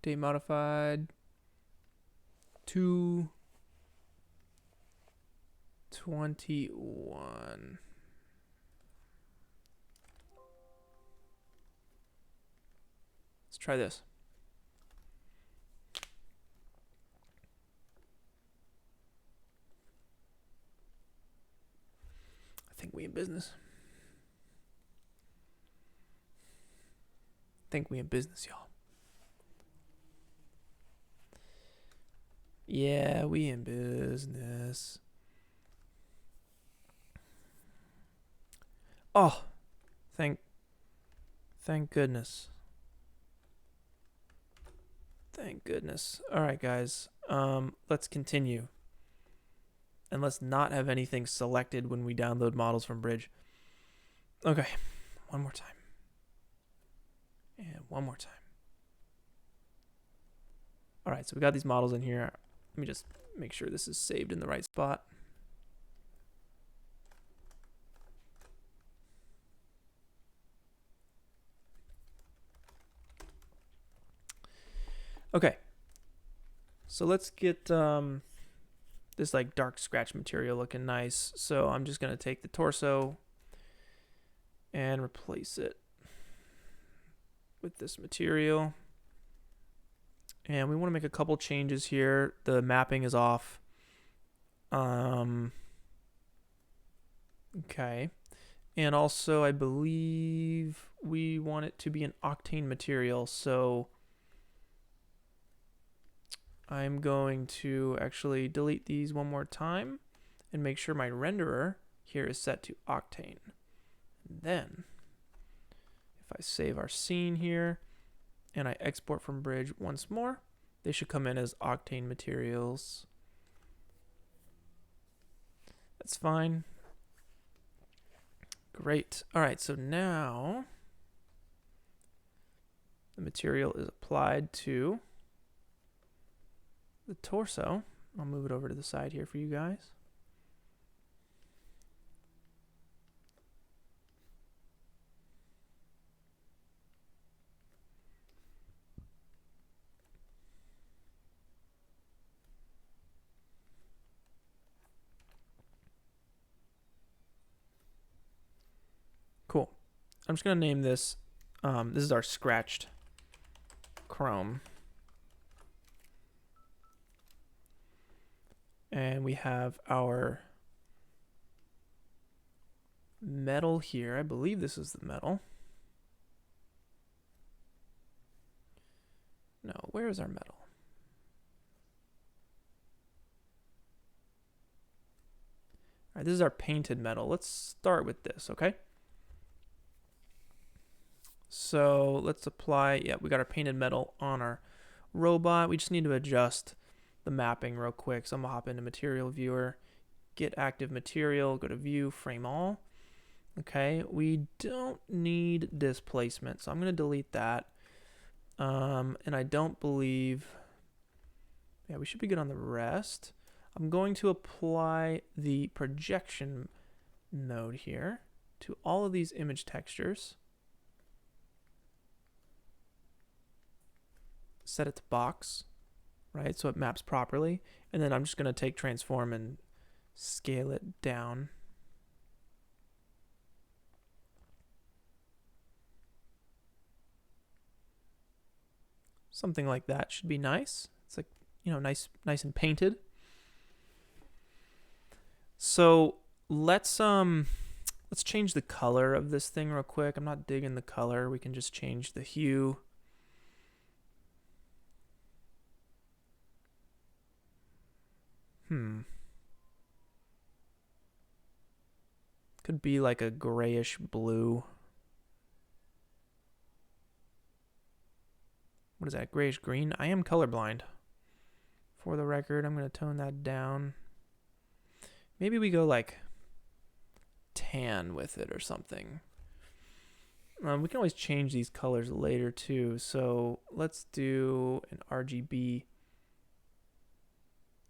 Date modified to 21. Let's try this. I think we in business. Y'all. Yeah, we in business. Oh, thank goodness. Thank goodness. All right, guys. Let's continue. And let's not have anything selected when we download models from Bridge. Okay, one more time. And one more time. All right, so we got these models in here. Let me just make sure this is saved in the right spot. Okay, so let's get this like dark scratch material looking nice. So I'm just gonna take the torso and replace it with this material. And we want to make a couple changes here. The mapping is off. Okay. And also, I believe we want it to be an Octane material. So I'm going to actually delete these one more time. and make sure my renderer here is set to Octane. And then if I save our scene here and I export from Bridge once more, they should come in as Octane materials. That's fine. Great. All right, so now the material is applied to the torso. I'll move it over to the side here for you guys. Cool. I'm just going to name this, this is our scratched chrome. And we have our metal here. I believe this is the metal. No, where is our metal? All right, this is our painted metal. Let's start with this, okay? So let's apply, yeah, we got our painted metal on our robot. We just need to adjust the mapping real quick. So I'm gonna hop into material viewer, get active material, go to view, frame all. Okay, we don't need displacement, so I'm gonna delete that. And I don't believe, yeah, we should be good on the rest. I'm going to apply the projection node here to all of these image textures. Set it to box, right? So it maps properly. And then I'm just going to take transform and scale it down. Something like that should be nice. It's like, you know, nice and painted. So let's change the color of this thing real quick. I'm not digging the color. We can just change the hue. Could be like a grayish blue. What is that? Grayish green? I am colorblind. For the record, I'm going to tone that down. Maybe we go like tan with it or something. We can always change these colors later too. So let's do an RGB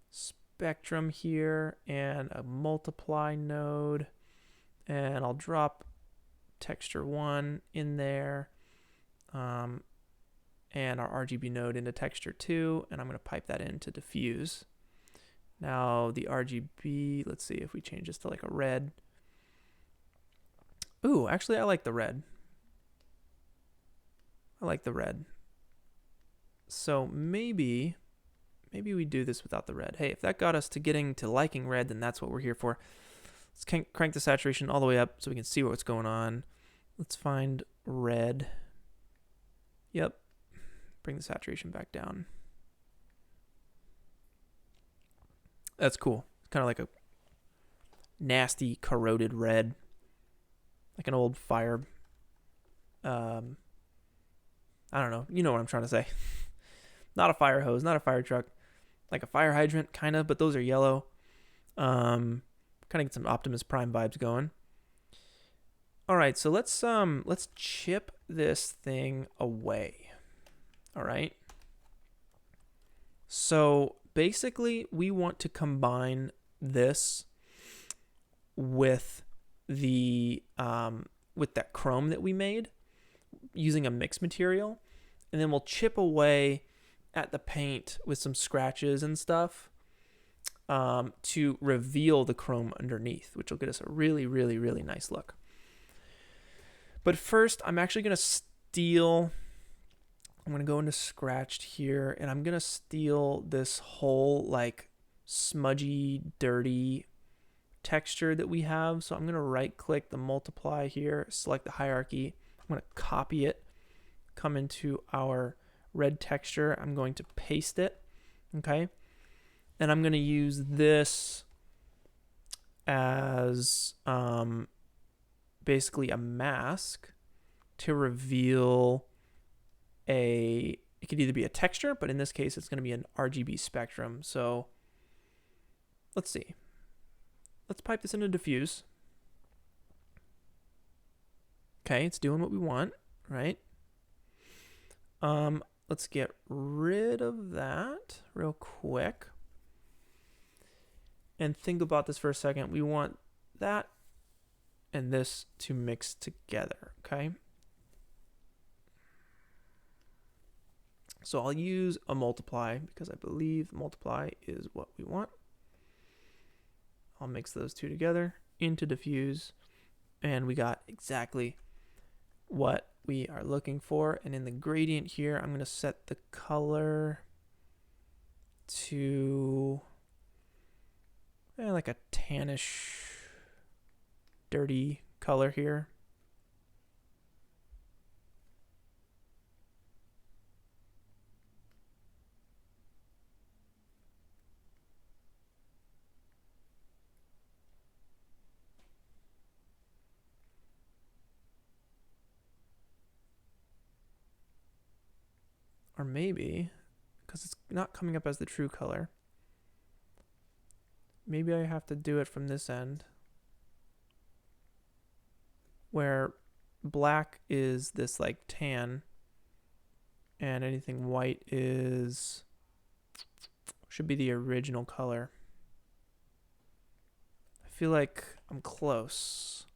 spectrum here and a multiply node. And I'll drop texture 1 in there. And our RGB node into texture 2. And I'm going to pipe that into diffuse. Now the RGB, let's see if we change this to like a red. Ooh, actually I like the red. I like the red. So maybe we do this without the red. Hey, if that got us to getting to liking red, then that's what we're here for. Let's crank the saturation all the way up so we can see what's going on. Let's find red. Yep. Bring the saturation back down. That's cool. It's kind of like a nasty corroded red. Like an old fire. I don't know. You know what I'm trying to say. Not a fire hose, not a fire truck. Like a fire hydrant, kind of, but those are yellow. Kind of get some Optimus Prime vibes going. All right, so let's chip this thing away. All right. So basically, we want to combine this with the with that chrome that we made using a mix material, and then we'll chip away at the paint with some scratches and stuff to reveal the chrome underneath, which will get us a really, really, really nice look. But first, I'm actually going to steal. I'm going to go into scratched here, and I'm going to steal this whole like smudgy, dirty texture that we have. So I'm going to right click the multiply here, select the hierarchy. I'm going to copy it, come into our red texture. I'm going to paste it. Okay. And I'm going to use this as basically a mask to reveal it could either be a texture, but in this case it's going to be an RGB spectrum. So let's see. Let's pipe this into diffuse. Okay, it's doing what we want, right? Let's get rid of that real quick. And think about this for a second. We want that and this to mix together, okay? So I'll use a multiply because I believe multiply is what we want. I'll mix those two together into diffuse, and we got exactly what we are looking for. And in the gradient here, I'm going to set the color to like a tannish, dirty color here. Or maybe, because it's not coming up as the true color, maybe I have to do it from this end, where black is this like tan, and anything white should be the original color. I feel like I'm close.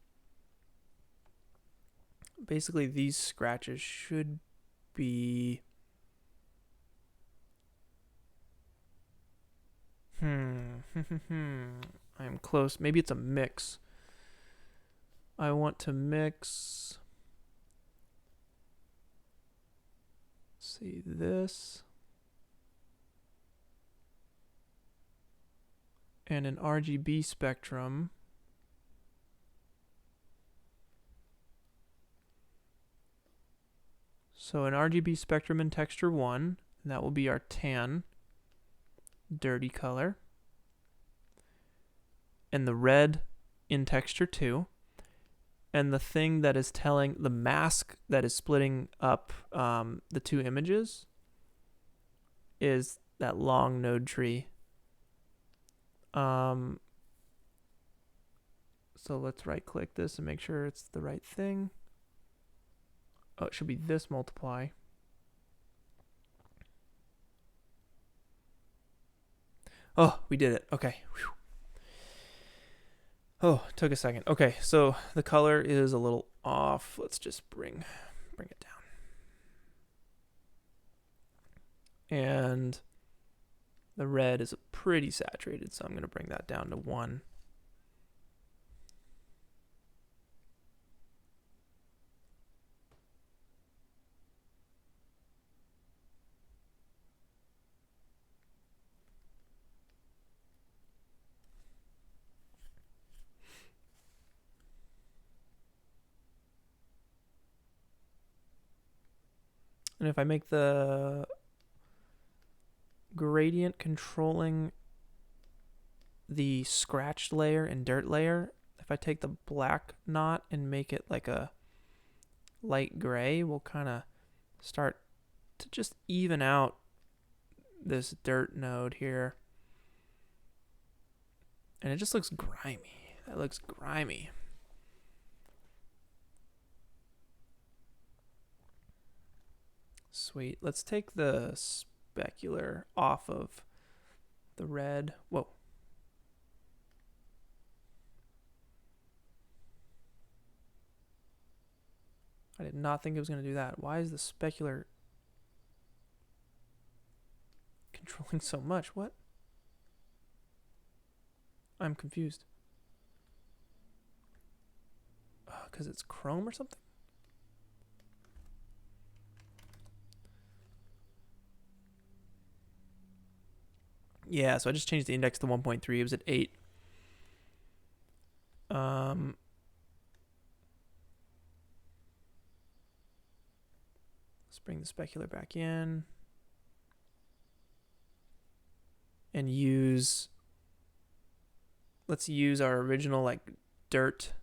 Basically, these scratches should be... I'm close. Maybe it's a mix. I want to mix... Let's see this. And an RGB spectrum. So an RGB spectrum in texture 1, and that will be our tan, dirty color. And the red in texture 2. And the thing that is telling, the mask that is splitting up the two images is that long node tree. So let's right click this and make sure it's the right thing. Oh, it should be this multiply. Oh, we did it. Okay. Whew. Oh, took a second. Okay, so the color is a little off. Let's just bring it down. And the red is pretty saturated, so I'm going to bring that down to 1. And if I make the gradient controlling the scratched layer and dirt layer, if I take the black knot and make it like a light gray, we'll kind of start to just even out this dirt node here. And it just looks grimy. That looks grimy. Sweet. Let's take the specular off of the red. Whoa. I did not think it was going to do that. Why is the specular controlling so much? What? I'm confused. Because it's chrome or something? Yeah, so I just changed the index to 1.3. It was at 8. Let's bring the specular back in. And use let's use our original like dirt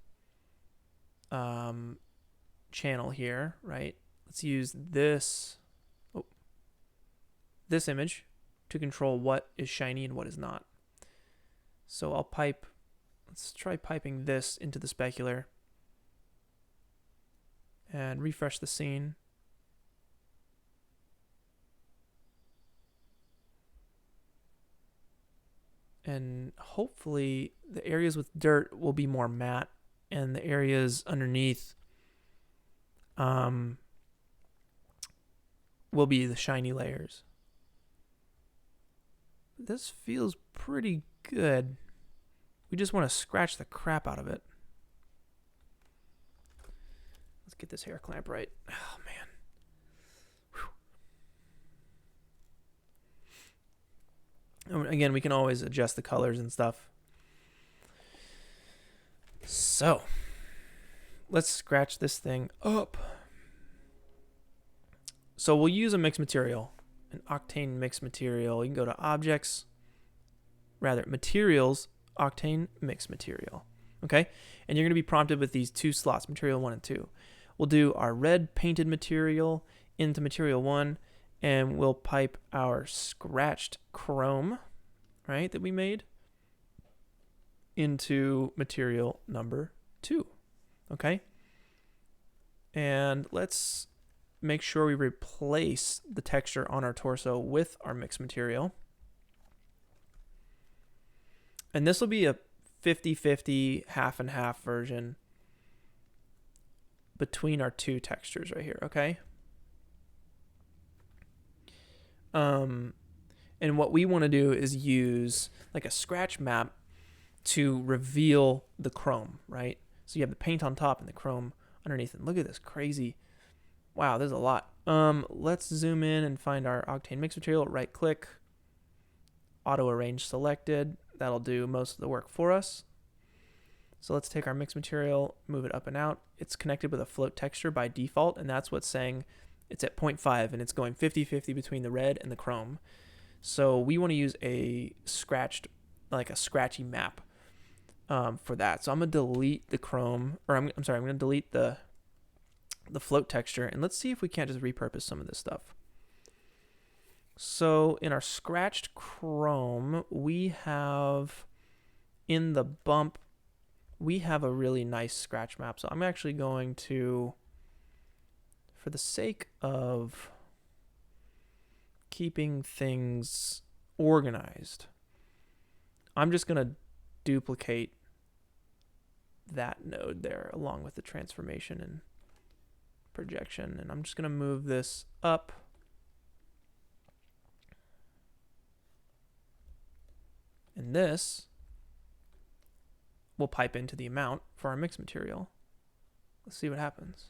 channel here, right? Let's use this this image to control what is shiny and what is not. So I'll pipe, let's try piping this into the specular and refresh the scene. And hopefully the areas with dirt will be more matte and the areas underneath will be the shiny layers. This feels pretty good. We just want to scratch the crap out of it. Let's get this hair clamp right. Oh, man. Whew. Again, we can always adjust the colors and stuff. So, let's scratch this thing up. So we'll use a mixed material, an Octane mixed material. You can go to Objects, Materials, Octane mixed material. Okay? And you're going to be prompted with these two slots, material 1 and 2. We'll do our red painted material into material 1, and we'll pipe our scratched chrome, right, that we made into material number 2. Okay? And let's make sure we replace the texture on our torso with our mixed material. And this will be a 50-50, half and half version between our two textures right here, okay? And what we want to do is use like a scratch map to reveal the chrome, right? So you have the paint on top and the chrome underneath. And look at this crazy. Wow, there's a lot. Let's zoom in and find our Octane mix material. Right click, auto arrange selected. That'll do most of the work for us. So let's take our mix material, move it up and out. It's connected with a float texture by default, and that's what's saying it's at 0.5 and it's going 50-50 between the red and the chrome. So we want to use a scratched, like a scratchy map for that. So I'm gonna delete the chrome, or I'm gonna delete the float texture, and let's see if we can't just repurpose some of this stuff. So in our scratched chrome, we have in the bump, we have a really nice scratch map. So I'm actually going to, for the sake of keeping things organized, I'm just going to duplicate that node there along with the transformation and projection. And I'm just going to move this up. And this will pipe into the amount for our mix material. Let's see what happens.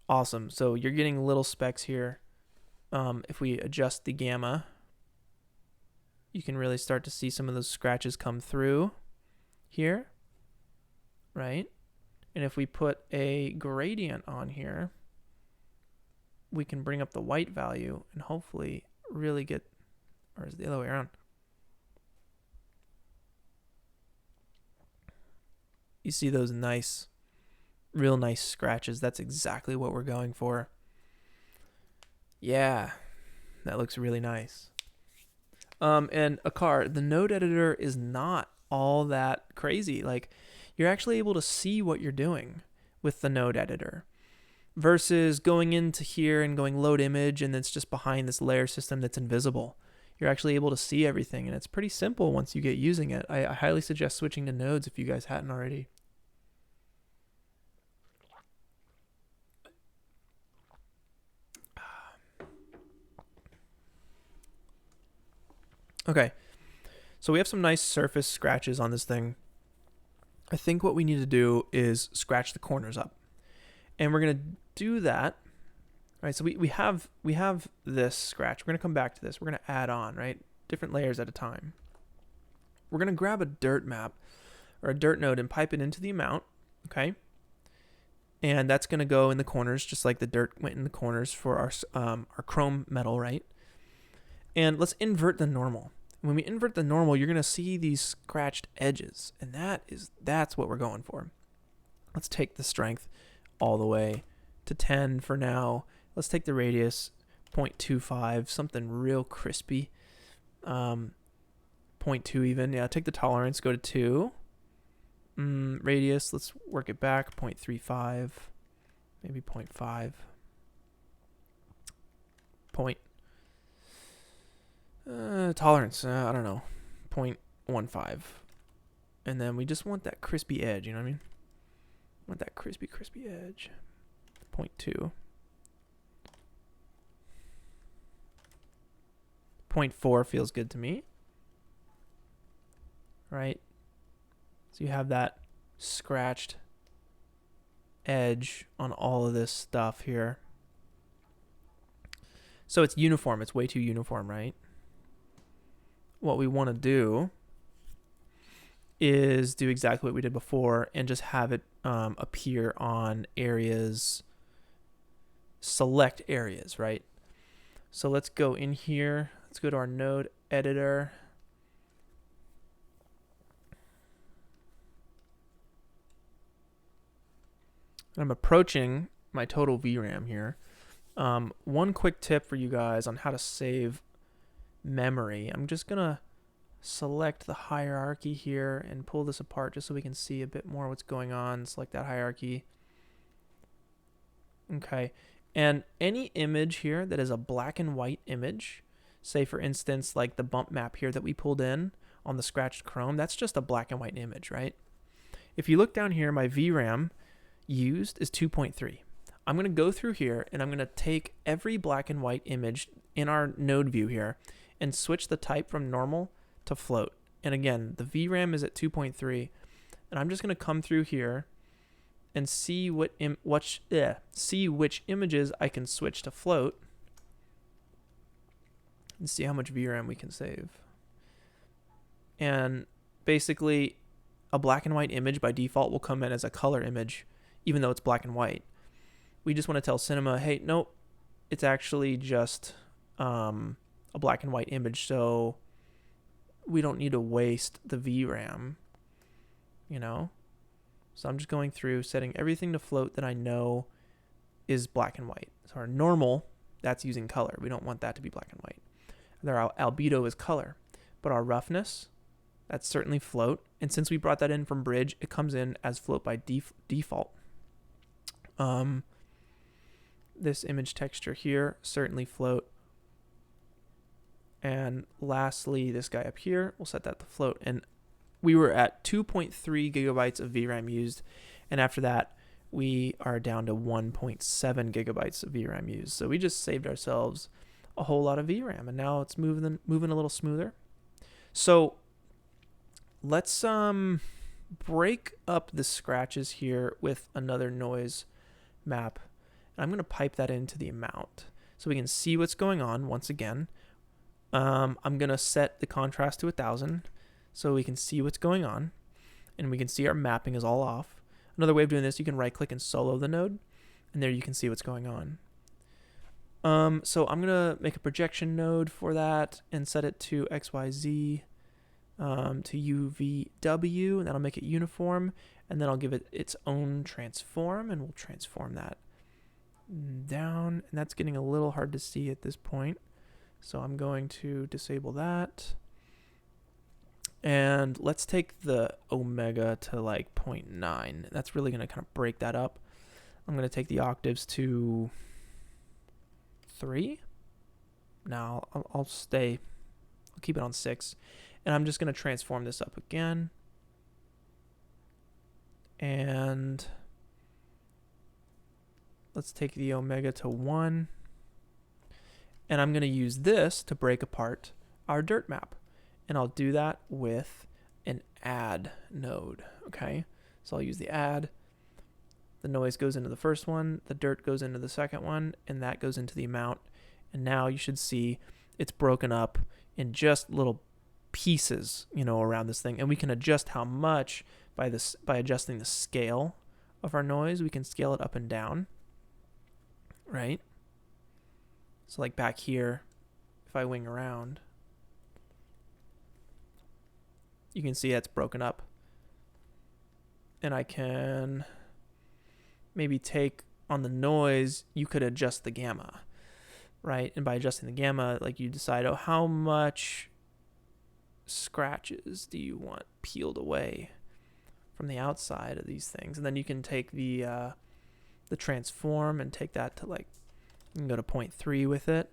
Awesome. So you're getting little specks here. If we adjust the gamma, you can really start to see some of those scratches come through here, right? And if we put a gradient on here, we can bring up the white value and hopefully really get, or is it the other way around? You see those nice, real nice scratches. That's exactly what we're going for. Yeah, that looks really nice. And Akar, the node editor is not all that crazy. Like, you're actually able to see what you're doing with the node editor versus going into here and going load image and it's just behind this layer system that's invisible. You're actually able to see everything, and it's pretty simple once you get using it. I highly suggest switching to nodes if you guys hadn't already. Okay, so we have some nice surface scratches on this thing. I think what we need to do is scratch the corners up. And we're going to do that. Right, so we have this scratch. We're going to come back to this. We're going to add on, right? Different layers at a time. We're going to grab a dirt map or a dirt node and pipe it into the amount, okay? And that's going to go in the corners just like the dirt went in the corners for our chrome metal, right? And let's invert the normal. When we invert the normal, you're going to see these scratched edges, and that's what we're going for. Let's take the strength all the way to 10 for now. Let's take the radius 0.25, something real crispy. 0.2 even. Yeah, take the tolerance, go to 2. Radius, let's work it back, 0.35, maybe 0.5. Tolerance, I don't know, 0.15. And then we just want that crispy edge, you know what I mean? Want that crispy edge. 0.2. 0.4 feels good to me. Right? So you have that scratched edge on all of this stuff here. So it's uniform. It's way too uniform, right? What we want to do is do exactly what we did before and just have it appear on areas, select areas, right? So let's go in here. Let's go to our node editor. I'm approaching my total VRAM here. One quick tip for you guys on how to save memory. I'm just going to select the hierarchy here and pull this apart just so we can see a bit more what's going on. Select that hierarchy. Okay. And any image here that is a black and white image, say for instance like the bump map here that we pulled in on the scratched chrome, that's just a black and white image, right? If you look down here, my VRAM used is 2.3. I'm going to go through here and I'm going to take every black and white image in our node view here and switch the type from normal to float. And again, the VRAM is at 2.3, and I'm just going to come through here and see see which images I can switch to float and see how much VRAM we can save. And basically, a black and white image by default will come in as a color image, even though it's black and white. We just want to tell Cinema, hey, nope, it's actually just a black and white image, so we don't need to waste the VRAM, you know? So I'm just going through, setting everything to float that I know is black and white. So our normal, that's using color. We don't want that to be black and white. And our albedo is color. But our roughness, that's certainly float. And since we brought that in from Bridge, it comes in as float by default. This image texture here, certainly float. And lastly, this guy up here, we'll set that to float. And we were at 2.3 gigabytes of VRAM used. And after that, we are down to 1.7 gigabytes of VRAM used. So we just saved ourselves a whole lot of VRAM. And now it's moving a little smoother. So let's break up the scratches here with another noise map. And I'm going to pipe that into the amount so we can see what's going on once again. I'm going to set the contrast to 1000 so we can see what's going on, and we can see our mapping is all off. Another way of doing this, you can right click and solo the node, and there you can see what's going on. So I'm going to make a projection node for that and set it to XYZ, to UVW, and that'll make it uniform, and then I'll give it its own transform, and we'll transform that down, and that's getting a little hard to see at this point. So I'm going to disable that. And let's take the omega to like 0.9. That's really going to kind of break that up. I'm going to take the octaves to 3. Now I'll keep it on 6. And I'm just going to transform this up again. And let's take the omega to 1. And I'm going to use this to break apart our dirt map. And I'll do that with an add node, okay? So I'll use the add. The noise goes into the first one, the dirt goes into the second one, and that goes into the amount. And now you should see it's broken up in just little pieces, you know, around this thing. And we can adjust how much by adjusting the scale of our noise. We can scale it up and down, right? So like back here, if I wing around, you can see it's broken up. And I can maybe take on the noise, you could adjust the gamma, right? And by adjusting the gamma, like you decide, oh, how much scratches do you want peeled away from the outside of these things? And then you can take the transform and take that to like, you can go to 0.3 with it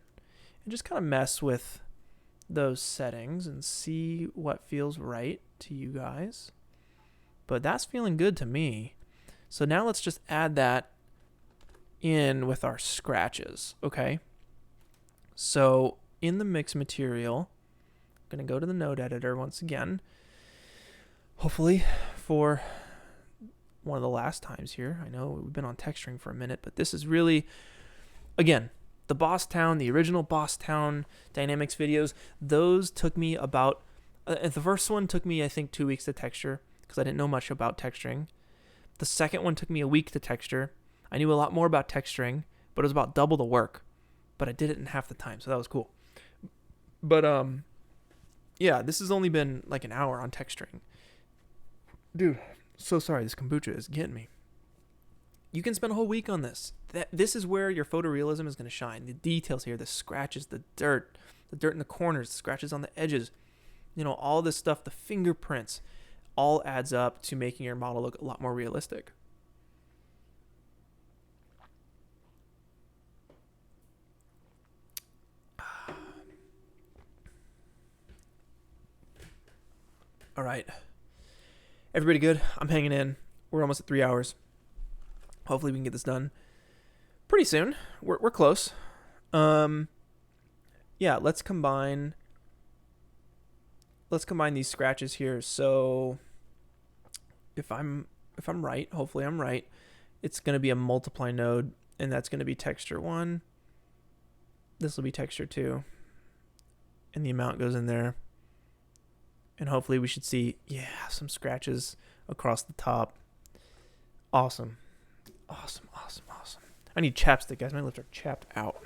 and just kind of mess with those settings and see what feels right to you guys. But that's feeling good to me. So now let's just add that in with our scratches, okay? So in the mix material, I'm going to go to the node editor once again, hopefully for one of the last times here. I know we've been on texturing for a minute, but this is really, again, the Boss Town, the original Boss Town dynamics videos, those took me about, the first one took me, I think, 2 weeks to texture because I didn't know much about texturing. The second one took me a week to texture. I knew a lot more about texturing, but it was about double the work, but I did it in half the time, so that was cool. But, yeah, this has only been like an hour on texturing. Dude, so sorry, this kombucha is getting me. You can spend a whole week on this. This is where your photorealism is going to shine. The details here, the scratches, the dirt in the corners, the scratches on the edges, you know, all this stuff, the fingerprints, all adds up to making your model look a lot more realistic. All right. Everybody good? I'm hanging in. We're almost at 3 hours. Hopefully we can get this done pretty soon. We're close. Yeah, let's combine these scratches here. So if I'm right, hopefully I'm right, it's going to be a multiply node, and that's going to be texture 1. This will be texture 2. And the amount goes in there. And hopefully we should see, yeah, some scratches across the top. Awesome. Awesome, awesome, awesome. I need chapstick, guys. My lips are chapped out.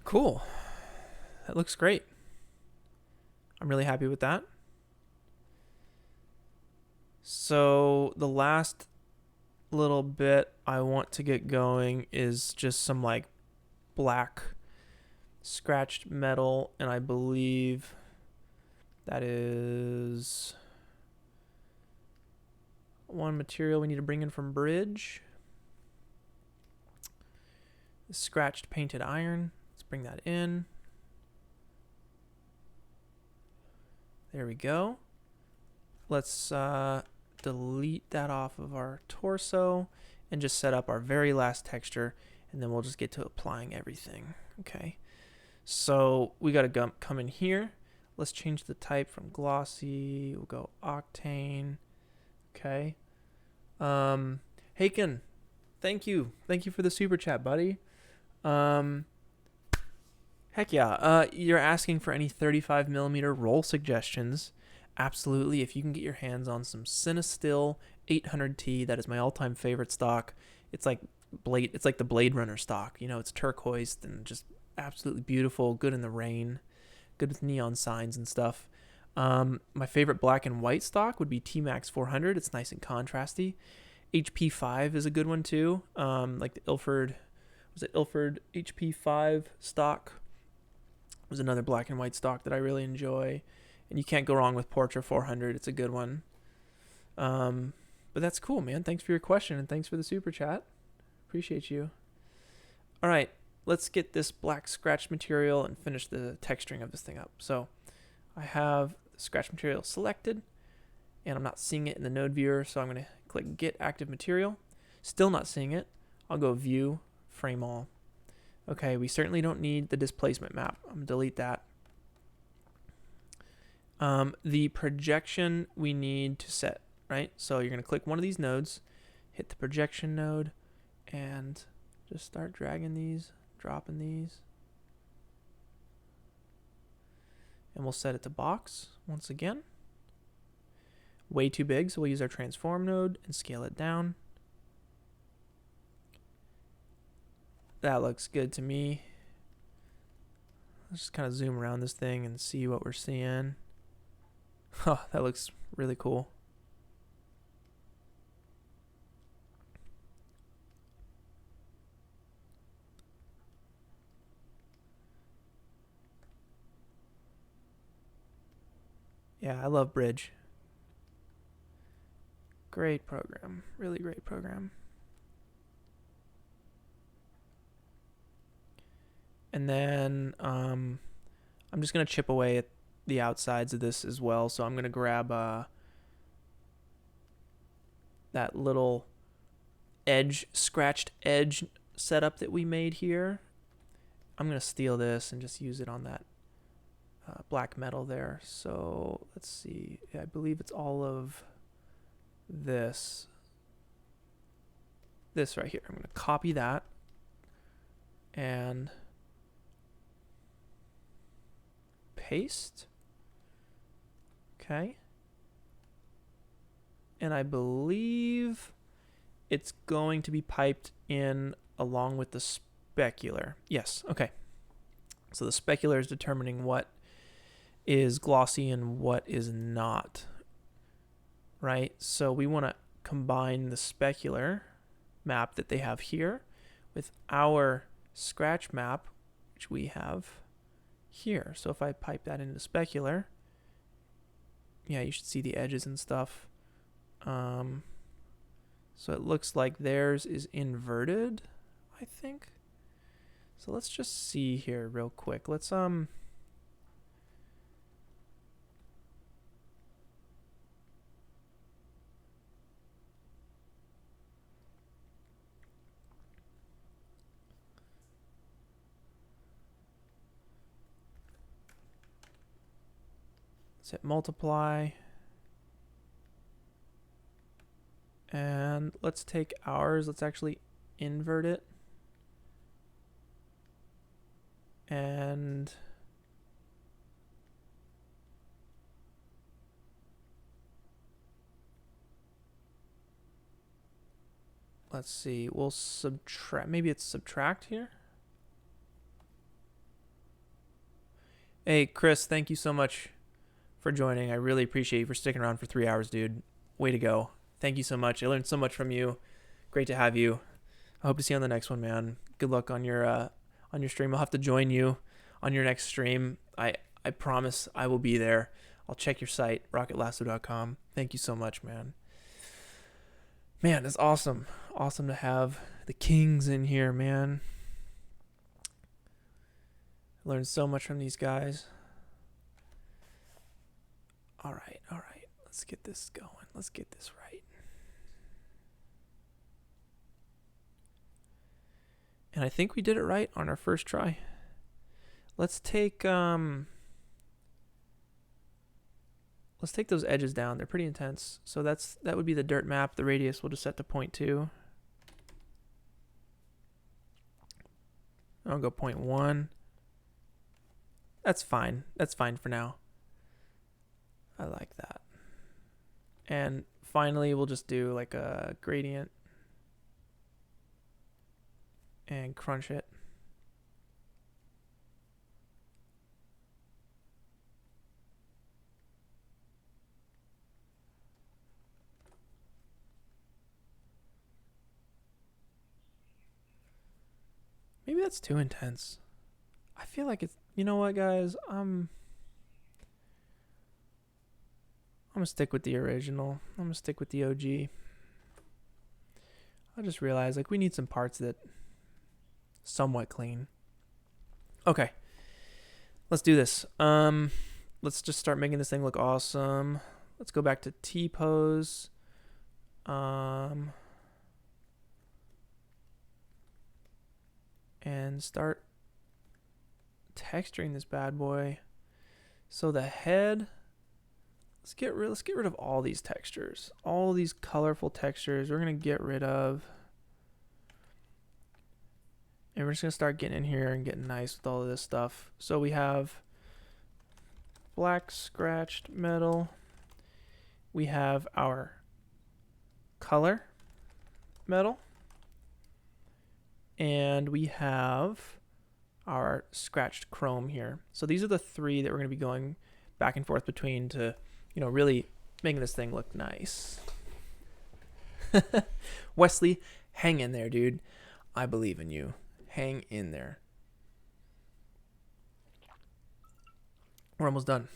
Cool. That looks great. I'm really happy with that. So the last little bit I want to get going is just some like black scratched metal, and I believe that is one material we need to bring in from Bridge. Scratched painted iron. Let's bring that in. There we go. Let's delete that off of our torso and just set up our very last texture, and then we'll just get to applying everything. Okay, so we got to come in here. Let's change the type from glossy. We'll go Octane. Okay. Haken, thank you for the super chat, buddy. Heck yeah. You're asking for any 35mm roll suggestions. Absolutely. If you can get your hands on some Cinestill 800T, that is my all-time favorite stock. It's like the Blade Runner stock. You know, it's turquoise and just absolutely beautiful, good in the rain, good with neon signs and stuff. My favorite black and white stock would be T-Max 400. It's nice and contrasty. HP5 is a good one too. Like the Ilford HP5 stock was another black and white stock that I really enjoy. And you can't go wrong with Portra 400. It's a good one. But that's cool, man. Thanks for your question, and thanks for the super chat. Appreciate you. All right, let's get this black scratch material and finish the texturing of this thing up. So I have the scratch material selected, and I'm not seeing it in the node viewer, so I'm going to click Get Active Material. Still not seeing it. I'll go View, Frame All. Okay, we certainly don't need the displacement map. I'm going to delete that. The projection we need to set, right? So you're going to click one of these nodes, hit the projection node, and just start dragging these, dropping these. And we'll set it to box once again. way too big, so we'll use our transform node and scale it down. That looks good to me. Let's just kind of zoom around this thing and see what we're seeing. Huh, that looks really cool. Yeah, I love Bridge. Great program. Really great program. And then I'm just going to chip away at the outsides of this as well. So I'm going to grab that little edge, scratched edge setup that we made here. I'm going to steal this and just use it on that black metal there. So let's see. I believe it's all of this right here. I'm going to copy that and paste. Okay. And I believe it's going to be piped in along with the specular. Yes, okay. So the specular is determining what is glossy and what is not. Right? So we want to combine the specular map that they have here with our scratch map, which we have here. So if I pipe that into specular, yeah, you should see the edges and stuff. So it looks like theirs is inverted, I think. So let's just see here real quick. Let's hit multiply. And let's take ours. Let's actually invert it. And let's see. We'll subtract. Maybe it's subtract here. Hey, Chris, thank you so much for joining. I really appreciate you for sticking around for 3 hours, dude. Way to go. Thank you so much. I learned so much from you. Great to have you. I hope to see you on the next one, man. Good luck on your stream. I'll have to join you on your next stream. I promise I will be there. I'll check your site, rocketlasso.com. Thank you so much, man. Man, it's awesome. Awesome to have the kings in here, man. I learned so much from these guys. All right. Let's get this going. Let's get this right. And I think we did it right on our first try. Let's take those edges down. They're pretty intense. So that would be the dirt map. The radius we'll just set to 0.2. I'll go 0.1. That's fine. That's fine for now. I like that. And finally, we'll just do like a gradient and crunch it. Maybe that's too intense. I feel like it's, you know what, guys? I'm gonna stick with the original. I'm gonna stick with the OG. I just realized like we need some parts that somewhat clean. Okay, let's do this. Let's just start making this thing look awesome. Let's go back to T-pose. And start texturing this bad boy. So the head, let's get rid of all these textures, all these colorful textures. We're gonna get rid of, and we're just gonna start getting in here and getting nice with all of this stuff. So we have black scratched metal, we have our color metal, and we have our scratched chrome here. So these are the three that we're going to be going back and forth between to, you know, really making this thing look nice. Wesley, hang in there, dude. I believe in you. Hang in there. We're almost done.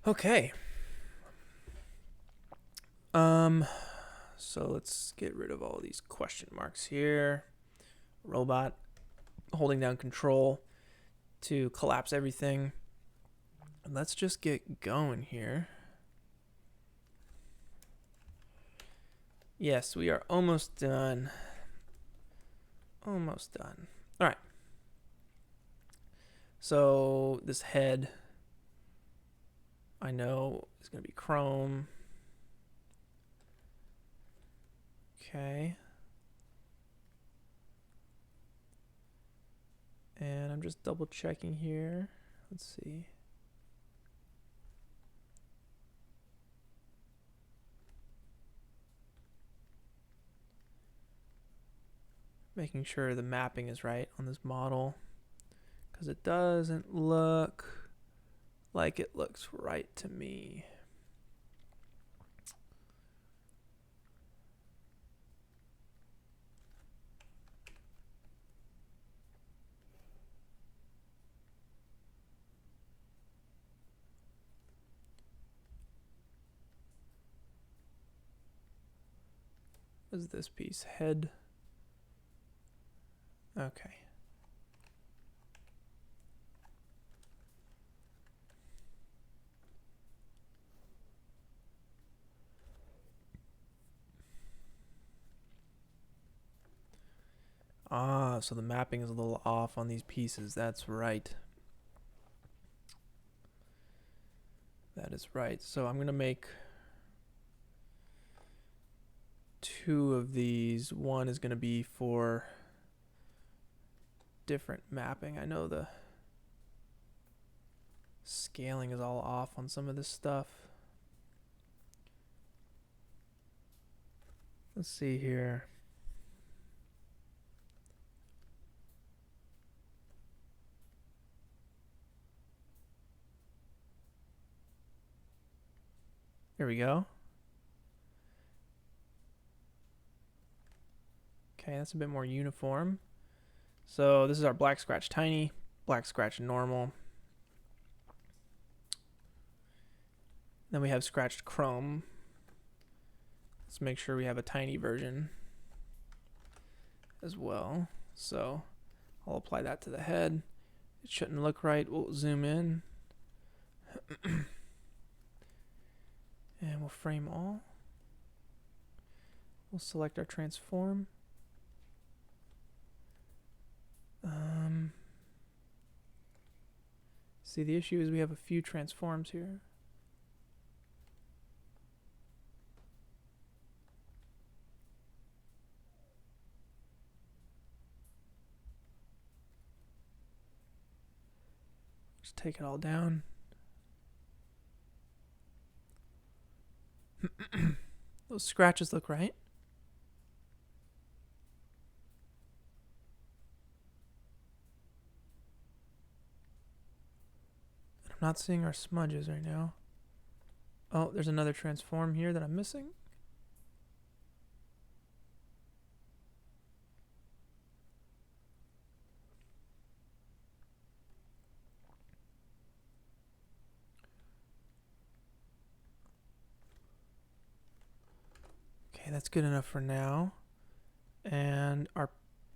Okay. So let's get rid of all these question marks here. Robot holding down control to collapse everything. And let's just get going here. Yes, we are almost done. Almost done. All right. So this head, I know, is going to be chrome. Okay. And I'm just double checking here. Let's see. Making sure the mapping is right on this model, because it doesn't look like it looks right to me. What is this piece? Head. Okay. Ah, so the mapping is a little off on these pieces. That's right. That is right. So I'm going to make 2 of these. One is going to be for different mapping. I know the scaling is all off on some of this stuff. Let's see here. There we go. Okay, that's a bit more uniform. So this is our black scratch tiny, black scratch normal. Then we have scratched chrome. Let's make sure we have a tiny version as well. So I'll apply that to the head. It shouldn't look right. We'll zoom in. And we'll frame all. We'll select our transform. See, the issue is we have a few transforms here. Just take it all down. Those scratches look right. I'm not seeing our smudges right now. Oh, there's another transform here that I'm missing. Okay, that's good enough for now. And our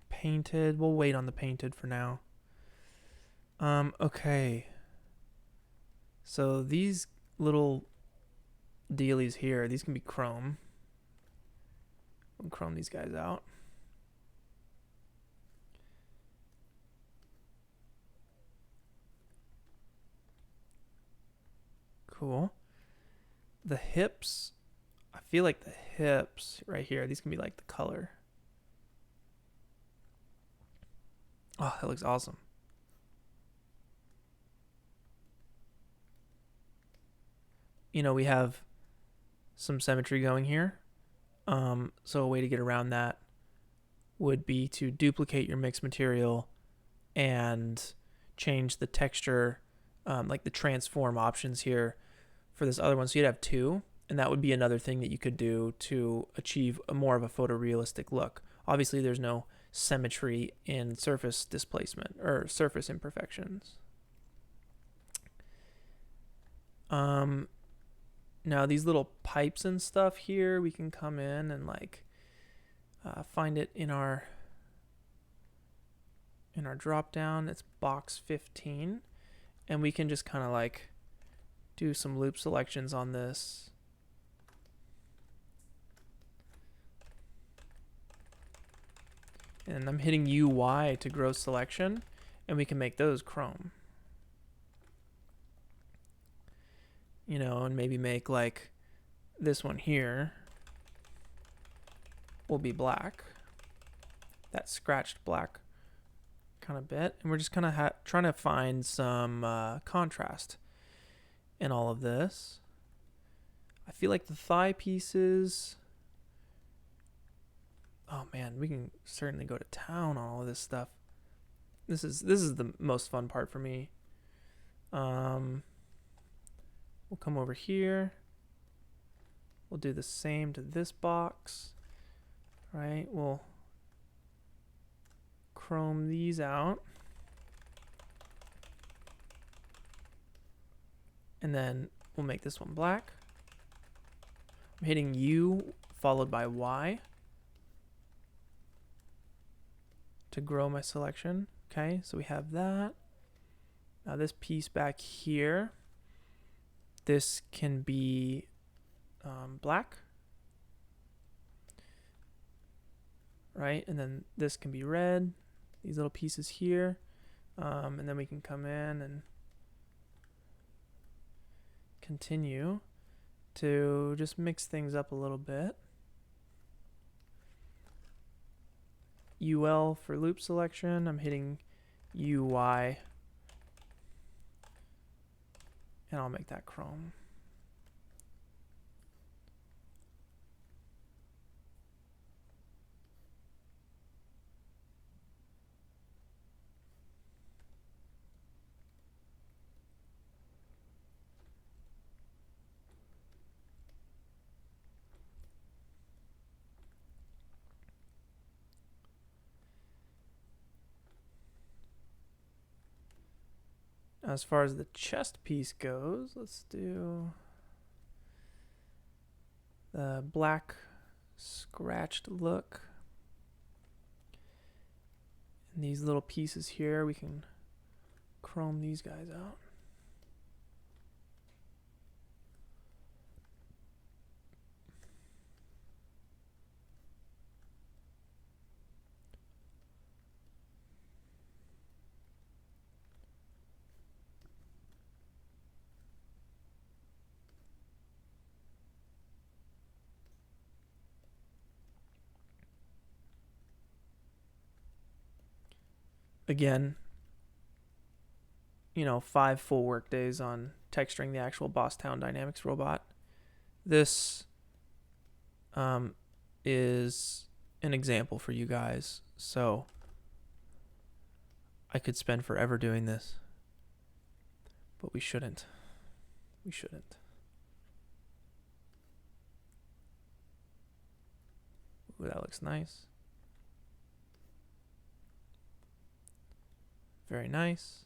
painted, we'll wait on the painted for now. Okay. So these little dealies here, these can be chrome. We'll chrome these guys out. Cool. The hips, I feel like the hips right here, these can be like the color. Oh, that looks awesome. we have some symmetry going here. So a way to get around that would be to duplicate your mixed material and change the texture, like the transform options here for this other one. So you'd have two, and that would be another thing that you could do to achieve a more of a photorealistic look. Obviously, there's no symmetry in surface displacement or surface imperfections. Now these little pipes and stuff here, we can come in and like find it in our drop down. It's box 15, and we can just kind of like do some loop selections on this. And I'm hitting UY to grow selection, and we can make those chrome. And maybe make like this one here will be black. That scratched black kind of bit. And we're just kind of trying to find some contrast in all of this. I feel like the thigh pieces... Oh man, we can certainly go to town on all of this stuff. This is the most fun part for me. We'll come over here. We'll do the same to this box. Right? We'll chrome these out. And then we'll make this one black. I'm hitting U followed by Y to grow my selection. Okay, so we have that. Now this piece back here, this can be black, right? And then this can be red, these little pieces here. And then we can come in and continue to just mix things up a little bit. UL for loop selection, I'm hitting UY, and I'll make that chrome. As far as the chest piece goes, let's do the black scratched look. And these little pieces here, we can chrome these guys out. Again, 5 full work days on texturing the actual Boss Town Dynamics robot. This is an example for you guys, so I could spend forever doing this, but we shouldn't. We shouldn't. Ooh, that looks nice. Very nice.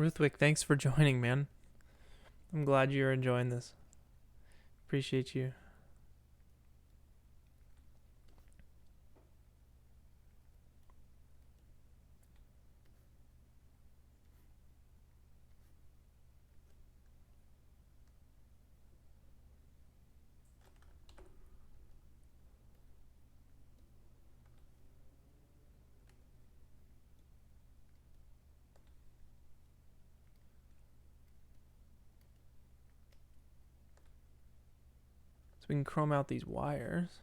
Ruthwick, thanks for joining, man. I'm glad you're enjoying this. Appreciate you. So we can chrome out these wires.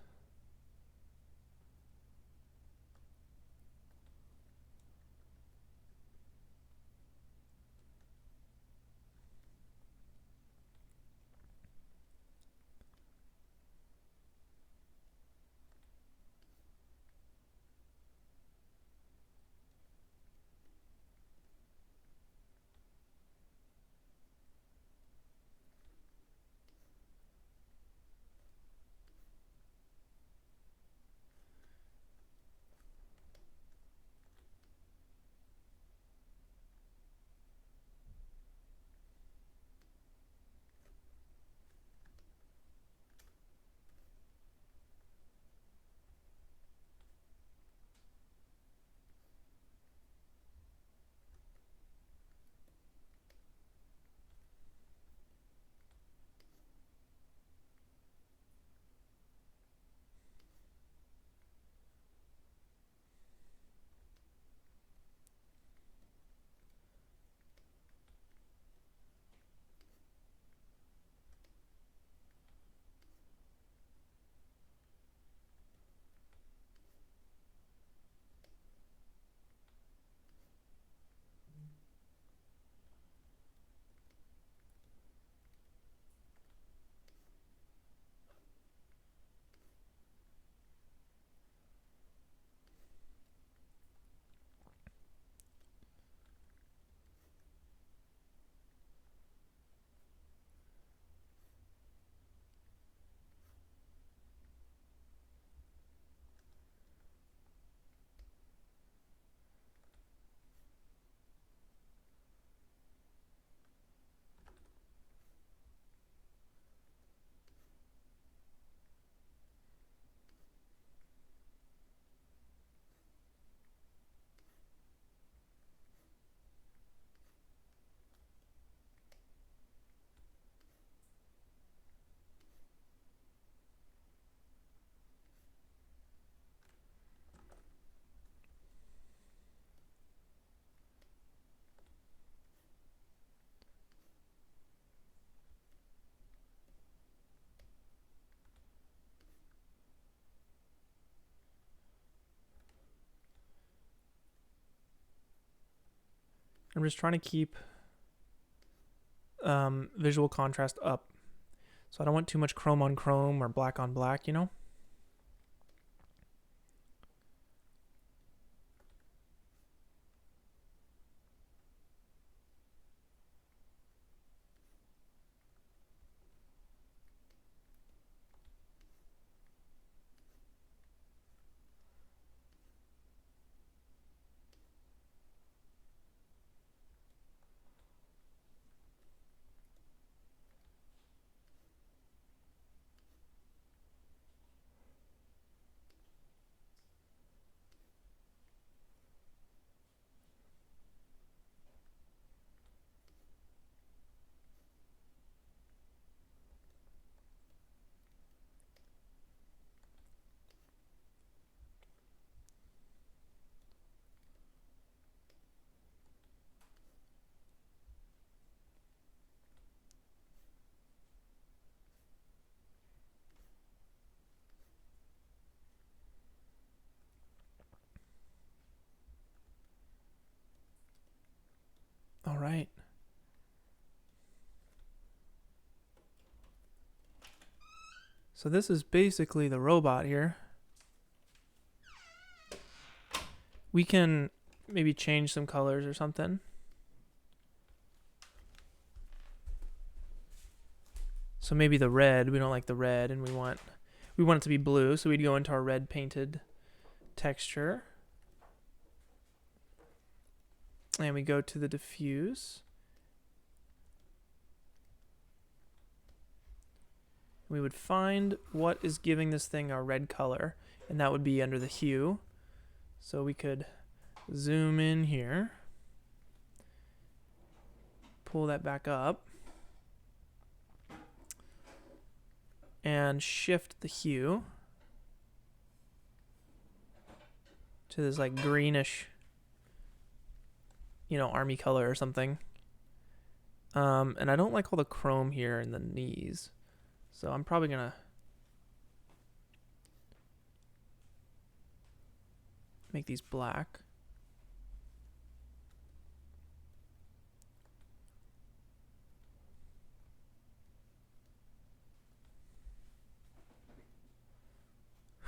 I'm just trying to keep visual contrast up. So I don't want too much chrome on chrome or black on black, you know? All right. So this is basically the robot here. We can maybe change some colors or something. So maybe the red, we don't like the red and we want it to be blue, so we'd go into our red painted texture. And we go to the diffuse. We would find what is giving this thing a red color, and that would be under the hue. So we could zoom in here, pull that back up, and shift the hue to this like greenish, army color or something. And I don't like all the chrome here in the knees, so I'm probably gonna make these black.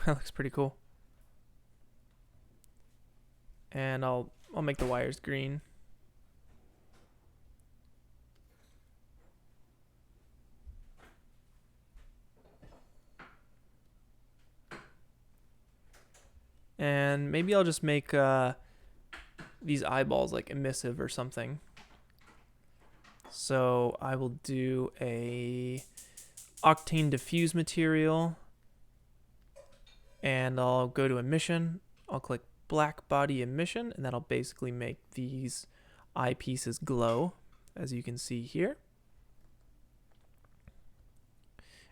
That looks pretty cool. And I'll make the wires green. And maybe I'll just make these eyeballs like emissive or something. So I will do a Octane diffuse material, and I'll go to emission. I'll click black body emission, and that'll basically make these eyepieces glow, as you can see here.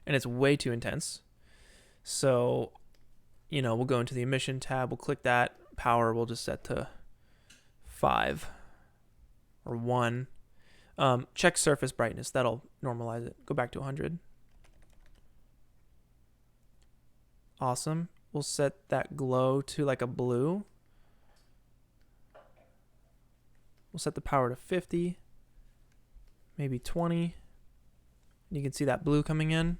And it's way too intense. So, we'll go into the emission tab, we'll click that. Power we'll just set to 5 or 1. Check surface brightness, that'll normalize it. Go back to 100. Awesome. We'll set that glow to like a blue. We'll set the power to 50, maybe 20. You can see that blue coming in.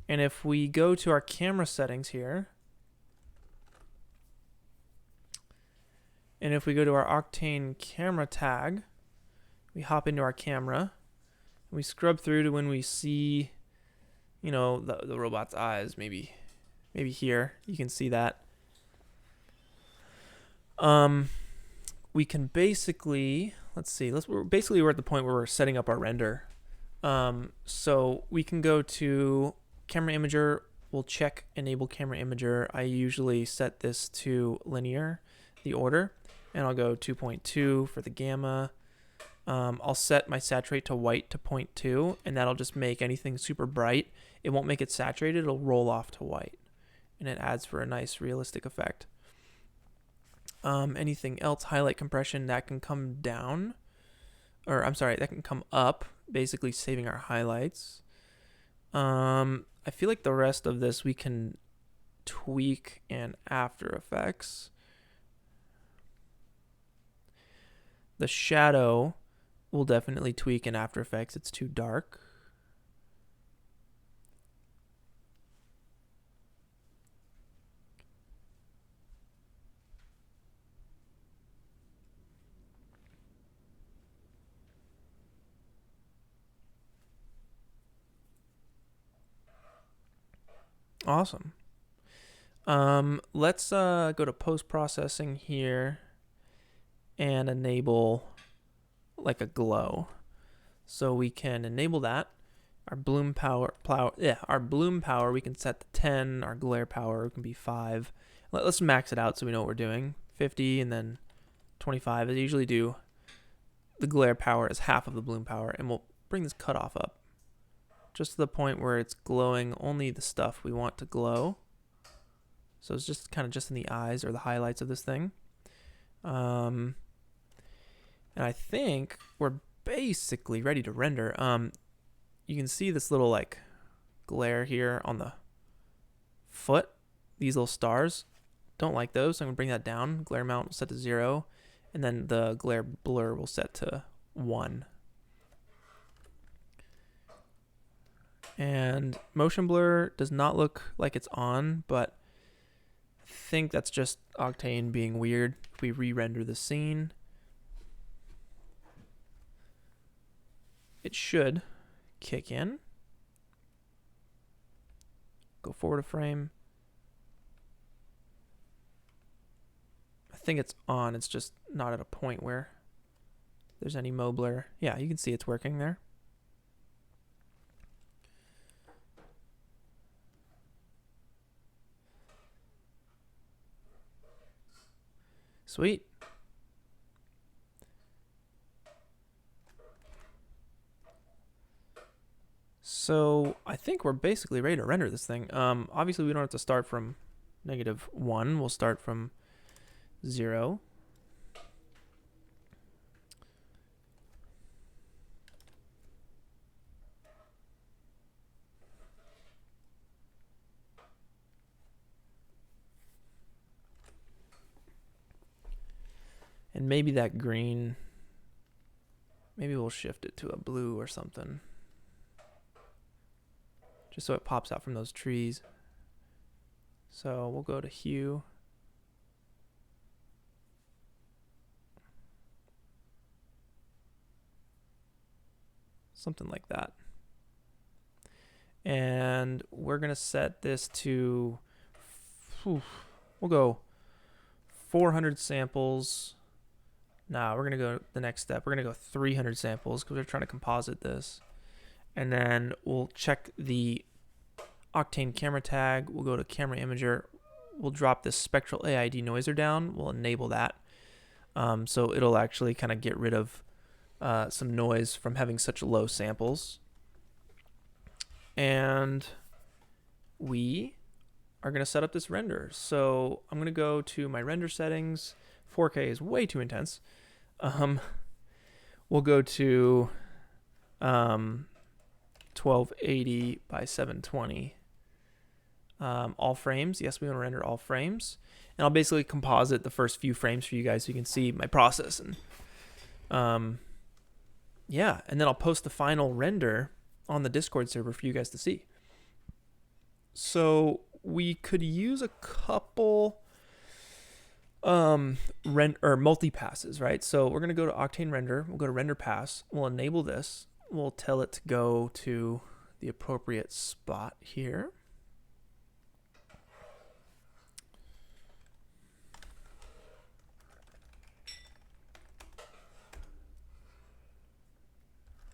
And if we go to our camera settings here, and if we go to our Octane camera tag, we hop into our camera, and we scrub through to when we see, the robot's eyes, maybe here, you can see that. We can basically, we're at the point where we're setting up our render. So we can go to camera imager, we'll check enable camera imager. I usually set this to linear, the order, and I'll go 2.2 for the gamma. I'll set my saturate to white to 0.2, and that'll just make anything super bright. It won't make it saturated, it'll roll off to white, and it adds for a nice realistic effect. Anything else, highlight compression, that can come down, that can come up, basically saving our highlights. I feel like the rest of this we can tweak in After Effects. The shadow will definitely tweak in After Effects. It's too dark. Awesome. Let's go to post-processing here and enable like a glow. So we can enable that. Our bloom power, we can set to 10. Our glare power can be 5. Let's max it out so we know what we're doing. 50 and then 25. I usually do the glare power as half of the bloom power, and we'll bring this cutoff up just to the point where it's glowing only the stuff we want to glow. So it's just kind of just in the eyes or the highlights of this thing. And I think we're basically ready to render. You can see this little like glare here on the foot. These little stars. Don't like those, so I'm gonna bring that down. Glare amount will set to 0, and then the glare blur will set to 1. And motion blur does not look like it's on, but I think that's just Octane being weird. If we re-render the scene, it should kick in. Go forward a frame. I think it's on, it's just not at a point where there's any mo blur. Yeah, you can see it's working there. Sweet. So I think we're basically ready to render this thing. Obviously we don't have to start from -1. We'll start from 0. And maybe that green, maybe we'll shift it to a blue or something, just so it pops out from those trees. So we'll go to hue. Something like that. And we're going to set this to, we'll go 400 samples. Nah, we're going to go the next step. We're going to go 300 samples because we're trying to composite this. And then we'll check the Octane camera tag. We'll go to camera imager. We'll drop this spectral AID noiser down. We'll enable that. So it'll actually kind of get rid of some noise from having such low samples. And we are going to set up this render. So I'm going to go to my render settings. 4K is way too intense. We'll go to 1280 by 720. All frames. Yes, we want to render all frames. And I'll basically composite the first few frames for you guys so you can see my process. And yeah, and then I'll post the final render on the Discord server for you guys to see. So we could use a couple multi passes, right? So we're going to go to Octane render. We'll go to render pass. We'll enable this. We'll tell it to go to the appropriate spot here.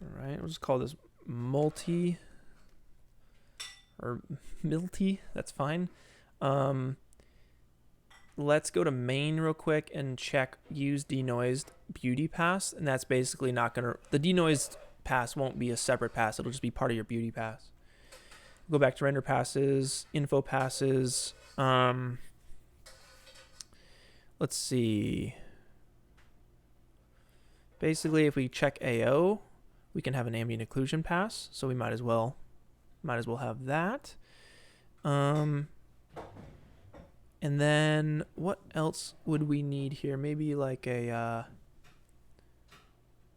All right, we'll just call this multi or milty. That's fine. Let's go to main real quick and check use denoised beauty pass. And that's basically not going to, the denoised pass won't be a separate pass. It'll just be part of your beauty pass. Go back to render passes, info passes. Let's see. Basically, if we check AO, we can have an ambient occlusion pass. So we might as well have that. And then what else would we need here? Maybe like a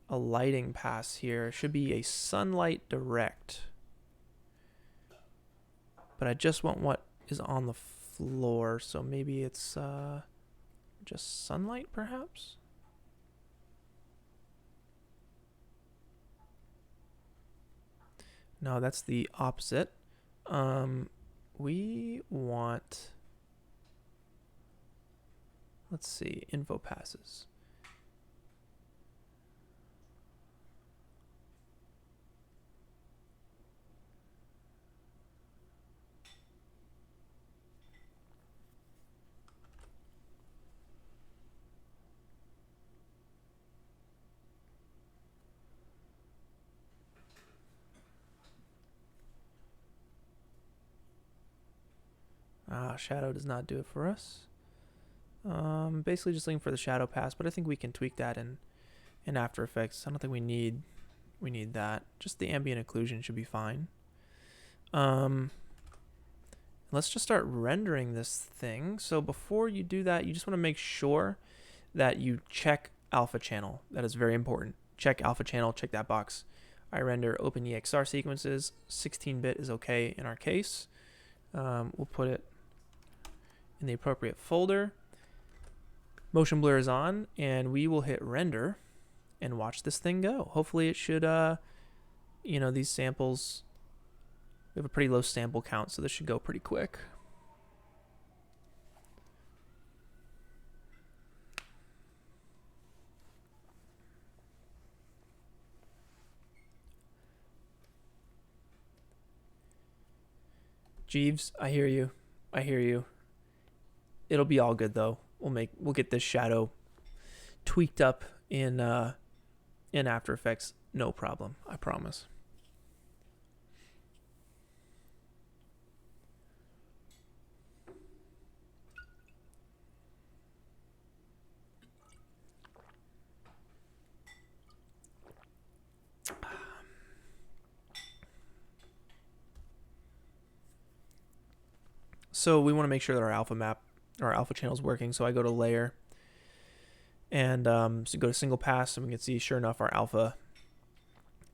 lighting pass here. It should be a sunlight direct. But I just want what is on the floor. So maybe it's just sunlight perhaps? No, that's the opposite. We want, let's see, info passes. Shadow does not do it for us. Basically just looking for the shadow pass, but I think we can tweak that in After Effects. I don't think we need that. Just the ambient occlusion should be fine. Let's just start rendering this thing. So before you do that, you just want to make sure that you check alpha channel. That is very important. Check alpha channel, check that box. I render OpenEXR sequences. 16-bit is okay in our case. We'll put it in the appropriate folder. Motion blur is on, and we will hit render and watch this thing go. Hopefully it should, these samples, we have a pretty low sample count, so this should go pretty quick. Jeeves, I hear you. It'll be all good though. we'll get this shadow tweaked up in After Effects, no problem, I promise. So we want to make sure that our alpha channel is working. So I go to layer and so go to single pass, and we can see, sure enough, our alpha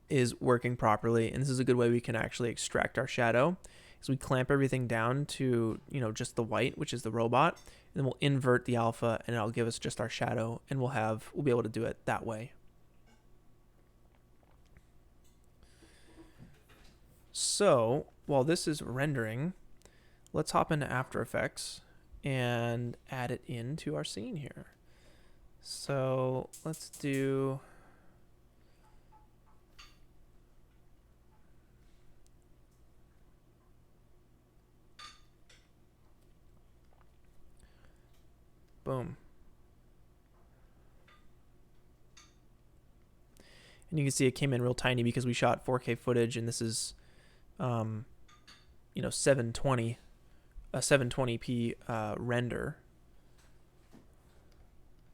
is working properly. And this is a good way we can actually extract our shadow. So we clamp everything down to, just the white, which is the robot, and then we'll invert the alpha, and it'll give us just our shadow, and we'll be able to do it that way. So while this is rendering, let's hop into After Effects and add it into our scene here. So let's do boom. And you can see it came in real tiny because we shot 4K footage, and this is 720, a 720p render.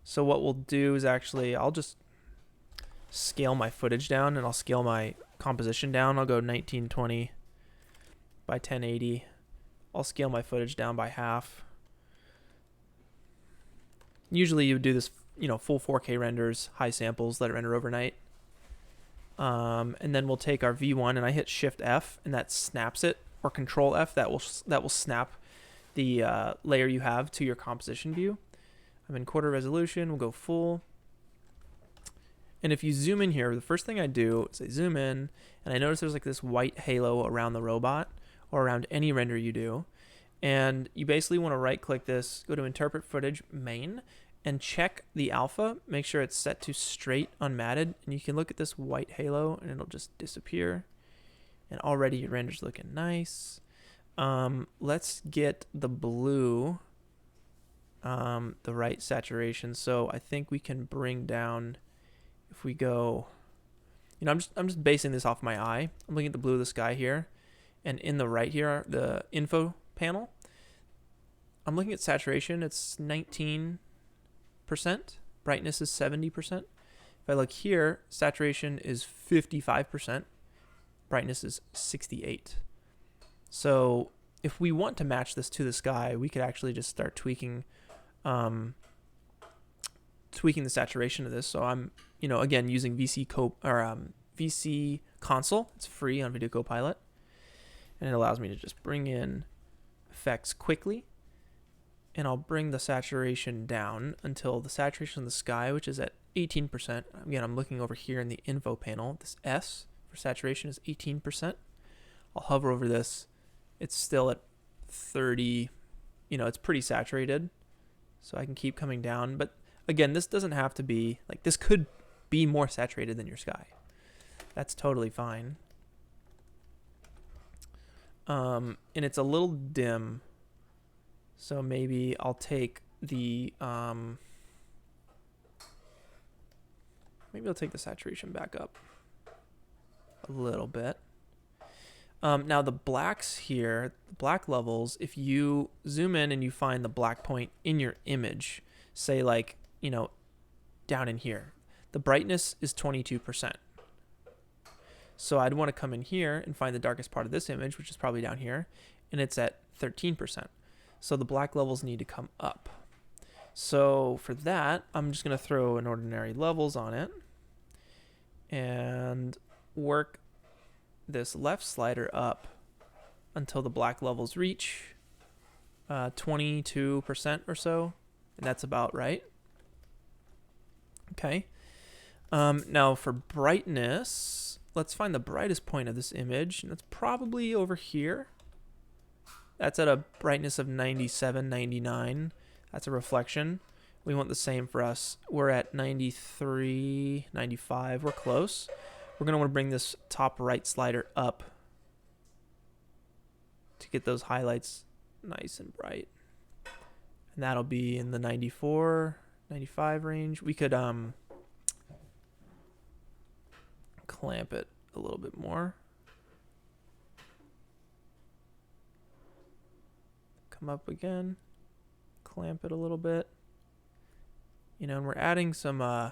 So what we'll do is actually, I'll just scale my footage down, and I'll scale my composition down. I'll go 1920 by 1080. I'll scale my footage down by half. Usually you would do this, full 4K renders, high samples, let it render overnight. And then we'll take our V1, and I hit Shift F, and that snaps it, or Control F, that will snap the layer you have to your composition view. I'm in quarter resolution. We'll go full. And if you zoom in here, the first thing I do is I zoom in, and I notice there's like this white halo around the robot, or around any render you do. And you basically want to right click this, go to Interpret Footage, Main, and check the alpha, make sure it's set to straight unmatted, and you can look at this white halo and it'll just disappear. And already your render's looking nice. Let's get the blue, the right saturation. So I think we can bring down, if we go, I'm just basing this off my eye. I'm looking at the blue of the sky here, and in the right here, the info panel, I'm looking at saturation. It's 19%. Brightness is 70%. If I look here, saturation is 55%. Brightness is 68. So if we want to match this to the sky, we could actually just start tweaking the saturation of this. So I'm, again, using VC Console. It's free on Video Copilot, and it allows me to just bring in effects quickly. And I'll bring the saturation down until the saturation of the sky, which is at 18%. Again, I'm looking over here in the info panel. This S for saturation is 18%. I'll hover over this. It's still at 30. It's pretty saturated. So I can keep coming down. But again, this doesn't have to be, this could be more saturated than your sky. That's totally fine. And it's a little dim. So maybe I'll take the saturation back up a little bit. Now the blacks here, the black levels, if you zoom in and you find the black point in your image, say down in here, the brightness is 22%. So I'd want to come in here and find the darkest part of this image, which is probably down here, and it's at 13%. So the black levels need to come up. So for that, I'm just going to throw an ordinary levels on it and work this left slider up until the black levels reach 22% or so, and that's about right. Okay. Now for brightness, let's find the brightest point of this image, and it's probably over here. That's at a brightness of 97, 99. That's a reflection. We want the same for us. We're at 93, 95. We're close. We're going to want to bring this top right slider up to get those highlights nice and bright. and that'll be in the 94, 95 range. We could clamp it a little bit more. Come up again, clamp it a little bit. You know, and we're adding some there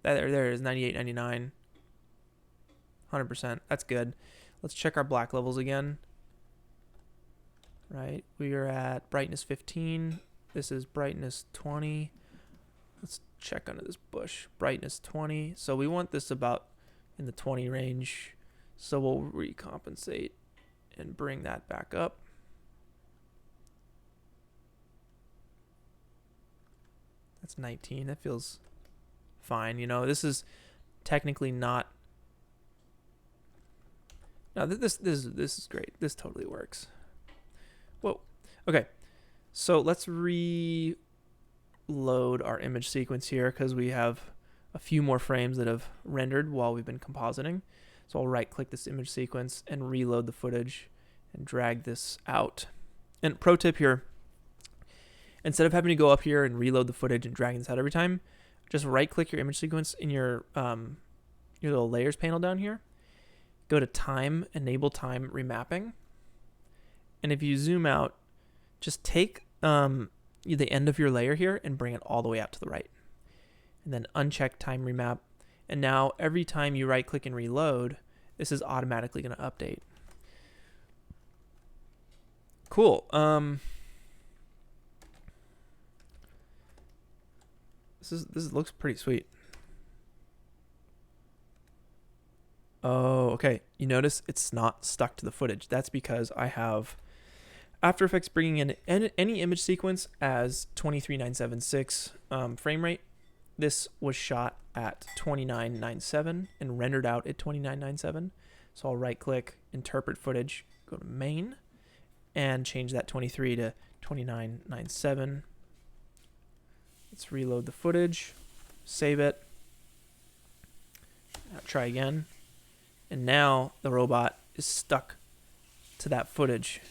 it is, 98, 99, 100%. That's good. Let's check our black levels again. Right, we are at brightness 15. This is brightness 20. Let's check under this bush. Brightness 20. So we want this about in the 20 range. So we'll recompensate and bring that back up. That's 19. That feels fine. You know, this is technically not. No, this is great. This totally works. Whoa. Okay. So let's reload our image sequence here because we have a few more frames that have rendered while we've been compositing. So I'll right click this image sequence and reload the footage and drag this out. And pro tip here, instead of having to go up here and reload the footage and dragging this out every time, just right click your image sequence in your little layers panel down here. Go to time, enable time remapping. And if you zoom out, just take the end of your layer here and bring it all the way out to the right. And then uncheck time remap. And now every time you right click and reload, this is automatically going to update. Cool. This looks pretty sweet. Oh, okay. You notice it's not stuck to the footage. That's because I have After Effects bringing in any image sequence as 23976 frame rate. This was shot at 2997 and rendered out at 2997. So I'll right click, interpret footage, go to main, and change that 23 to 2997. Let's reload the footage, save it, try again. And now the robot is stuck to that footage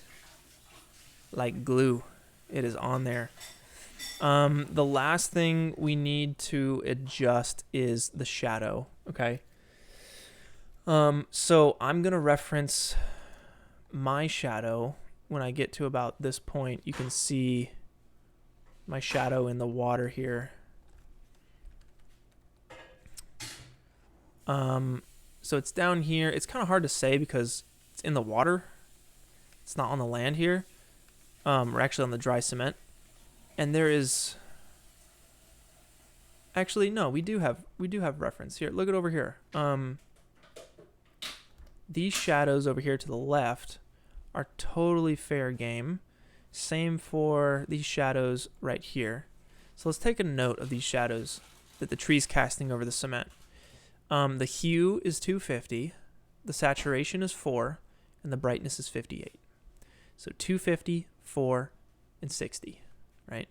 like glue. It is on there. The last thing we need to adjust is the shadow, okay? So I'm going to reference my shadow. When I get to about this point, you can see my shadow in the water here. So it's down here. It's kind of hard to say because it's in the water. It's not on the land here. We're actually on the dry cement. And there is actually no, we do have reference here. Look at over here. These shadows over here to the left are totally fair game. Same for these shadows right here. So let's take a note of these shadows that the tree's casting over the cement. The hue is 250, the saturation is 4, and the brightness is 58. So 250, 4, and 60, right?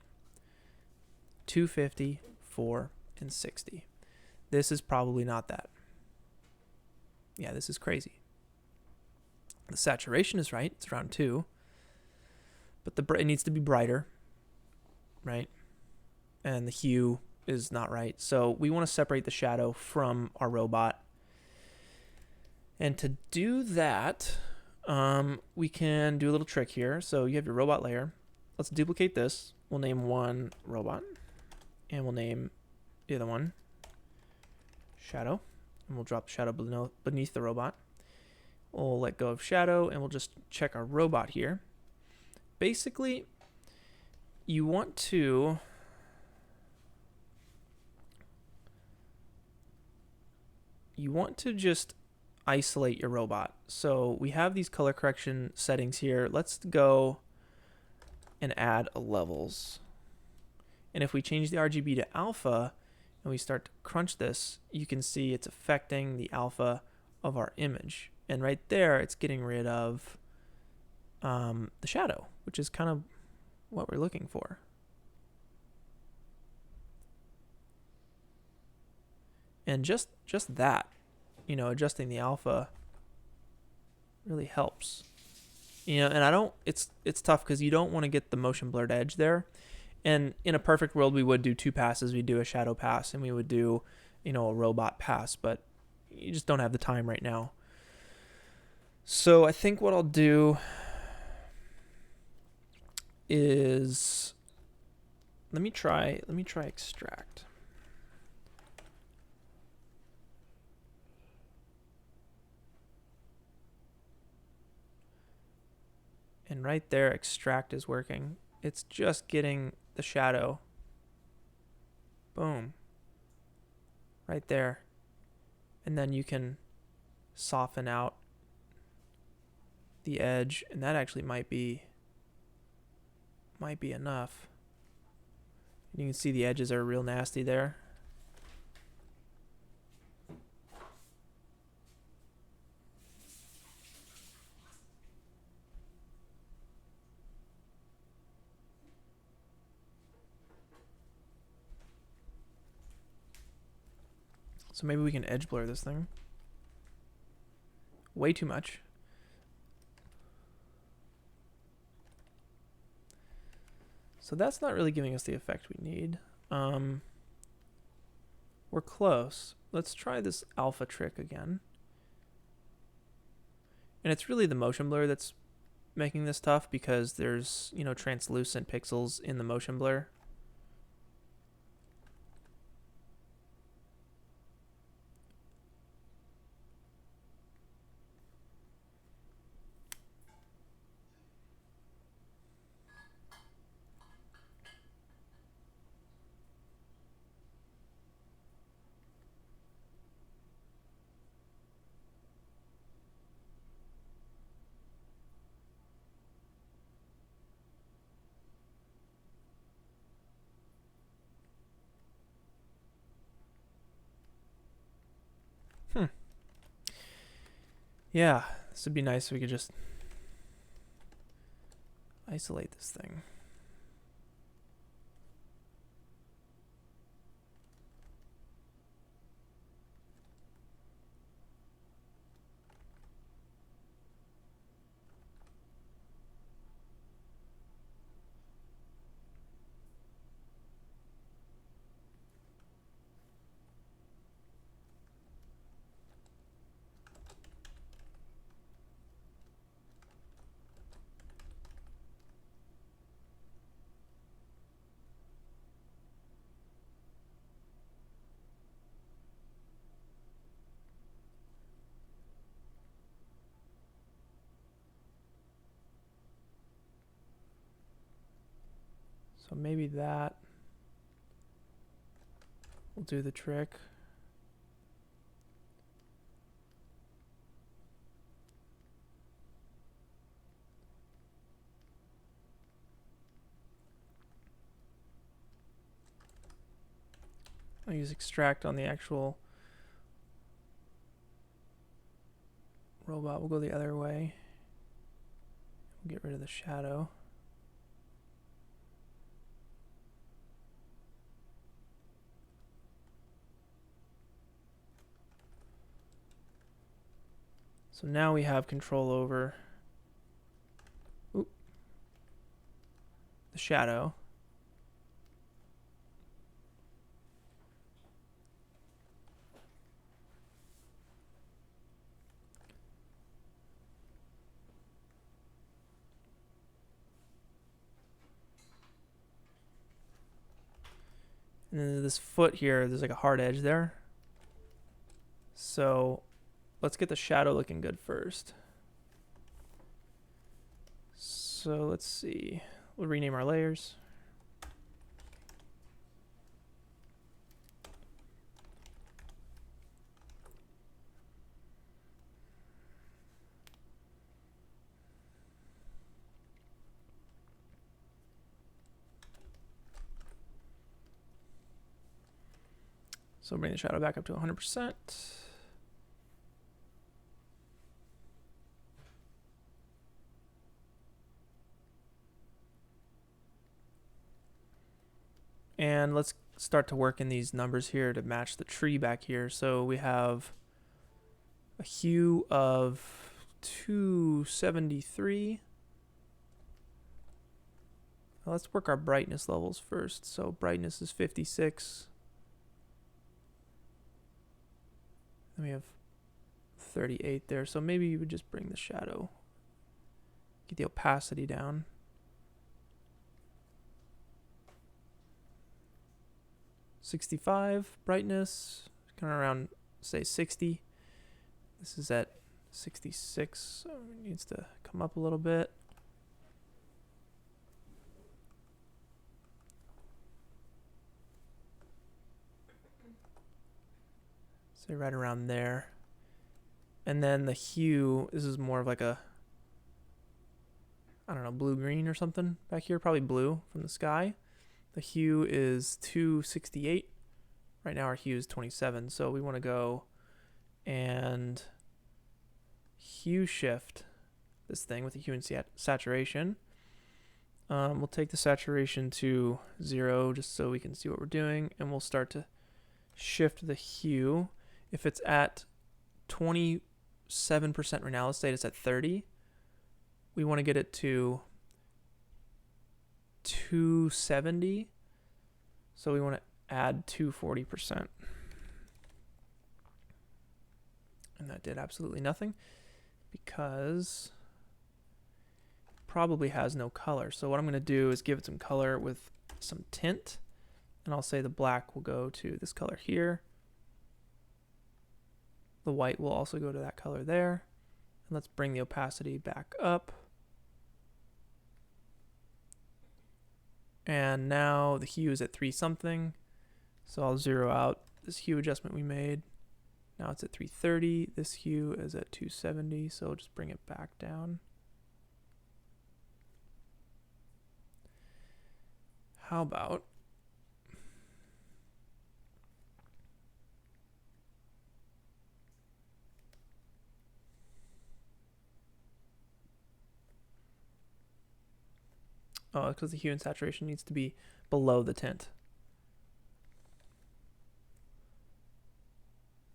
250, 4, and 60. This is probably not that. Yeah, this is crazy. The saturation is right, it's around 2. But it needs to be brighter, right? And the hue is not right. So we want to separate the shadow from our robot. And to do that, we can do a little trick here. So you have your robot layer. Let's duplicate this. We'll name one robot. And we'll name the other one shadow. And we'll drop shadow beneath the robot. We'll let go of shadow and we'll just check our robot here. Basically, you want to just isolate your robot. So we have these color correction settings here. Let's go and add a levels. And if we change the RGB to alpha and we start to crunch this, you can see it's affecting the alpha of our image. And right there, it's getting rid of the shadow, which is kind of what we're looking for. And just that, you know, adjusting the alpha really helps. You know, and I don't. It's tough because you don't want to get the motion blurred edge there. And in a perfect world, we would do two passes. We'd do a shadow pass, and we would do, you know, a robot pass. But you just don't have the time right now. So I think what I'll do is let me try extract. And right there, extract is working. It's just getting the shadow. Boom. Right there. And then you can soften out the edge, and that actually might be enough. You can see the edges are real nasty there. So maybe we can edge blur this thing. Way too much. So that's not really giving us the effect we need. We're close. Let's try this alpha trick again. And it's really the motion blur that's making this tough because there's, you know, translucent pixels in the motion blur. Yeah, this would be nice if we could just isolate this thing. So maybe that will do the trick. I'll use extract on the actual robot. We'll go the other way. We'll get rid of the shadow. So now we have control over the shadow. And then this foot here, there's like a hard edge there. So let's get the shadow looking good first. So let's see. We'll rename our layers. So bring the shadow back up to 100%. And let's start to work in these numbers here to match the tree back here. So we have a hue of 273. let's work our brightness levels first. So brightness is 56. Then we have 38 there. So maybe you would just bring the shadow, get the opacity down. .65 brightness, kind of around, say 60. This is at 66, so it needs to come up a little bit. Say right around there. And then the hue, this is more of like a, I don't know, blue-green or something back here, probably blue from the sky. The hue is 268. Right now our hue is 27, so we want to go and hue shift this thing with the hue and saturation. We'll take the saturation to 0 just so we can see what we're doing, and we'll start to shift the hue. If it's at 27% right now, let's say it's at 30, we want to get it to 270, so we want to add 240%. And that did absolutely nothing because it probably has no color. So what I'm going to do is give it some color with some tint, and I'll say the black will go to this color here. The white will also go to that color there. And let's bring the opacity back up. And now the hue is at 3 something. So I'll zero out this hue adjustment we made. Now it's at 330. This hue is at 270, so I'll just bring it back down. How about because the hue and saturation needs to be below the tint.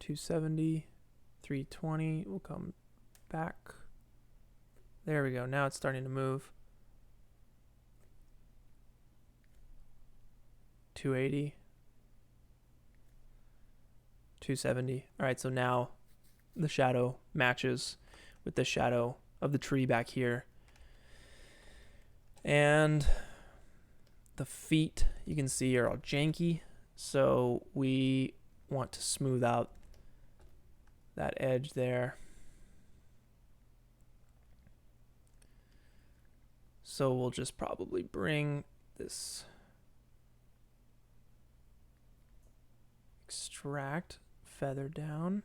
270, 320, we'll come back. There we go, now it's starting to move. 280, 270. All right, so now the shadow matches with the shadow of the tree back here. And the feet, you can see, are all janky, so we want to smooth out that edge there. So we'll just probably bring this extract feather down.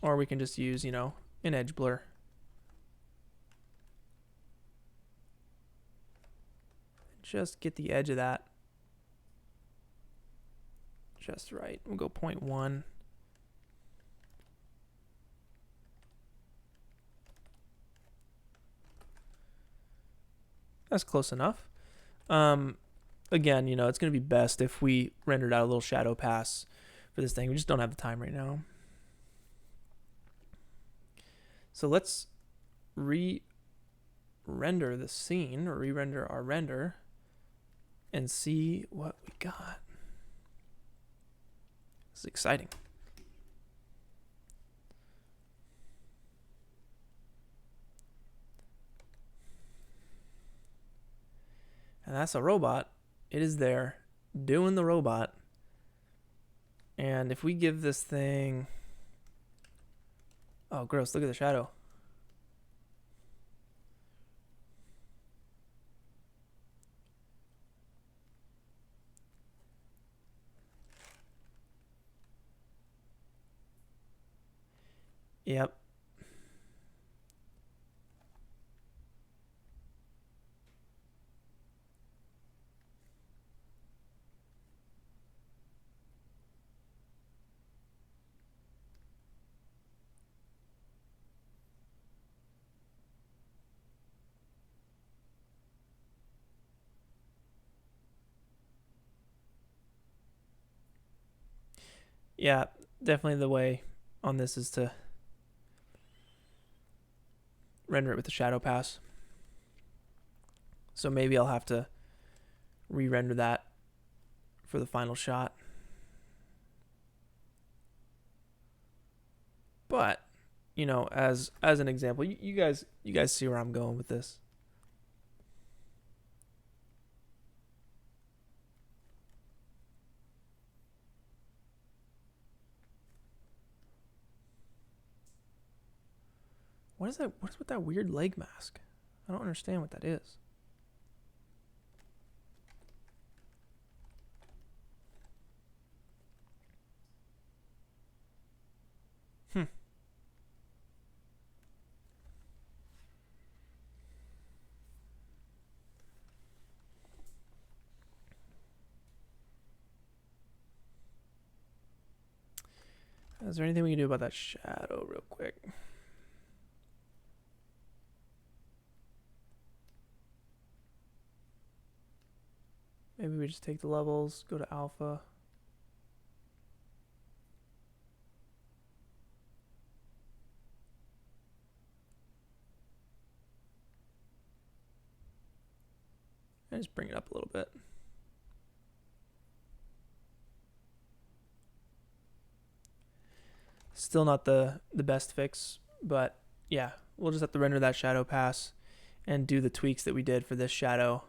Or we can just use, an edge blur. Just get the edge of that just right. We'll go 0.1. That's close enough. Again, it's going to be best if we rendered out a little shadow pass for this thing. We just don't have the time right now. So let's re-render the scene, or re-render our render, and see what we got. This is exciting. And that's a robot. It is there doing the robot. And if we give this thing... Oh, gross. Look at the shadow. Yep. Yeah, definitely the way on this is to render it with the shadow pass. So maybe I'll have to re-render that for the final shot. But, you know, as an example, you guys see where I'm going with this. What is that? What is with that weird leg mask? I don't understand what that is. Is there anything we can do about that shadow real quick? Maybe we just take the levels, go to alpha. And just bring it up a little bit. Still not the best fix, but yeah, we'll just have to render that shadow pass and do the tweaks that we did for this shadow,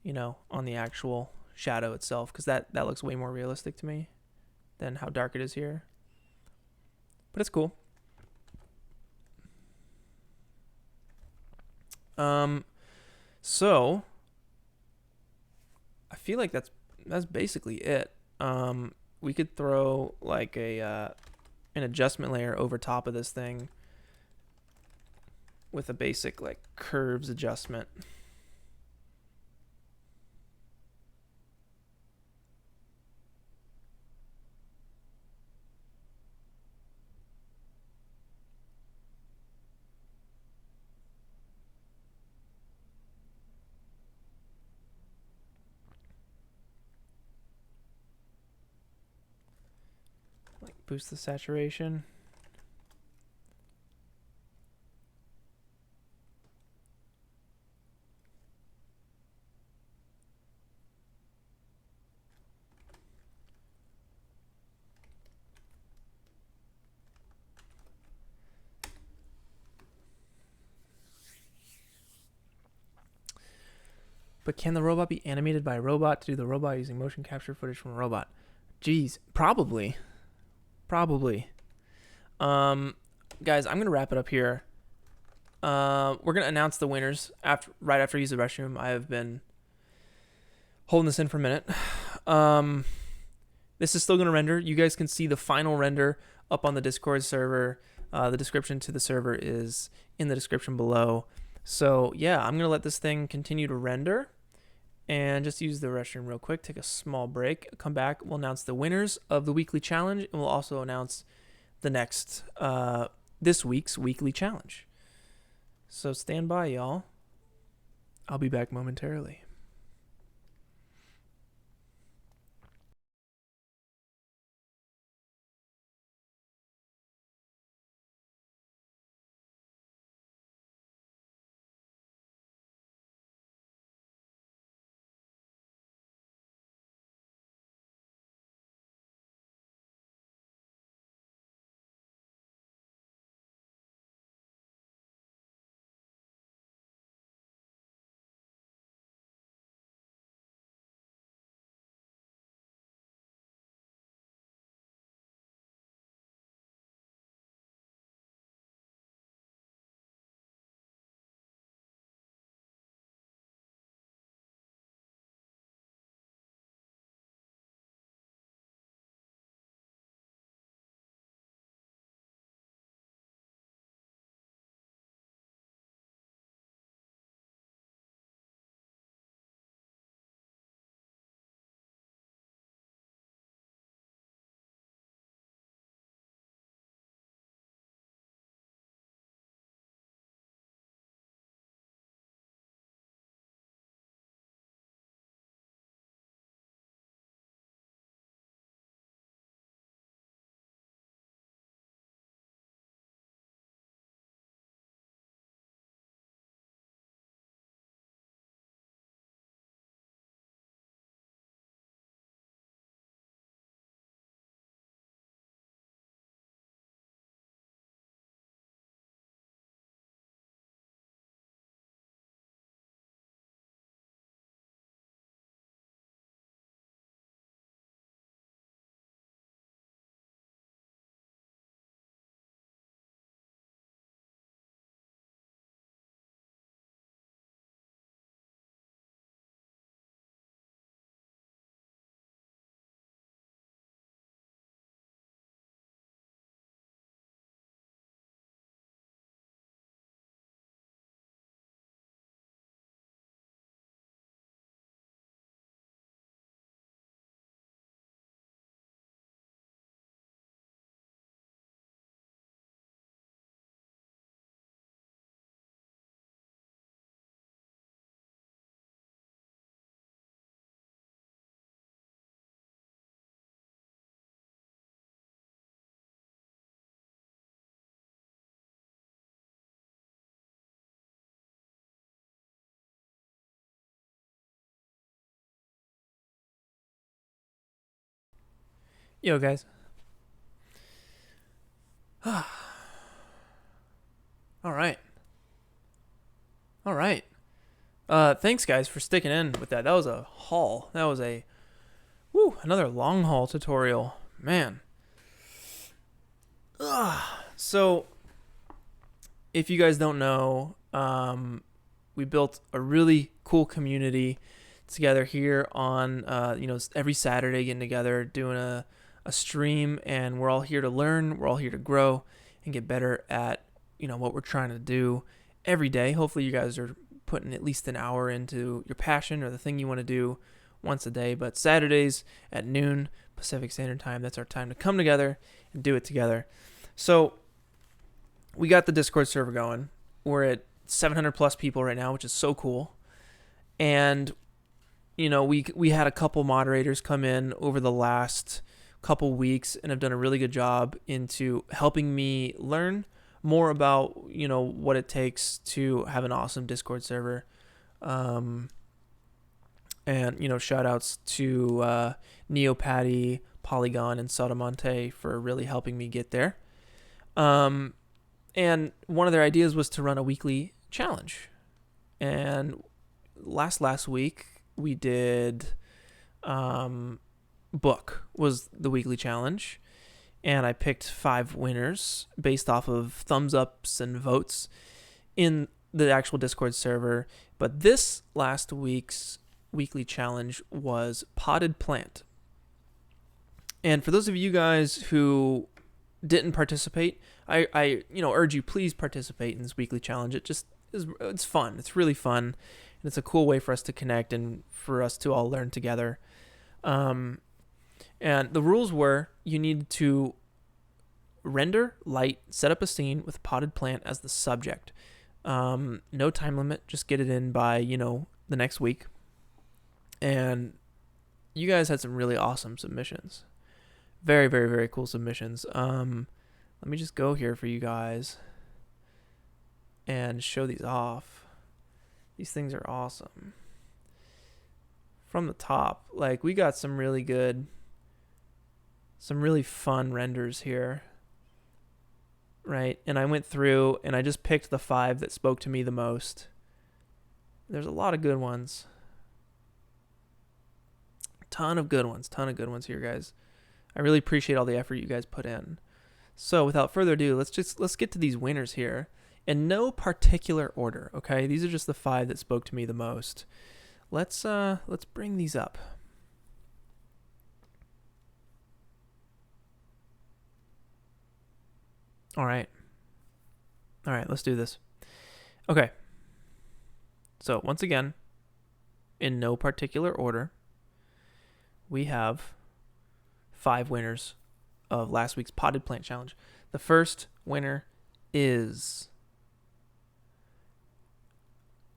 you know, on the actual shadow itself, because that looks way more realistic to me than how dark it is here. But it's cool. So I feel like that's basically it. We could throw like an adjustment layer over top of this thing with a basic like curves adjustment. Like boost the saturation. But can the robot be animated by a robot to do the robot using motion capture footage from a robot? Geez, probably. Guys, I'm gonna wrap it up here. We're gonna announce the winners right after I use the restroom. I have been holding this in for a minute. This is still gonna render. You guys can see the final render up on the Discord server. The description to the server is in the description below. So yeah, I'm gonna let this thing continue to render and just use the restroom real quick, take a small break, come back, we'll announce the winners of the weekly challenge, and we'll also announce the next this week's weekly challenge. So stand by, y'all. I'll be back momentarily. Yo, guys. All right. All right. Thanks, guys, for sticking in with that. That was a haul. That was another long haul tutorial. Man. So, if you guys don't know, we built a really cool community together here on, every Saturday getting together, doing a stream, and we're all here to learn. We're all here to grow and get better at, what we're trying to do every day. Hopefully you guys are putting at least an hour into your passion or the thing you want to do once a day. But Saturdays at noon Pacific Standard Time, that's our time to come together and do it together. So we got the Discord server going. We're at 700 plus people right now, which is so cool. And we had a couple moderators come in over the last couple weeks and have done a really good job into helping me learn more about what it takes to have an awesome Discord server. And shout outs to Neopatty, Polygon, and Sotomonte for really helping me get there. And one of their ideas was to run a weekly challenge. And last week we did book was the weekly challenge, and I picked 5 winners based off of thumbs ups and votes in the actual Discord server. But this last week's weekly challenge was potted plant. And for those of you guys who didn't participate, I urge you, please participate in this weekly challenge. It's fun. It's really fun, and it's a cool way for us to connect and for us to all learn together. And the rules were you needed to render, light, set up a scene with potted plant as the subject. No time limit. Just get it in by, the next week. And you guys had some really awesome submissions. Very, very, very cool submissions. Let me just go here for you guys and show these off. These things are awesome. From the top, we got some really fun renders here, right? And I went through and I just picked the 5 that spoke to me the most. There's a lot of good ones. Ton of good ones here, guys. I really appreciate all the effort you guys put in. So without further ado, let's get to these winners here in no particular order, okay? These are just the 5 that spoke to me the most. Let's bring these up. All right, let's do this. Okay. So once again, in no particular order, we have 5 winners of last week's potted plant challenge. The first winner is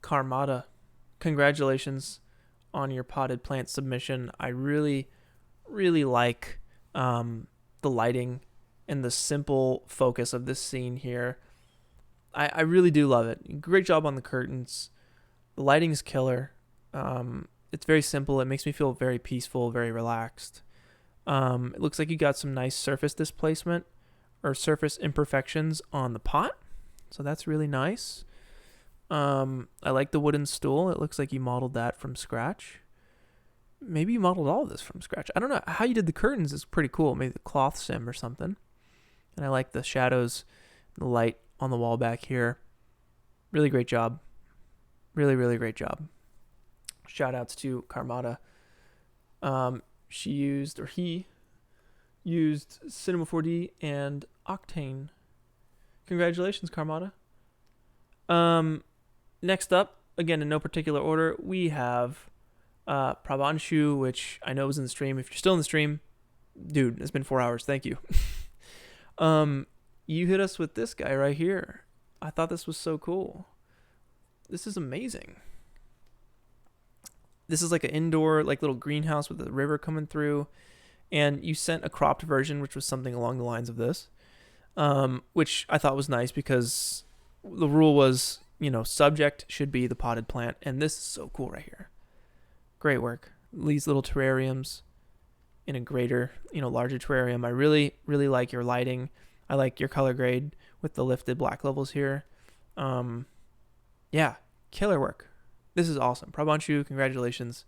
Karmada. Congratulations on your potted plant submission. I really, really like the lighting and the simple focus of this scene here. I really do love it. Great job on the curtains. The lighting is killer. It's very simple. It makes me feel very peaceful, very relaxed. It looks like you got some nice surface displacement or surface imperfections on the pot. So that's really nice. I like the wooden stool. It looks like you modeled that from scratch. Maybe you modeled all of this from scratch. I don't know. How you did the curtains is pretty cool. Maybe the cloth sim or something. And I like the shadows, the light on the wall back here. Really great job. Really, really great job. Shout outs to Karmada. He used Cinema4D and Octane. Congratulations, Karmada. Next up, again in no particular order, we have Prabhanshu, which I know was in the stream. If you're still in the stream, dude, it's been 4 hours. Thank you. You hit us with this guy right here. I thought this was so cool. This is amazing. This is like an indoor, little greenhouse with a river coming through. And you sent a cropped version, which was something along the lines of this, which I thought was nice because the rule was, subject should be the potted plant. And this is so cool right here. Great work. These little terrariums in a greater, larger terrarium. I really, really like your lighting. I like your color grade with the lifted black levels here. Yeah, killer work. This is awesome. Prabhanshu, congratulations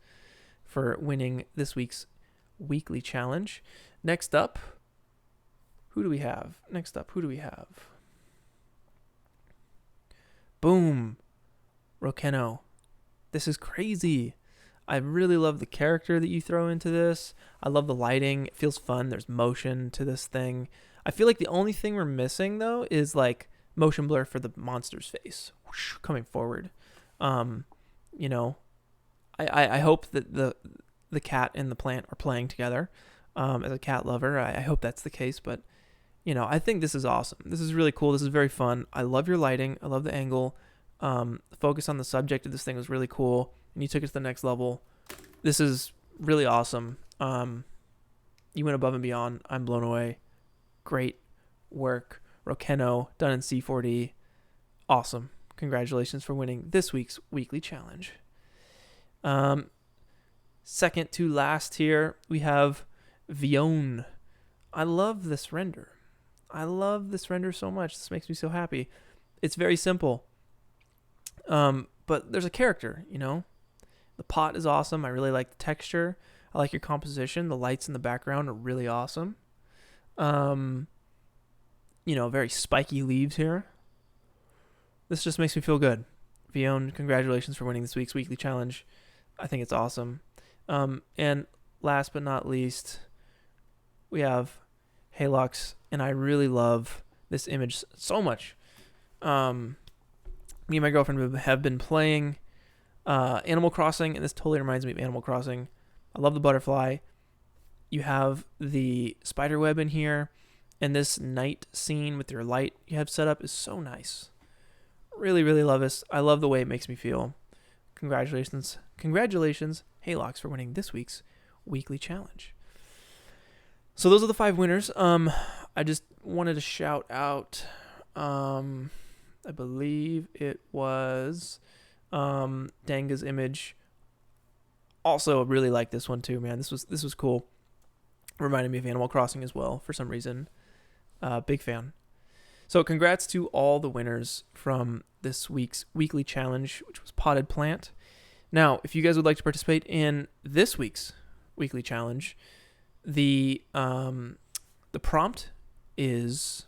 for winning this week's weekly challenge. Next up, who do we have? Boom. Rokeno. This is crazy. I really love the character that you throw into this. I love the lighting. It feels fun. There's motion to this thing. I feel like the only thing we're missing, though, is like motion blur for the monster's face coming forward. I hope that the cat and the plant are playing together. As a cat lover, I hope that's the case. But, I think this is awesome. This is really cool. This is very fun. I love your lighting. I love the angle. The focus on the subject of this thing was really cool. And you took it to the next level. This is really awesome. You went above and beyond. I'm blown away. Great work. Rokeno, done in C4D. Awesome. Congratulations for winning this week's weekly challenge. Second to last here, we have Vion. I love this render. So much. This makes me so happy. It's very simple. But there's a character, The pot is awesome. I really like the texture. I like your composition. The lights in the background are really awesome. Very spiky leaves here. This just makes me feel good. Vion, congratulations for winning this week's weekly challenge. I think it's awesome. And last but not least, we have Halux, and I really love this image so much. Me and my girlfriend have been playing Animal Crossing, and this totally reminds me of Animal Crossing. I love the butterfly. You have the spider web in here, and this night scene with your light you have set up is so nice. Really, really love this. I love the way it makes me feel. Congratulations, Halox, for winning this week's weekly challenge. So those are the 5 winners. I just wanted to shout out, I believe it was Danga's image. Also, really like this one too, man. This was cool. Reminded me of Animal Crossing as well for some reason. Big fan. So congrats to all the winners from this week's weekly challenge, which was Potted Plant. Now, if you guys would like to participate in this week's weekly challenge, the prompt is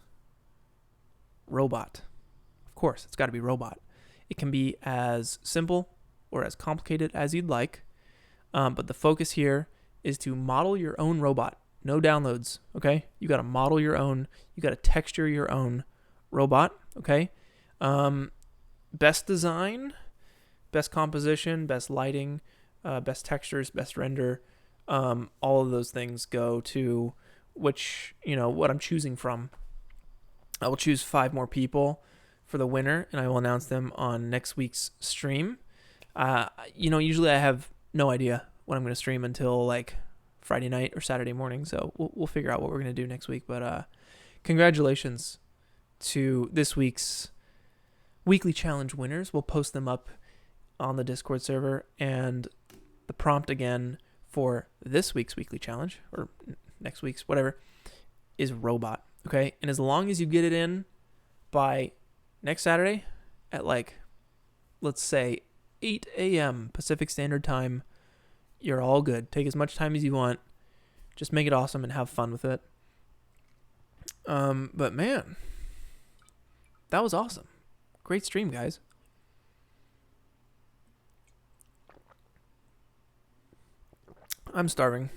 robot. Of course, it's got to be robot. It can be as simple or as complicated as you'd like, but the focus here is to model your own robot. No downloads, okay? You got to model your own. You got to texture your own robot, okay? Best design, best composition, best lighting, best textures, best render. All of those things go to what I'm choosing from. I will choose 5 more people for the winner, and I will announce them on next week's stream. Usually I have no idea when I'm going to stream until like Friday night or Saturday morning, so we'll figure out what we're going to do next week. But congratulations to this week's weekly challenge winners. We'll post them up on the Discord server, and the prompt again for this week's weekly challenge, or next week's, whatever, is robot, okay? And as long as you get it in by next Saturday at let's say 8 a.m. Pacific Standard Time, you're all good. Take as much time as you want. Just make it awesome and have fun with it. But man, that was awesome. Great stream, guys. I'm starving.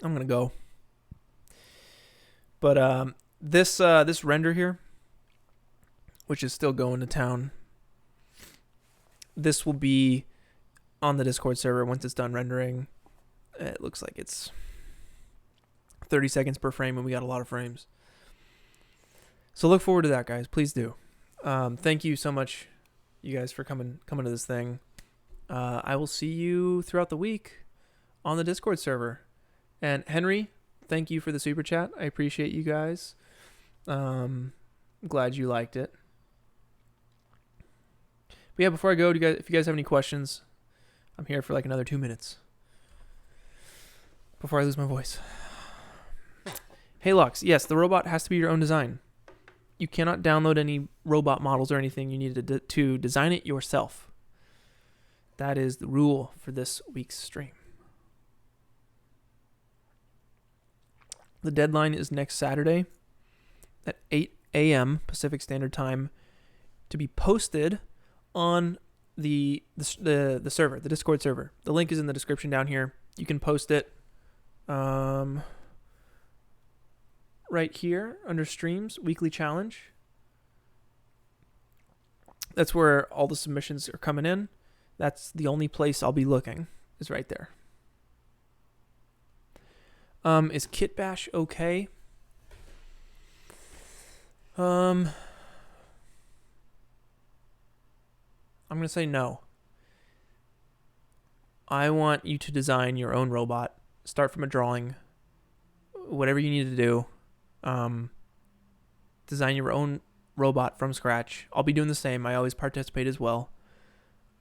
I'm gonna go. But this render here, which is still going to town, this will be on the Discord server once it's done rendering. It looks like it's 30 seconds per frame, and we got a lot of frames. So look forward to that, guys. Please do. Thank you so much, you guys, for coming to this thing. I will see you throughout the week on the Discord server. And Henry, thank you for the super chat. I appreciate you guys. Glad you liked it. But yeah, before I go, if you guys have any questions, I'm here for like another 2 minutes. before I lose my voice. Hey, Lux. Yes, the robot has to be your own design. You cannot download any robot models or anything. You need to design it yourself. That is the rule for this week's stream. The deadline is next Saturday at 8 a.m. Pacific Standard Time to be posted on the server, the Discord server. The link is in the description down here. You can post it right here under streams, weekly challenge. That's where all the submissions are coming in. That's the only place I'll be looking, is right there. Is Kit Bash okay? I'm going to say no. I want you to design your own robot. Start from a drawing. Whatever you need to do. Design your own robot from scratch. I'll be doing the same. I always participate as well.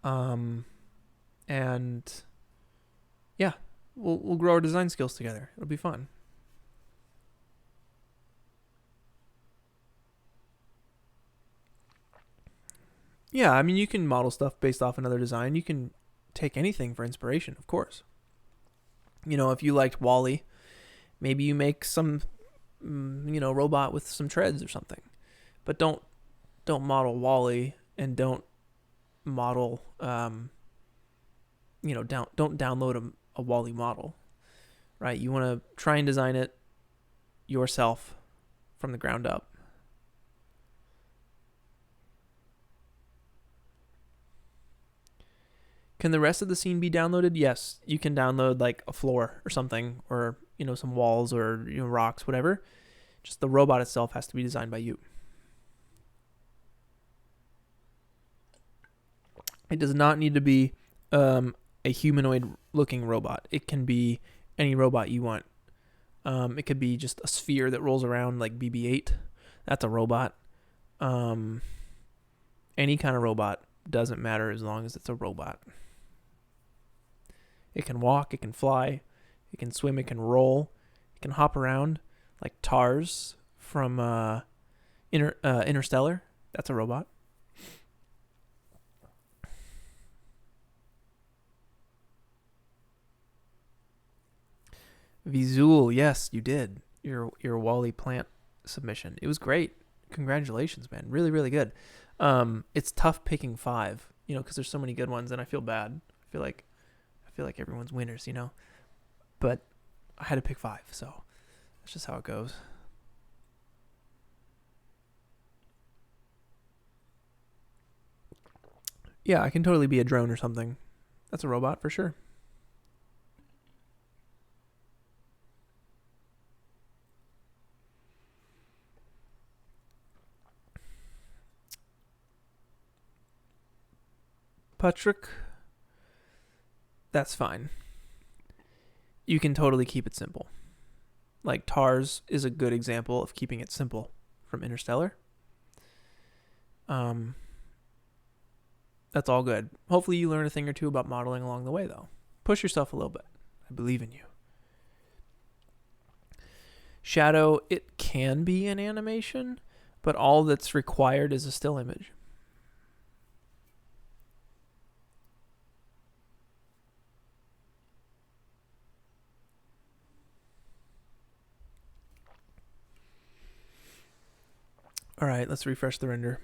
And yeah, we'll grow our design skills together. It'll be fun. Yeah, I mean, you can model stuff based off another design. You can take anything for inspiration, of course. You know, if you liked WALL-E, maybe you make some, robot with some treads or something. But don't model WALL-E and don't model, don't download a WALL-E model, right? You want to try and design it yourself from the ground up. Can the rest of the scene be downloaded? Yes, you can download like a floor or something, or some walls or rocks, whatever. Just the robot itself has to be designed by you. It does not need to be a humanoid-looking robot. It can be any robot you want. It could be just a sphere that rolls around like BB-8. That's a robot. Any kind of robot doesn't matter as long as it's a robot. It can walk, it can fly, it can swim, it can roll, it can hop around like Tars from Interstellar. That's a robot. Visual, yes, you did. Your WALL-E plant submission. It was great. Congratulations, man. Really, really good. It's tough picking 5, because there's so many good ones, and I feel bad. I feel like everyone's winners, But I had to pick 5, so that's just how it goes. Yeah, I can totally be a drone or something. That's a robot for sure. Patrick, that's fine. You can totally keep it simple. Like Tars is a good example of keeping it simple from Interstellar. That's all good. Hopefully you learn a thing or two about modeling along the way, though. Push yourself a little bit. I believe in you. Shadow, it can be an animation, but all that's required is a still image. All right, let's refresh the render.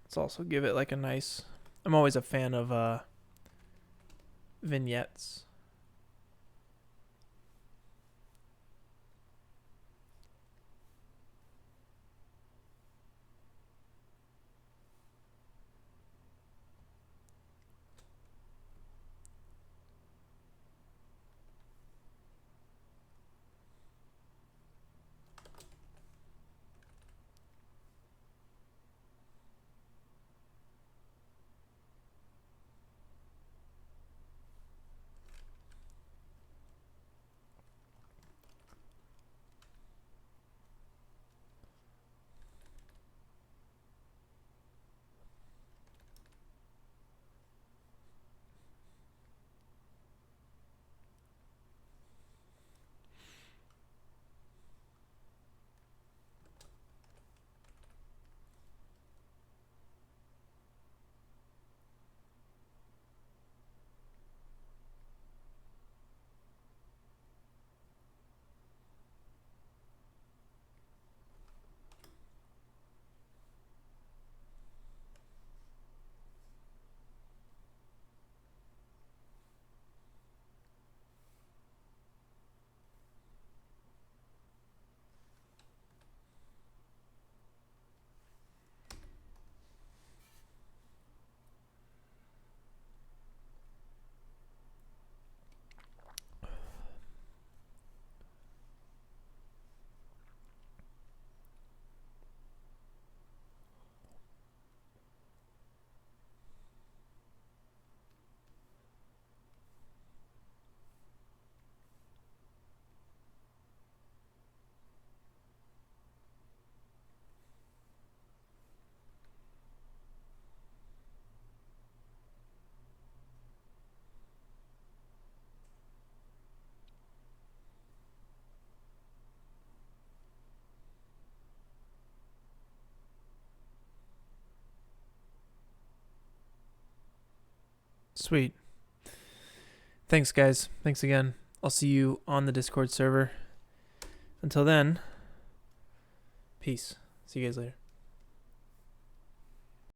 Let's also give it like a nice... I'm always a fan of vignettes. Sweet. Thanks, guys. Thanks again. I'll see you on the Discord server. Until then, peace. See you guys later.